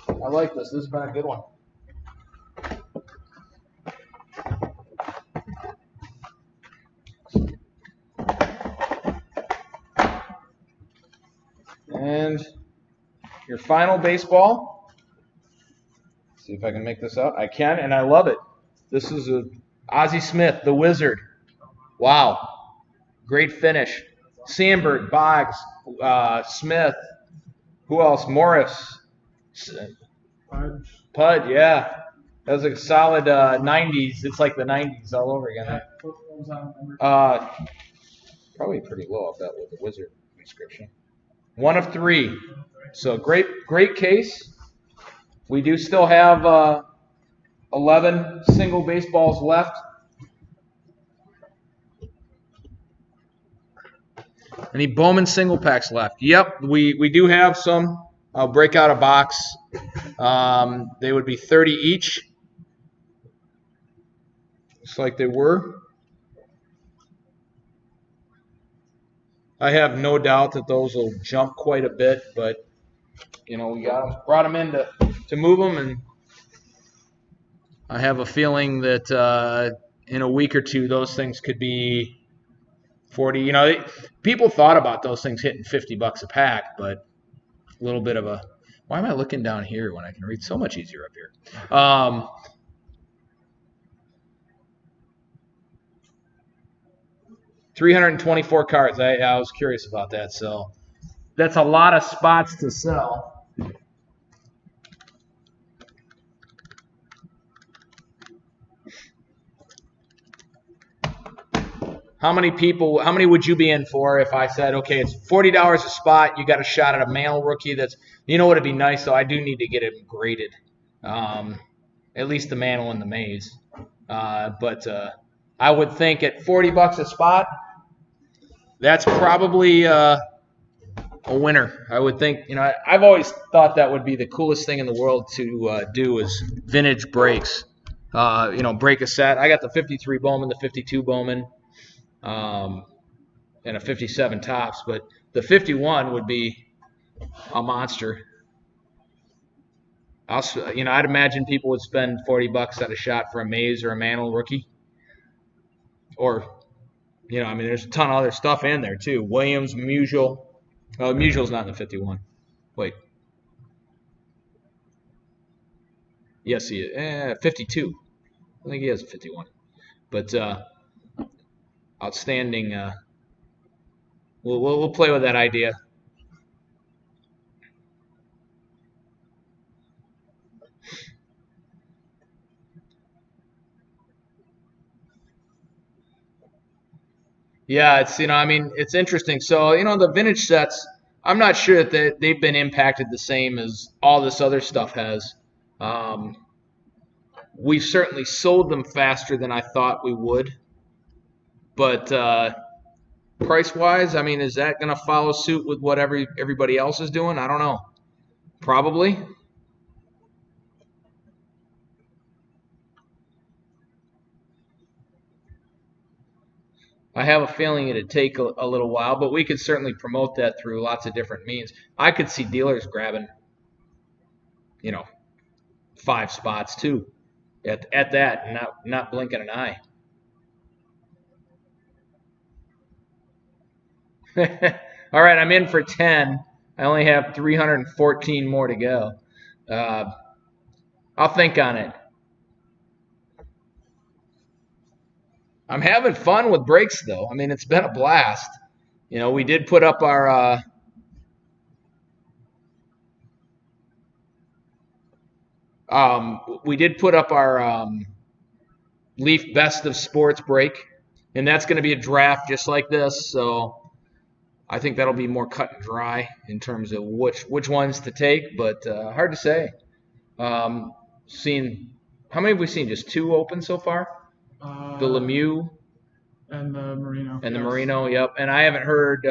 I like this. This has been a good one. And your final baseball. See if I can make this out. I can, and I love it. This is a Ozzie Smith, the Wizard. Wow. Great finish. Sandberg, Boggs, Smith. Who else? Morris. Pud, yeah. That was a solid 90s. It's like the 90s all over again. Probably pretty low off that with the Wizard inscription. 1 of 3. So great case. We do still have 11 single baseballs left. Any Bowman single packs left? Yep, we do have some. I'll break out a box. They would be 30 each. Just like they were. I have no doubt that those will jump quite a bit, but you know, we brought them in to move them, and I have a feeling that in a week or two those things could be 40. You know, people thought about those things hitting $50 a pack, but a little bit of a, why am I looking down here when I can read so much easier up here? 324 cards. I was curious about that. So that's a lot of spots to sell. How many would you be in for if I said, okay, it's $40 a spot, you got a shot at a male rookie that's, you know what, it'd be nice, though, I do need to get him graded. At least the Mantle and the Mays. But I would think at $40 a spot, that's probably a winner. I would think, you know, I've always thought that would be the coolest thing in the world to do is vintage breaks. You know, break a set. I got the 53 Bowman, the 52 Bowman, and a 57 Topps, but the 51 would be a monster. You know, I'd imagine people would spend $40 at a shot for a Mays or a Mantle rookie. Or, you know, I mean, there's a ton of other stuff in there too. Williams, Musial. Oh, Musial's not in the 51. Wait. Yes, he is. 52. I think he has a 51. But outstanding. We'll play with that idea. Yeah, it's, you know, I mean, it's interesting. So, you know, the vintage sets, I'm not sure that they've been impacted the same as all this other stuff has. We've certainly sold them faster than I thought we would. But price-wise, I mean, is that going to follow suit with what everybody else is doing? I don't know. Probably. I have a feeling it'd take a little while, but we could certainly promote that through lots of different means. I could see dealers grabbing, you know, 5 spots too at that, and not blinking an eye. All right, I'm in for 10. I only have 314 more to go. I'll think on it. I'm having fun with breaks, though. I mean, it's been a blast. You know, we did put up our Leaf Best of Sports break, and that's going to be a draft just like this. So I think that'll be more cut and dry in terms of which ones to take, but hard to say. How many have we seen? Just 2 open so far? The Lemieux. And the Merino. And the yes. Merino, yep. And I haven't heard.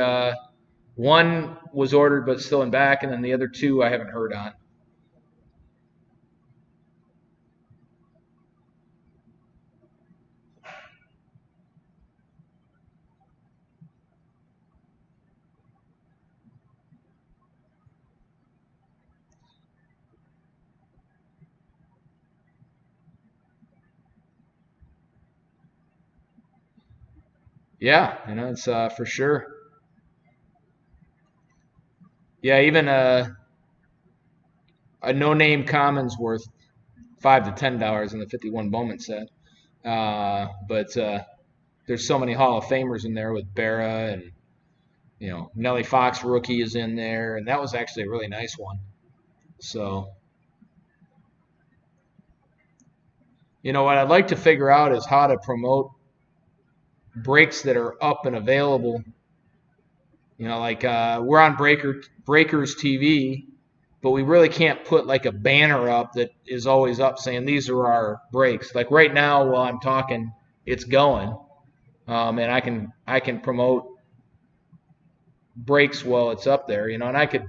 One was ordered but still in back, and then the other two I haven't heard on. Yeah, it's for sure. Yeah, even a no-name common's worth $5 to $10 in the 51 Bowman set. But there's so many Hall of Famers in there with Berra and Nellie Fox rookie is in there, and that was actually a really nice one. So what I'd like to figure out is how to promote breaks that are up and available. Like we're on Breakers TV, but we really can't put like a banner up that is always up saying these are our breaks. Like right now, while I'm talking, it's going, and I can promote breaks while it's up there. And I could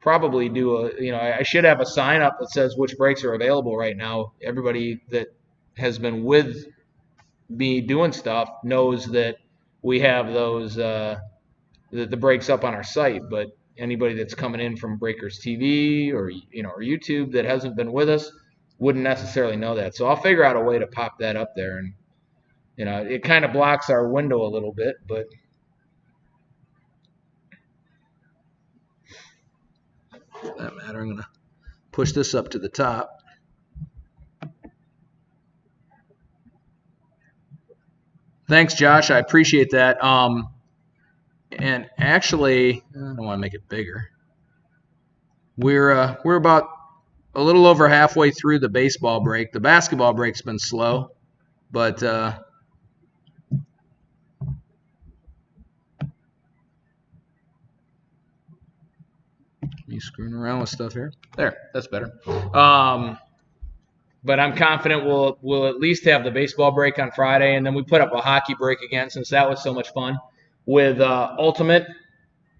probably do I should have a sign up that says which breaks are available right now. Everybody that has been with me doing stuff knows that we have those the breaks up on our site, but anybody that's coming in from Breakers TV or or YouTube that hasn't been with us wouldn't necessarily know that. So I'll figure out a way to pop that up there, and it kind of blocks our window a little bit, but for that matter, I'm gonna push this up to the top. Thanks, Josh. I appreciate that. And actually, I don't want to make it bigger. We're about a little over halfway through the baseball break. The basketball break's been slow, but me screwing around with stuff here. There, that's better. But I'm confident we'll at least have the baseball break on Friday, and then we put up a hockey break again since that was so much fun with Ultimate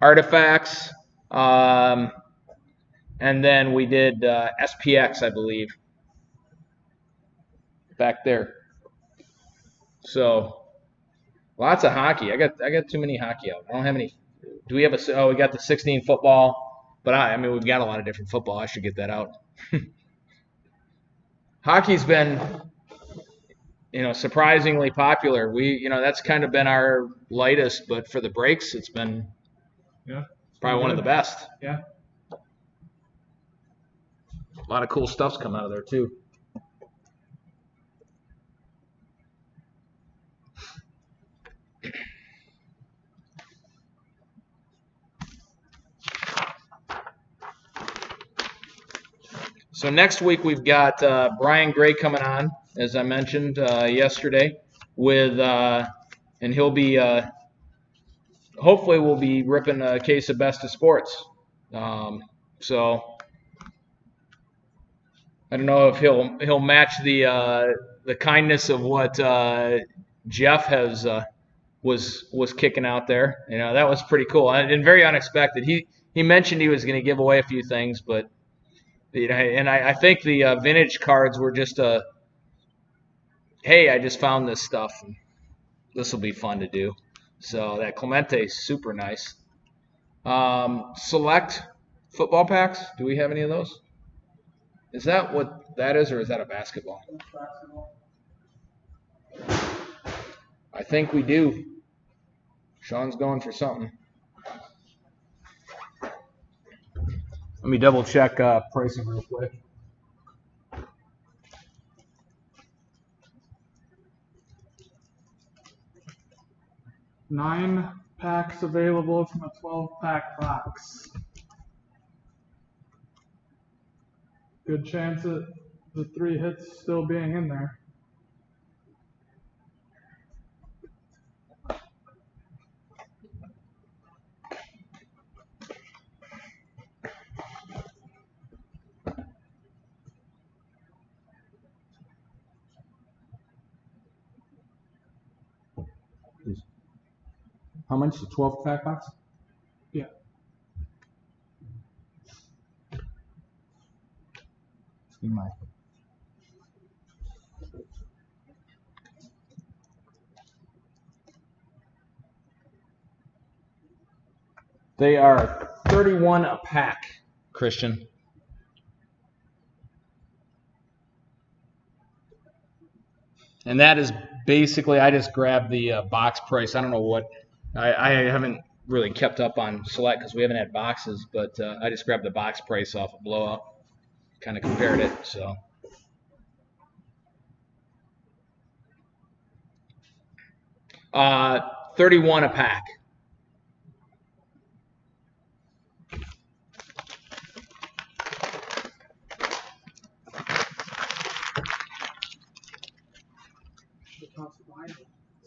Artifacts, and then we did SPX, I believe, back there. So lots of hockey. I got too many hockey out. I don't have any. Do we have we got the 16 football, but I mean we've got a lot of different football. I should get that out. Hockey's been surprisingly popular. We that's kind of been our lightest, but for the breaks it's been probably one of the best. Yeah. A lot of cool stuff's come out of there too. So next week we've got Brian Gray coming on, as I mentioned yesterday, with and he'll be hopefully we'll be ripping a case of Best of Sports. So I don't know if he'll match the kindness of what Jeff has was kicking out there. That was pretty cool and very unexpected. He mentioned he was going to give away a few things, but. And I think the vintage cards were just hey, I just found this stuff. And this will be fun to do. So that Clemente is super nice. Select football packs. Do we have any of those? Is that what that is, or is that a basketball? I think we do. Sean's going for something. Let me double check pricing real quick. Nine packs available from a 12-pack box. Good chance at the 3 hits still being in there. How much? The 12 pack box? Yeah. See my. They are 31 a pack, Christian. And that is basically, I just grabbed the box price. I don't know what, I haven't really kept up on Select because we haven't had boxes, but I just grabbed the box price off of Blowout, kind of compared it. So 31 a pack.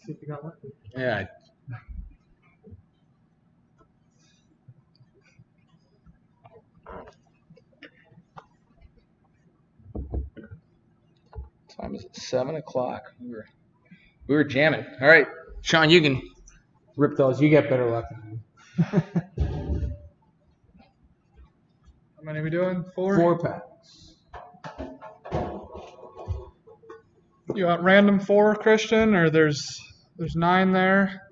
See if you got one. Yeah. Time is it? 7 o'clock. We were jamming. All right, Sean, you can rip those. You get better luck than me. How many are we doing? 4? 4 packs. You want random 4, Christian, or there's 9 there?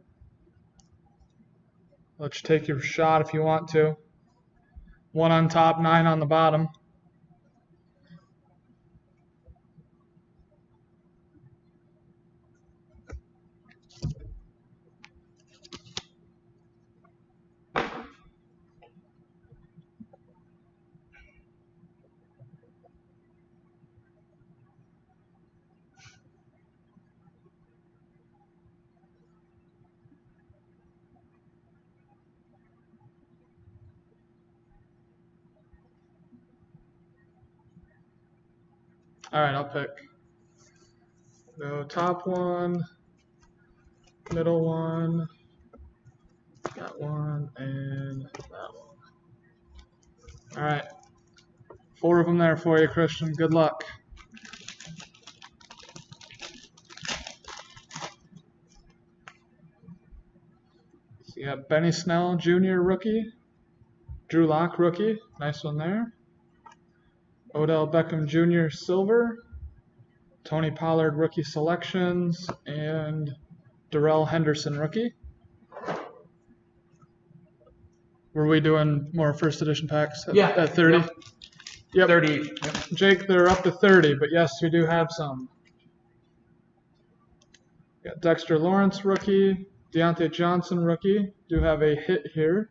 Let you take your shot if you want to. 1 on top, 9 on the bottom. All right, I'll pick. The top one, middle one, that one, and that one. All right, 4 of them there for you, Christian. Good luck. So you got Benny Snell Jr. rookie, Drew Lock rookie, nice one there. Odell Beckham Jr. silver, Tony Pollard rookie selections, and Darrell Henderson rookie. Were we doing more first edition packs at 30? Yep. 30. Yep. Jake, they're up to 30, but yes, we do have some. Got Dexter Lawrence rookie, Deontay Johnson rookie. Do have a hit here.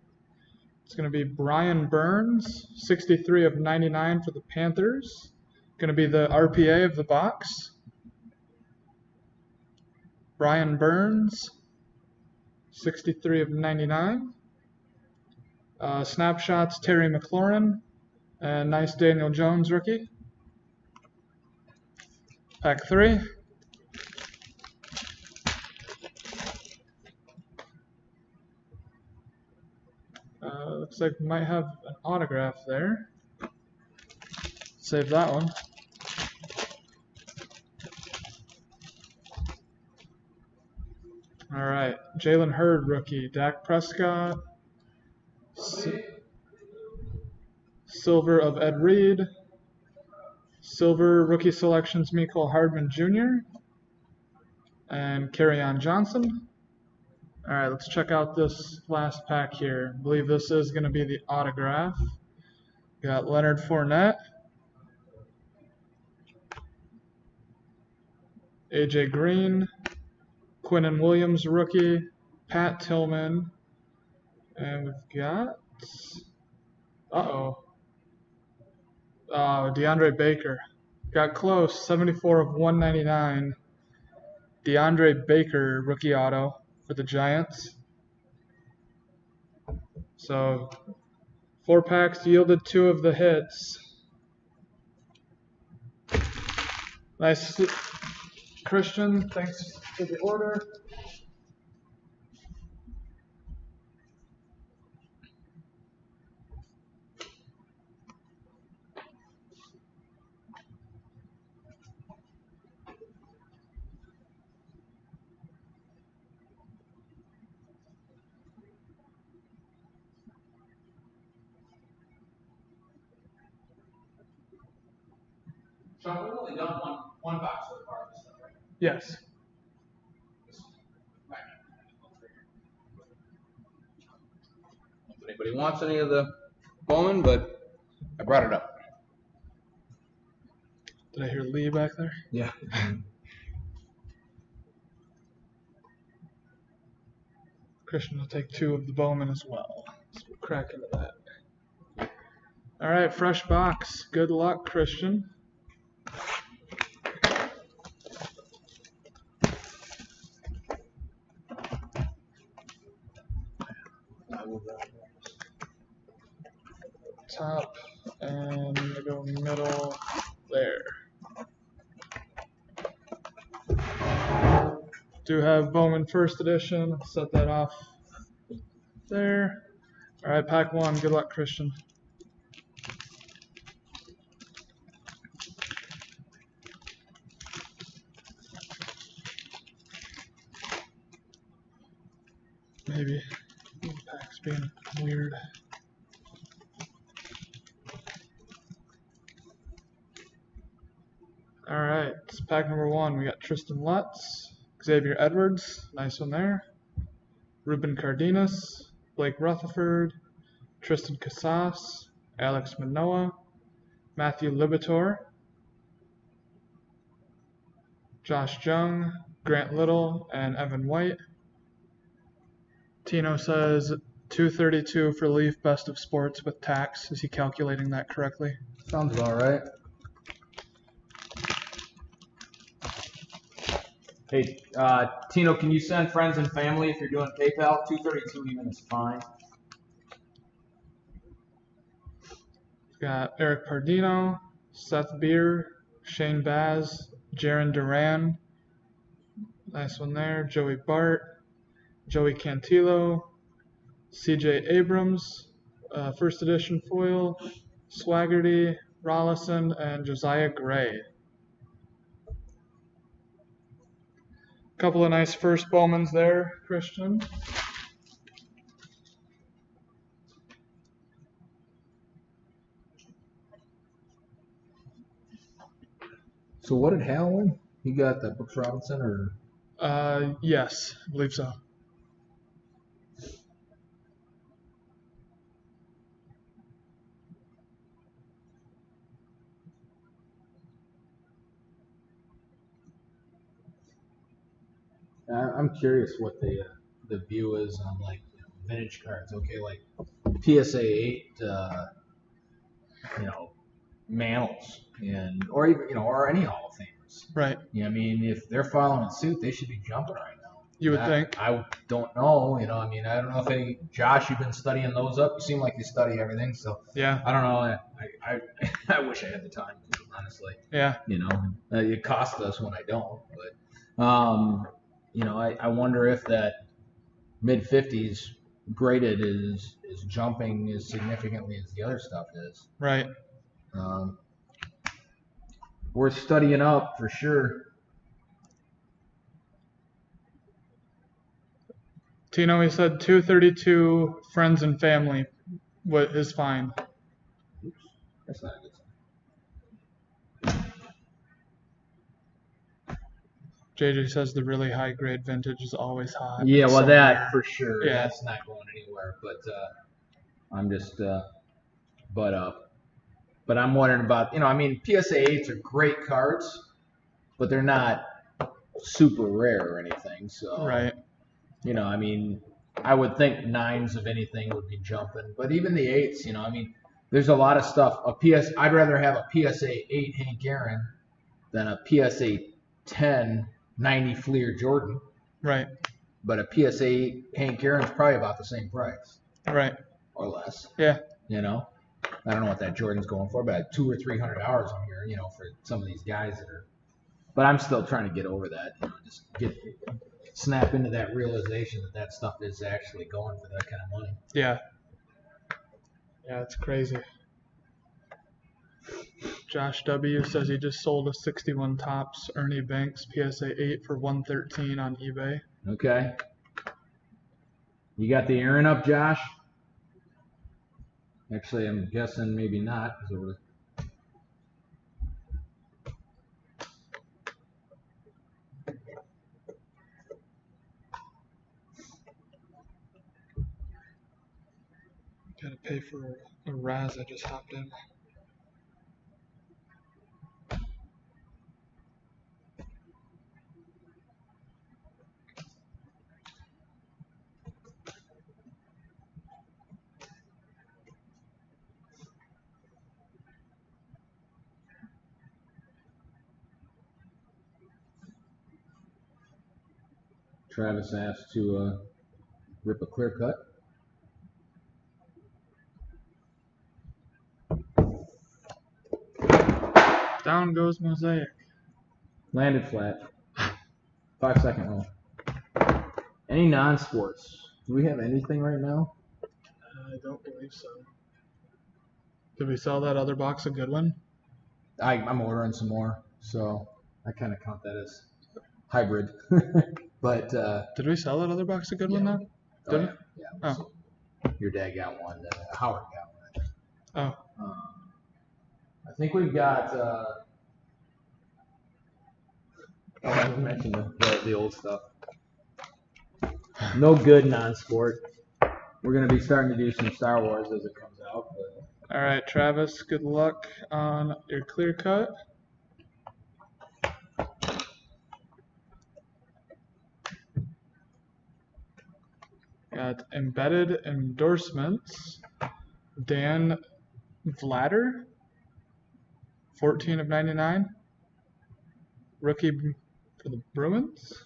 It's going to be Brian Burns, 63 of 99 for the Panthers. Going to be the RPA of the box. Brian Burns, 63 of 99. Snapshots, Terry McLaurin, and nice Daniel Jones rookie. Pack 3. Looks like we might have an autograph there. Save that one. All right, Jalen Hurd rookie, Dak Prescott, silver of Ed Reed, silver rookie selections Mecole Hardman Jr. and Kerryon Johnson. All right, let's check out this last pack here. I believe this is going to be the autograph. Got Leonard Fournette, AJ Green, Quinnen Williams rookie, Pat Tillman, and we've got DeAndre Baker. Got close, 74 of 199. DeAndre Baker rookie auto for the Giants. So 4 packs yielded 2 of the hits. Nice, Christian. Thanks for the order. Sean, we've only done one box so far of this stuff, right? Yes. If anybody wants any of the Bowman, but I brought it up. Did I hear Lee back there? Yeah. Christian will take 2 of the Bowman as well. So we'll crack into that. All right, fresh box. Good luck, Christian. Top and go middle there. Do have Bowman first edition. Set that off there. All right, pack 1. Good luck, Christian. Maybe the pack's being weird. All right, it's pack number 1. We got Tristan Lutz, Xavier Edwards, nice one there. Ruben Cardenas, Blake Rutherford, Tristan Casas, Alex Manoah, Matthew Libator, Josh Jung, Grant Little, and Evan White. Tino says 232 for Leaf Best of Sports with tax. Is he calculating that correctly? Sounds about right. Hey, Tino, can you send friends and family if you're doing PayPal? 232 even is fine. Got Eric Pardino, Seth Beer, Shane Baz, Jaron Duran. Nice one there. Joey Bart, Joey Cantillo, CJ Abrams, first edition foil, Swaggerty, Rollison, and Josiah Gray. Couple of nice first Bowmans there, Christian. So what did Hal win? He got the Brooks Robinson or? Yes, I believe so. I'm curious what the view is on like vintage cards. Okay, like PSA 8, Mantles and or even or any Hall of Famers. Right. Yeah, I mean if they're following suit, they should be jumping right now. You would think. I don't know. I mean I don't know if Josh, you've been studying those up. You seem like you study everything, so yeah. I don't know. I wish I had the time, honestly. Yeah. It costs us when I don't, but. I wonder if that mid-50s graded is jumping as significantly as the other stuff is. Right. Worth studying up for sure. Tino, he said 232 friends and family is fine. Oops, that's not a good sign. JJ says the really high grade vintage is always hot. Yeah, well, that rare. for sure. Yeah. That's not going anywhere. But I'm just, but I'm wondering about, PSA 8s are great cards, but they're not super rare or anything. So, right. I would think 9s of anything would be jumping, but even the 8s, there's a lot of stuff. I'd rather have a PSA 8 Hank Aaron than a PSA 10 90 Fleer Jordan. Right. But a PSA 8 Hank Aaron's probably about the same price. Right. Or less. Yeah. I don't know what that Jordan's going for, but $200 or $300 on here, for some of these guys that are. But I'm still trying to get over that. Just snap into that realization that stuff is actually going for that kind of money. Yeah. Yeah, it's crazy. Josh W. says he just sold a 61 Topps Ernie Banks PSA 8 for $113 on eBay. Okay. You got the Aaron up, Josh? Actually, I'm guessing maybe not. pay for a Raz I just hopped in. Travis asked to rip a clear cut. Down goes Mosaic. Landed flat. 5-second roll. Any non-sports? Do we have anything right now? I don't believe so. Did we sell that other box of Goodwin? I'm ordering some more, so I kind of count that as hybrid. But did we sell that other box of Goodwin though? Did we? Yeah. Your dad got one. Howard got one. Oh. I think we've got. I mentioned the old stuff. No good non-sport. We're gonna be starting to do some Star Wars as it comes out. But... All right, Travis. Good luck on your clear cut. Got embedded endorsements. Dan Vlader, 14 of 99. Rookie for the Bruins.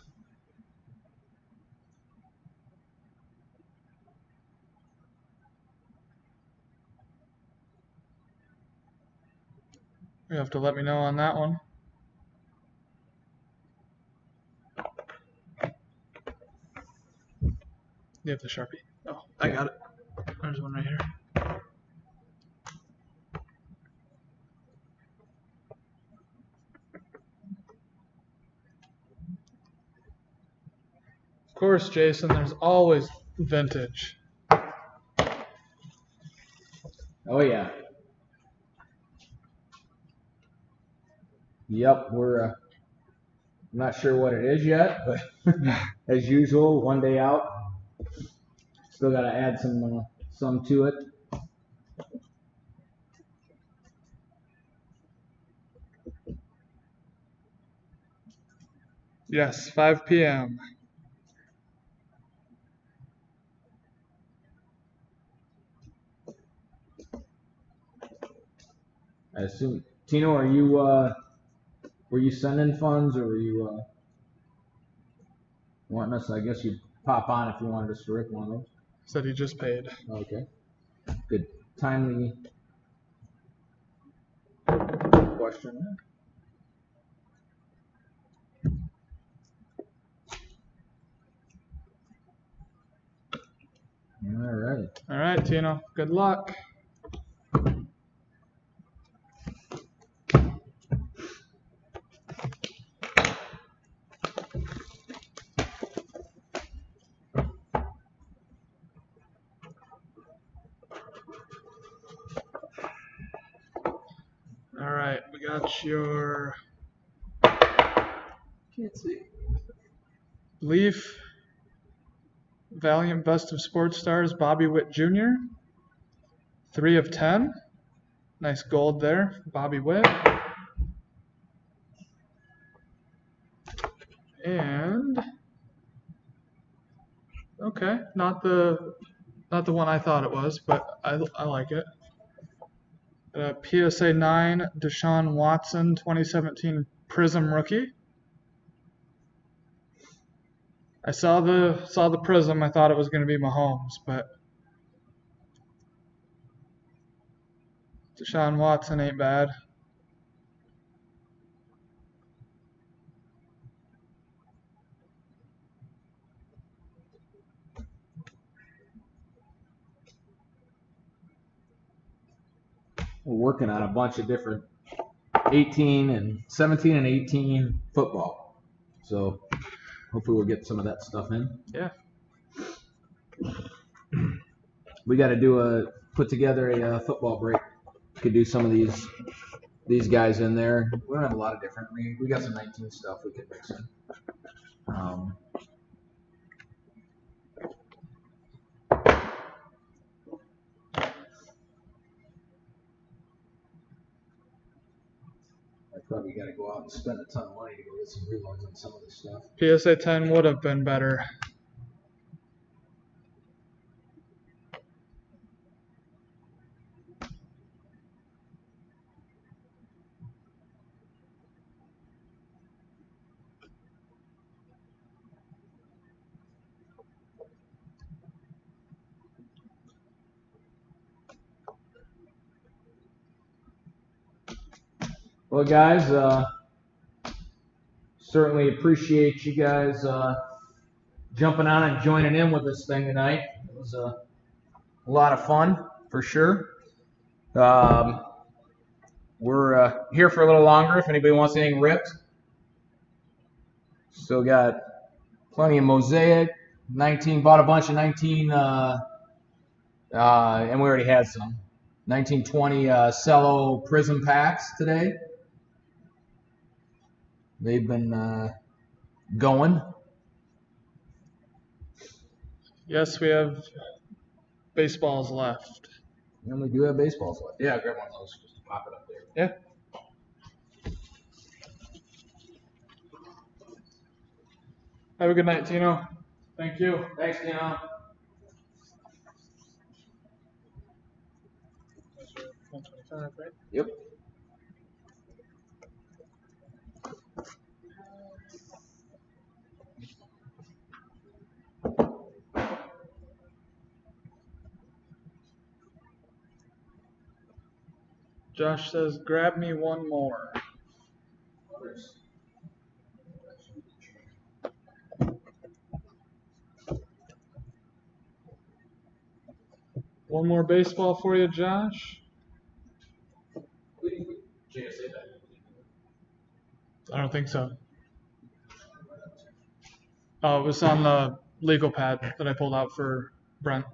You have to let me know on that one. You have the Sharpie? Oh, I got it. There's one right here. Of course, Jason, there's always vintage. Oh, yeah. Yep, we're not sure what it is yet, but as usual, one day out. Still got to add some to it. Yes, 5 p.m. I assume, Tino, are you were you sending funds, or were you wanting us? I guess you'd pop on if you wanted us to rip one of those. Said he just paid. Okay. Good, timely question. All right. All right, Tino. Good luck. All right, we got your Can't see. Leaf Valiant Best of Sports Stars Bobby Witt Jr. 3 of 10. Nice gold there, Bobby Witt. And okay, not the one I thought it was, but I like it. PSA 9 Deshaun Watson 2017 Prism rookie. I saw the Prism. I thought it was going to be Mahomes, but Deshaun Watson ain't bad. We're working on a bunch of different 17 and 18 football. So hopefully we'll get some of that stuff in. Yeah. We got to put together a football break. Could do some of these guys in there. We don't have a lot of different. We got some 19 stuff we could mix in. I probably got to go out and spend a ton of money to go get some reloads on some of this stuff. PSA 10 would have been better. Well, guys, certainly appreciate you guys jumping on and joining in with this thing tonight. It was a lot of fun, for sure. We're here for a little longer if anybody wants anything ripped. Still got plenty of mosaic. 19, bought a bunch of 19, and we already had some. 1920 cello prism packs today. They've been going. Yes, we have baseballs left. And we do have baseballs left. Yeah, grab one of those. Just pop it up there. Yeah. Have a good night, Tino. Thank you. Thanks, Tino. 125, right? Yep. Josh says, grab me one more. One more baseball for you, Josh. I don't think so. Oh, it was on the legal pad that I pulled out for Brent.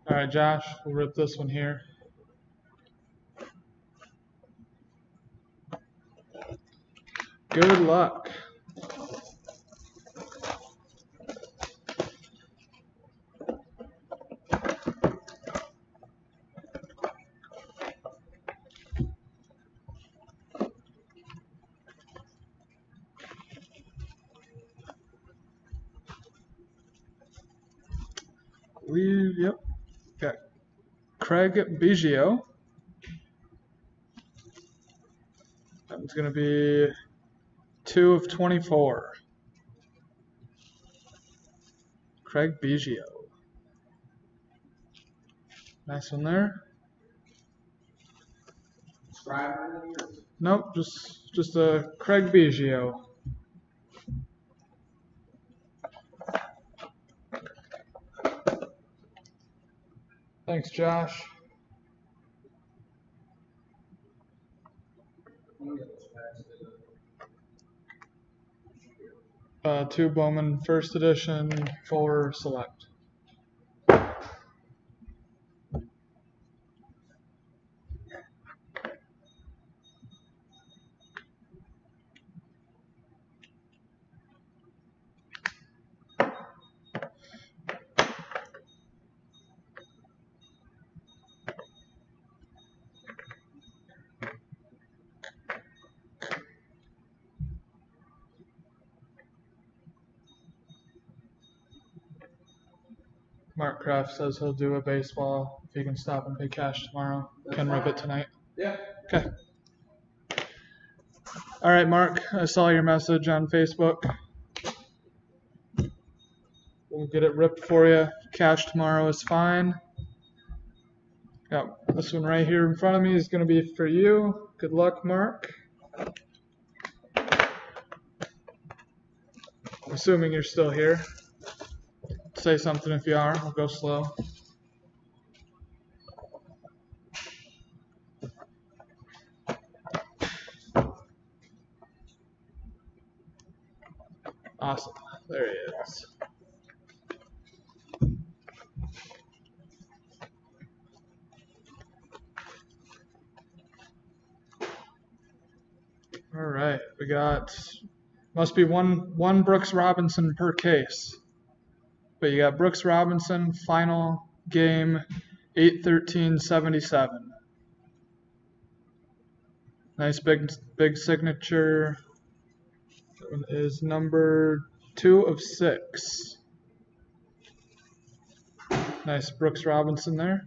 All right, Josh, we'll rip this one here. Good luck. Yep. Got Craig Biggio. That one's going to be 2 of 24. Craig Biggio. Nice one there. Nope, just a Craig Biggio. Thanks, Josh. Two Bowman First Edition, 4 Select. Mark Kraft says he'll do a baseball if he can stop and pay cash tomorrow. Can rip it tonight. Yeah. Okay. All right, Mark. I saw your message on Facebook. We'll get it ripped for you. Cash tomorrow is fine. Got this one right here in front of me is going to be for you. Good luck, Mark. I'm assuming you're still here. Say something if you are. We'll go slow. Awesome. There he is. All right. We got, must be one Brooks Robinson per case. But you got Brooks Robinson, final game, 8/13/77. Nice big signature. That one is number 2 of 6. Nice Brooks Robinson there.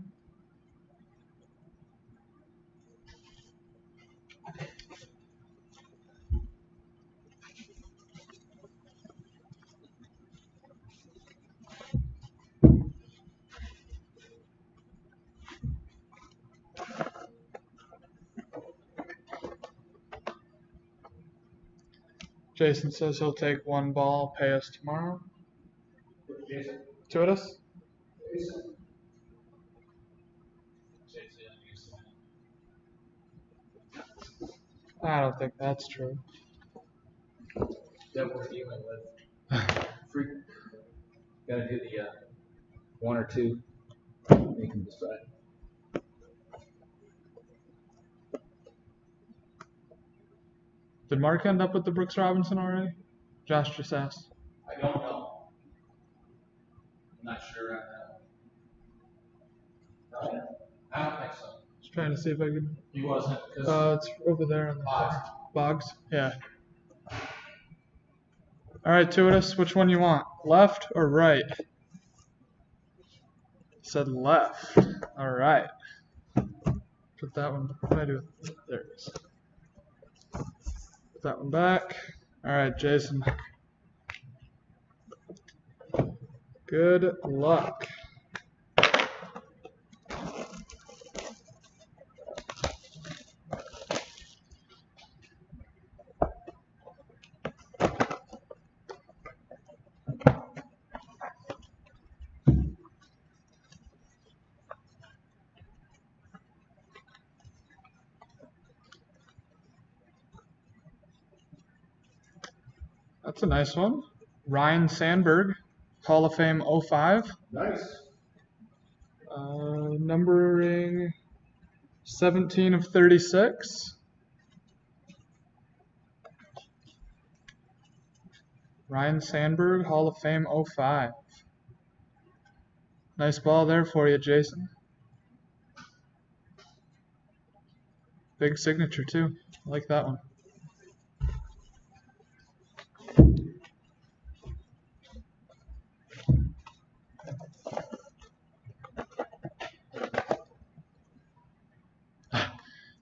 Jason says he'll take 1 ball, pay us tomorrow. Jason. Two of us? Jason. I don't think that's true. That we're dealing with. Gotta do the 1 or 2. Make him decide. Did Mark end up with the Brooks Robinson already? Josh just asked. I don't know. I'm not sure on that one. I don't think so. Just trying to see if I could. He wasn't. It's over there on the Bogs. Bogs? Yeah. All right, Tuitus, which one you want? Left or right? Said left. All right. Put that one. What did I do? There it is. Put that one back. All right, Jason. Good luck. That's a nice one. Ryan Sandberg, Hall of Fame 05. Nice. Numbering 17 of 36. Ryan Sandberg, Hall of Fame 05. Nice ball there for you, Jason. Big signature, too. I like that one.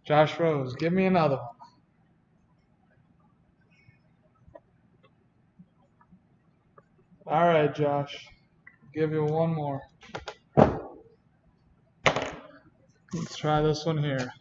Josh Rose, give me another one. All right, Josh. Give you one more. Let's try this one here.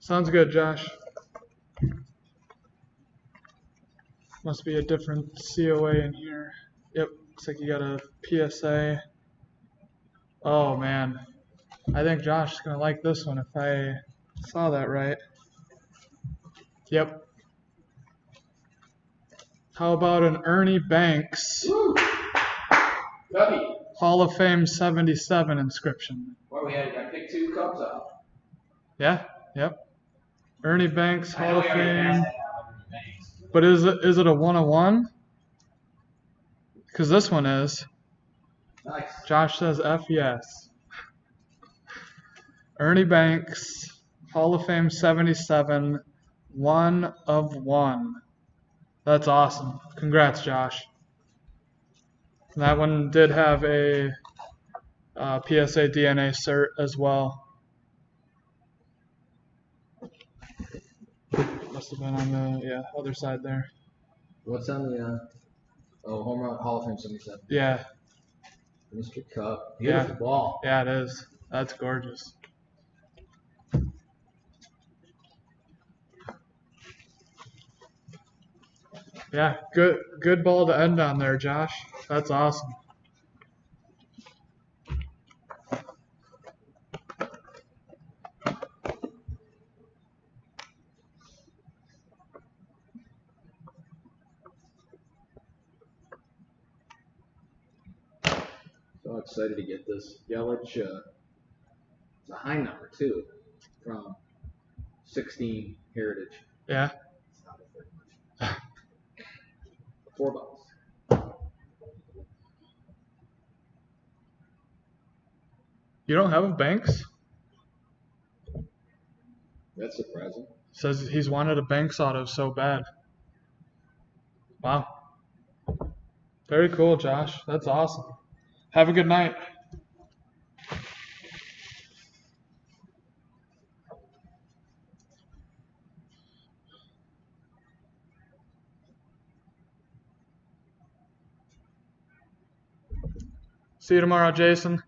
Sounds good, Josh. Must be a different COA in here. Yep, looks like you got a PSA. Oh, man. I think Josh is going to like this one if I saw that right. Yep. How about an Ernie Banks Cubby. Hall of Fame 77 inscription? Well, we had to pick 2 Cubs out. Yeah, yep. Ernie Banks I know Hall of we already Fame. asked that about Ernie Banks. But is it a 101? Because this one is. Nice. Josh says F yes. Ernie Banks, Hall of Fame 77, 1 of 1. That's awesome. Congrats, Josh. And that one did have a PSA DNA cert as well. Must have been on the other side there. What's on the home run Hall of Fame 77? Yeah. Mr. Cup. Beautiful ball. Yeah, it is. That's gorgeous. Yeah, good ball to end on there, Josh. That's awesome. So excited to get this. Yelich, it's a high number too, from 16 Heritage. Yeah. It's not very much. $4. You don't have a Banks? That's surprising. Says he's wanted a Banks auto so bad. Wow. Very cool, Josh. That's awesome. Have a good night. See you tomorrow, Jason.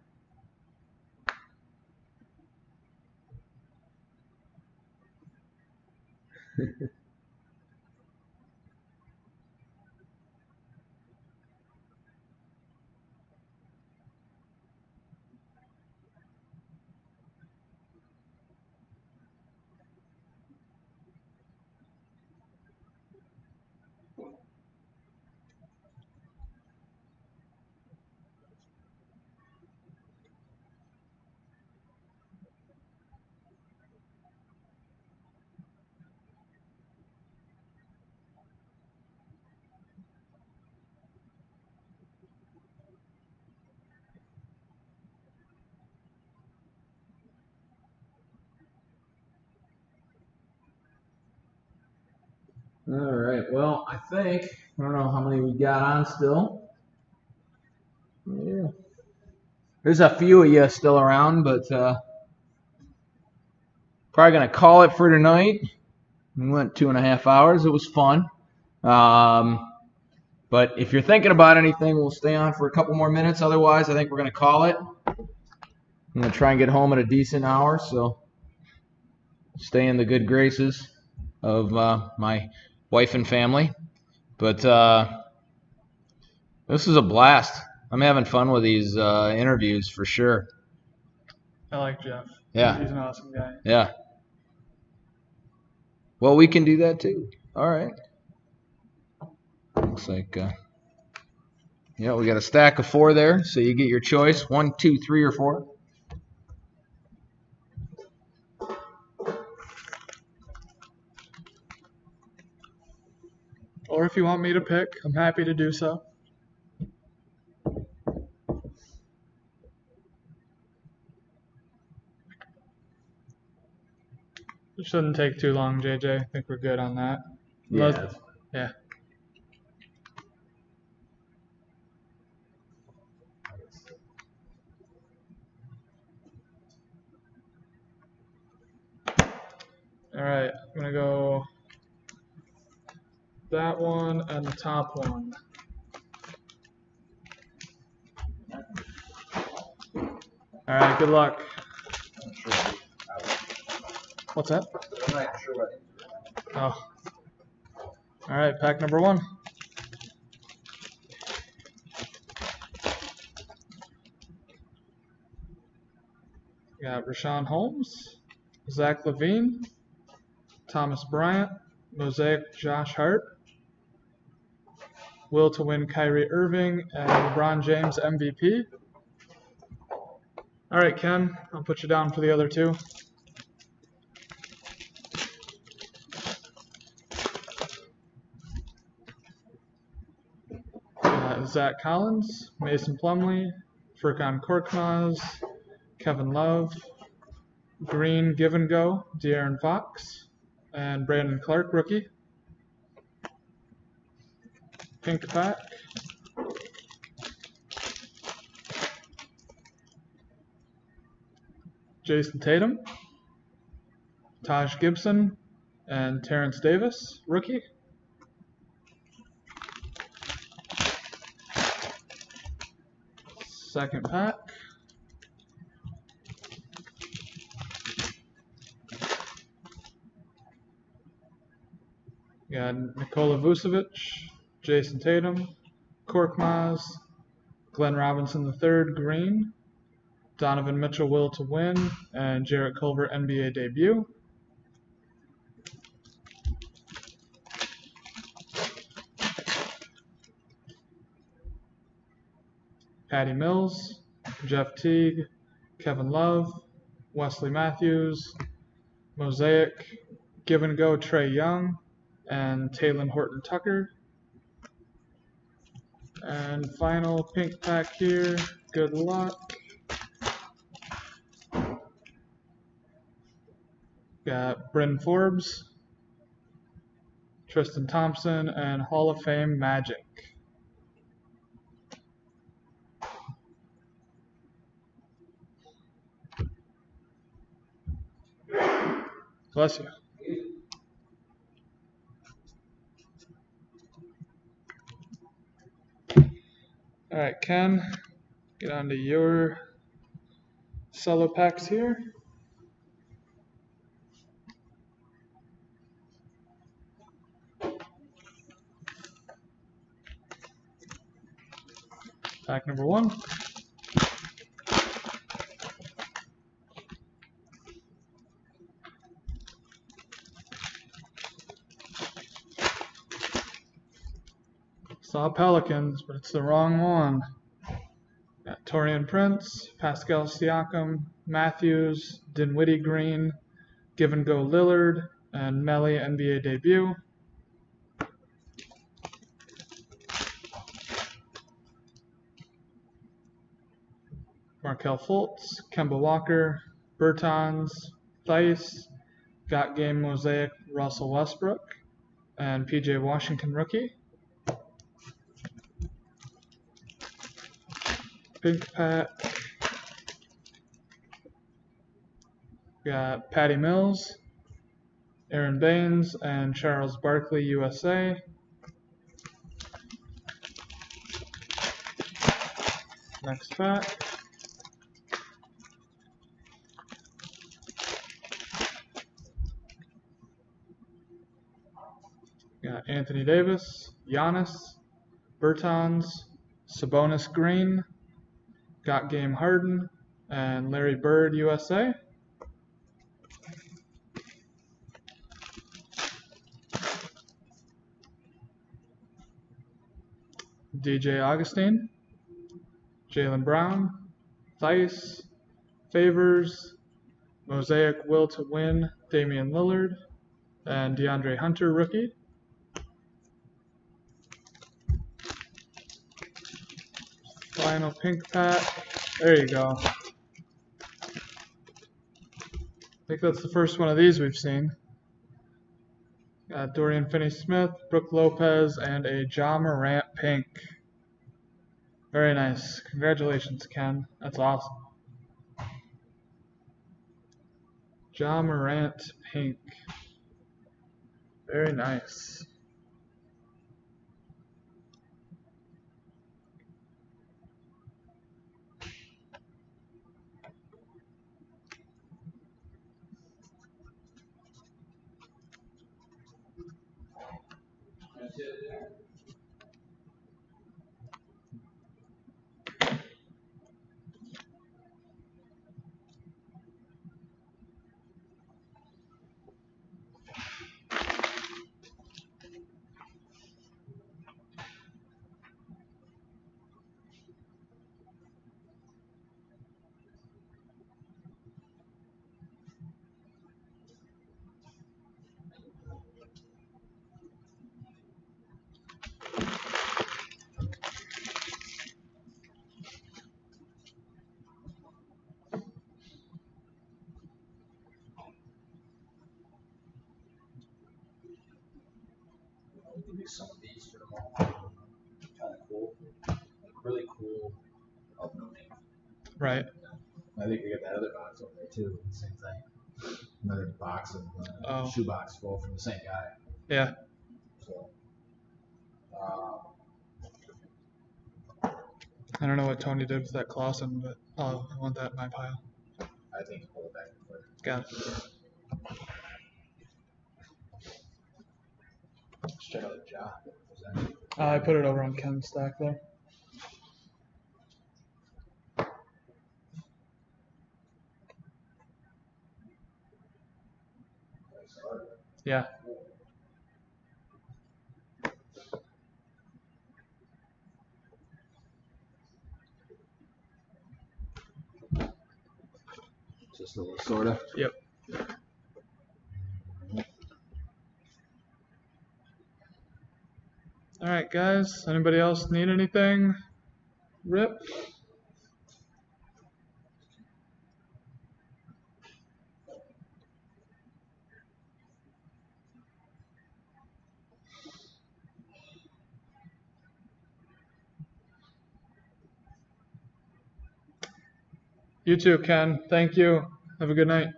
All right. Well, I don't know how many we got on still. Yeah. There's a few of you still around, but probably going to call it for tonight. We went 2.5 hours. It was fun. But if you're thinking about anything, we'll stay on for a couple more minutes. Otherwise, I think we're going to call it. I'm going to try and get home at a decent hour, so stay in the good graces of my wife and family. But this is a blast. I'm having fun with these interviews for sure. I like Jeff. Yeah. He's an awesome guy. Yeah. Well, we can do that too. All right. Looks like, yeah, we got a stack of 4 there, so you get your choice. 1, 2, 3, or 4. Or if you want me to pick, I'm happy to do so. It shouldn't take too long, JJ. I think we're good on that. Yeah. Yeah. All right, I'm going to go that one and the top one. All right, good luck. What's that? I'm not sure what. Oh. All right, pack number 1. We got Rashawn Holmes, Zach Levine, Thomas Bryant, Mosaic Josh Hart, Will to win Kyrie Irving, and LeBron James MVP. All right, Ken, I'll put you down for the other 2. Zach Collins, Mason Plumlee, Furkan Korkmaz, Kevin Love, Green Give and Go, De'Aaron Fox, and Brandon Clark, rookie. Pink pack. Jason Tatum, Taj Gibson, and Terrence Davis, rookie. Second pack. We got Nikola Vucevic, Jason Tatum, Korkmaz, Glenn Robinson III, green, Donovan Mitchell, Will to win, and Jarrett Culver, NBA debut. Patty Mills, Jeff Teague, Kevin Love, Wesley Matthews, Mosaic, Give and Go Trey Young, and Taylor Horton Tucker. And final pink pack here. Good luck. Got Bryn Forbes, Tristan Thompson, and Hall of Fame Magic. Bless you. All right, Ken, get on to your cello packs here. Pack number 1. Saw Pelicans, but it's the wrong one. Got Taurean Prince, Pascal Siakam, Matthews, Dinwiddie Green, Give and Go Lillard, and Melly NBA debut. Markelle Fultz, Kemba Walker, Bertans, Theis, Got Game Mosaic Russell Westbrook, and PJ Washington rookie. Pink pack. Got Patty Mills, Aaron Baines, and Charles Barkley USA. Next pack. Got Anthony Davis, Giannis, Bertans, Sabonis Green, Got Game Harden, and Larry Bird USA. DJ Augustine, Jaylen Brown, Theis, Favors, Mosaic Will to Win, Damian Lillard, and DeAndre Hunter rookie. Final pink pack. There you go. I think that's the first one of these we've seen. Got Dorian Finney-Smith, Brooke Lopez, and a Ja Morant pink. Very nice. Congratulations, Ken. That's awesome. Ja Morant pink. Very nice. Give me some of these for tomorrow. Kind of cool, like really cool. Oh, no name. Right. I think we got that other box over there too. Same thing. Another box of shoebox full from the same guy. Yeah. So. I don't know what Tony did with that Clausen, but I want that in my pile. I think pull it back and forth. Got it. Let's check out the job. I put it over on Ken's stack there. Yeah. Just a little sorta. Yep. All right, guys. Anybody else need anything? Rip? You too, Ken. Thank you. Have a good night.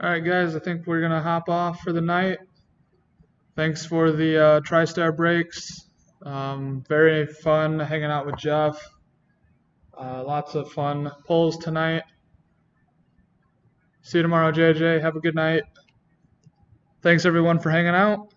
All right, guys. I think we're gonna hop off for the night. Thanks for the Tristar breaks. Very fun hanging out with Jeff. Lots of fun pulls tonight. See you tomorrow, JJ. Have a good night. Thanks everyone for hanging out.